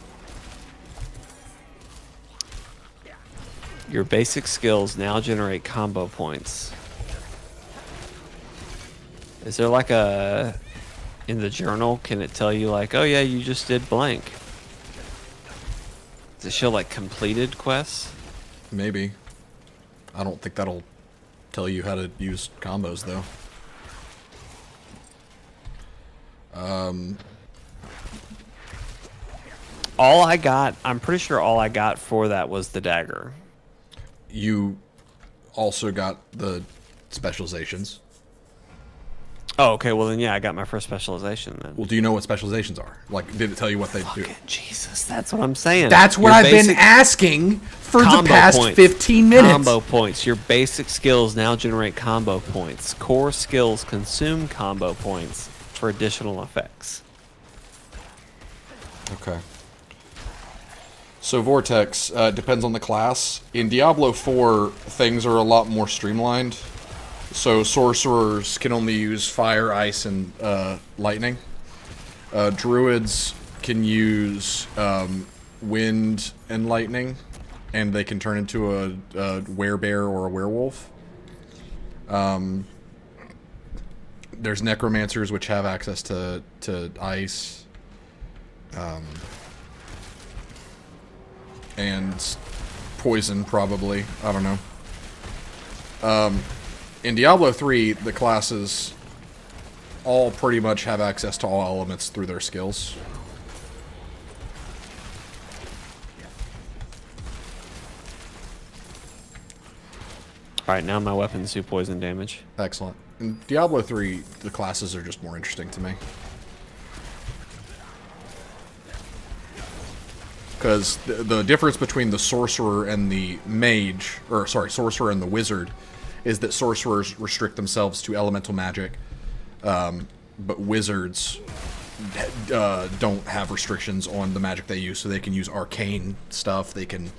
Your basic skills now generate combo points. Is there like a... In the journal, can it tell you like, oh yeah, you just did blank? Does it show like completed quests? Maybe. I don't think that'll tell you how to use combos, though. All I got, I'm pretty sure all I got for that was the dagger. You also got the specializations. Oh, okay, well then yeah, I got my first specialization then. Well, do you know what specializations are? Like, did it tell you what they do? Fucking Jesus, that's what I'm saying. That's what Your I've been basic asking for the combo past points. 15 minutes. Combo points. Your basic skills now generate combo points. Core skills consume combo points for additional effects. Okay. So Vortex depends on the class. In Diablo 4, things are a lot more streamlined. So sorcerers can only use fire, ice, and lightning. Druids can use wind and lightning, and they can turn into a werebear or a werewolf. There's necromancers which have access to ice. And poison, probably. I don't know. In Diablo 3, the classes all pretty much have access to all elements through their skills. Alright, now my weapons do poison damage. Excellent. In Diablo 3, the classes are just more interesting to me. Because the difference between the sorcerer and the mage, or sorry, sorcerer and the wizard, is that sorcerers restrict themselves to elemental magic, but wizards don't have restrictions on the magic they use, so they can use arcane stuff, they can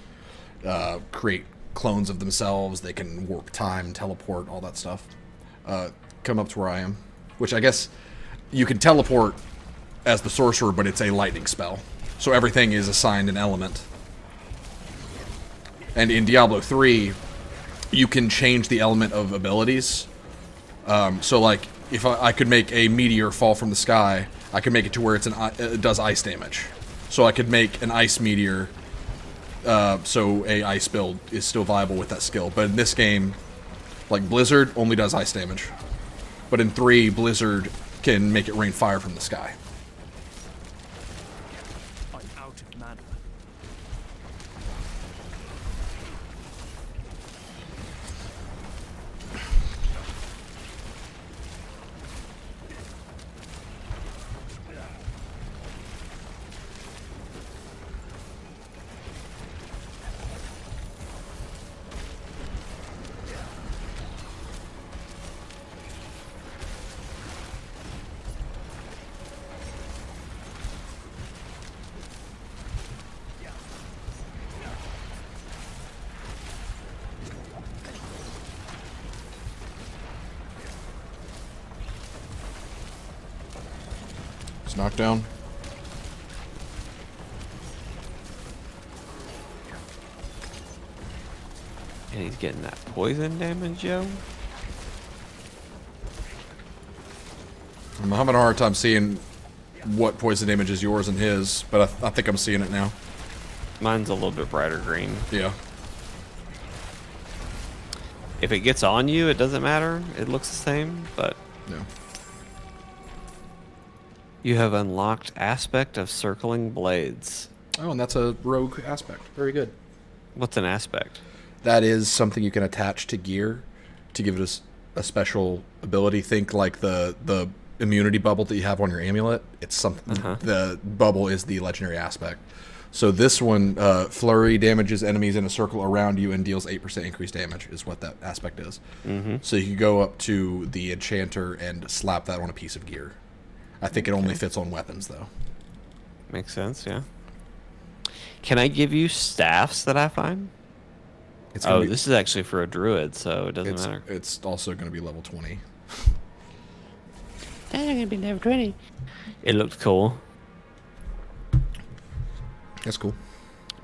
create clones of themselves, they can warp time, teleport, all that stuff. Come up to where I am. Which I guess you can teleport as the sorcerer, but it's a lightning spell. So everything is assigned an element. And in Diablo 3, you can change the element of abilities. So like, if I could make a meteor fall from the sky, I could make it to where it does ice damage. So I could make an ice meteor, so a ice build is still viable with that skill. But in this game, like Blizzard only does ice damage. But in 3, Blizzard can make it rain fire from the sky. Knockdown. And he's getting that poison damage, yo. I'm having a hard time seeing what poison damage is yours and his, but I think I'm seeing it now. Mine's a little bit brighter green. Yeah. If it gets on you, it doesn't matter. It looks the same, but... Yeah. You have unlocked aspect of circling blades. Oh, and that's a rogue aspect. Very good. What's an aspect? That is something you can attach to gear to give it a special ability. Think like the immunity bubble that you have on your amulet. It's something. The bubble is the legendary aspect. So this one, flurry damages enemies in a circle around you and deals 8% increased damage is what that aspect is. So you can go up to the enchanter and slap that on a piece of gear. I think it only fits on weapons though. Makes sense, yeah. Can I give you staffs that I find? This is actually for a druid, so it doesn't matter. It's also going to be level 20. That's going to be level 20. It looked cool. That's cool.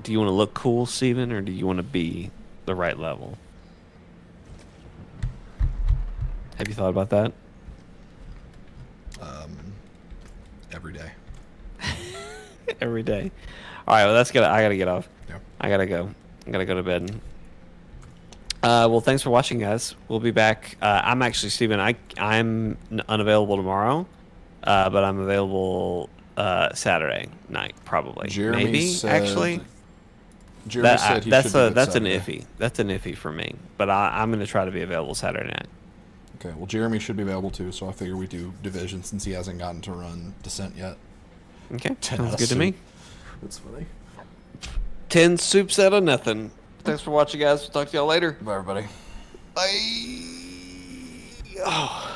Do you want to look cool, Steven, or do you want to be the right level? Have you thought about that? Every day. Every day. All right, well, I gotta get off. Yeah. I gotta go to bed. Well, thanks for watching, guys. We'll be back. I'm actually, Steven, I'm unavailable tomorrow, but I'm available Saturday night, probably. Jeremy Maybe, said, actually. Jeremy said he should do it that's an Saturday. iffy. That's an iffy for me, but I'm going to try to be available Saturday night. Okay, well, Jeremy should be available too, so I figure we do Division since he hasn't gotten to run Descent yet. Okay, 10 sounds out of good to me. soup. That's funny. 10 soups out of nothing. Thanks for watching, guys. We'll talk to y'all later. Bye, everybody. Bye. Oh.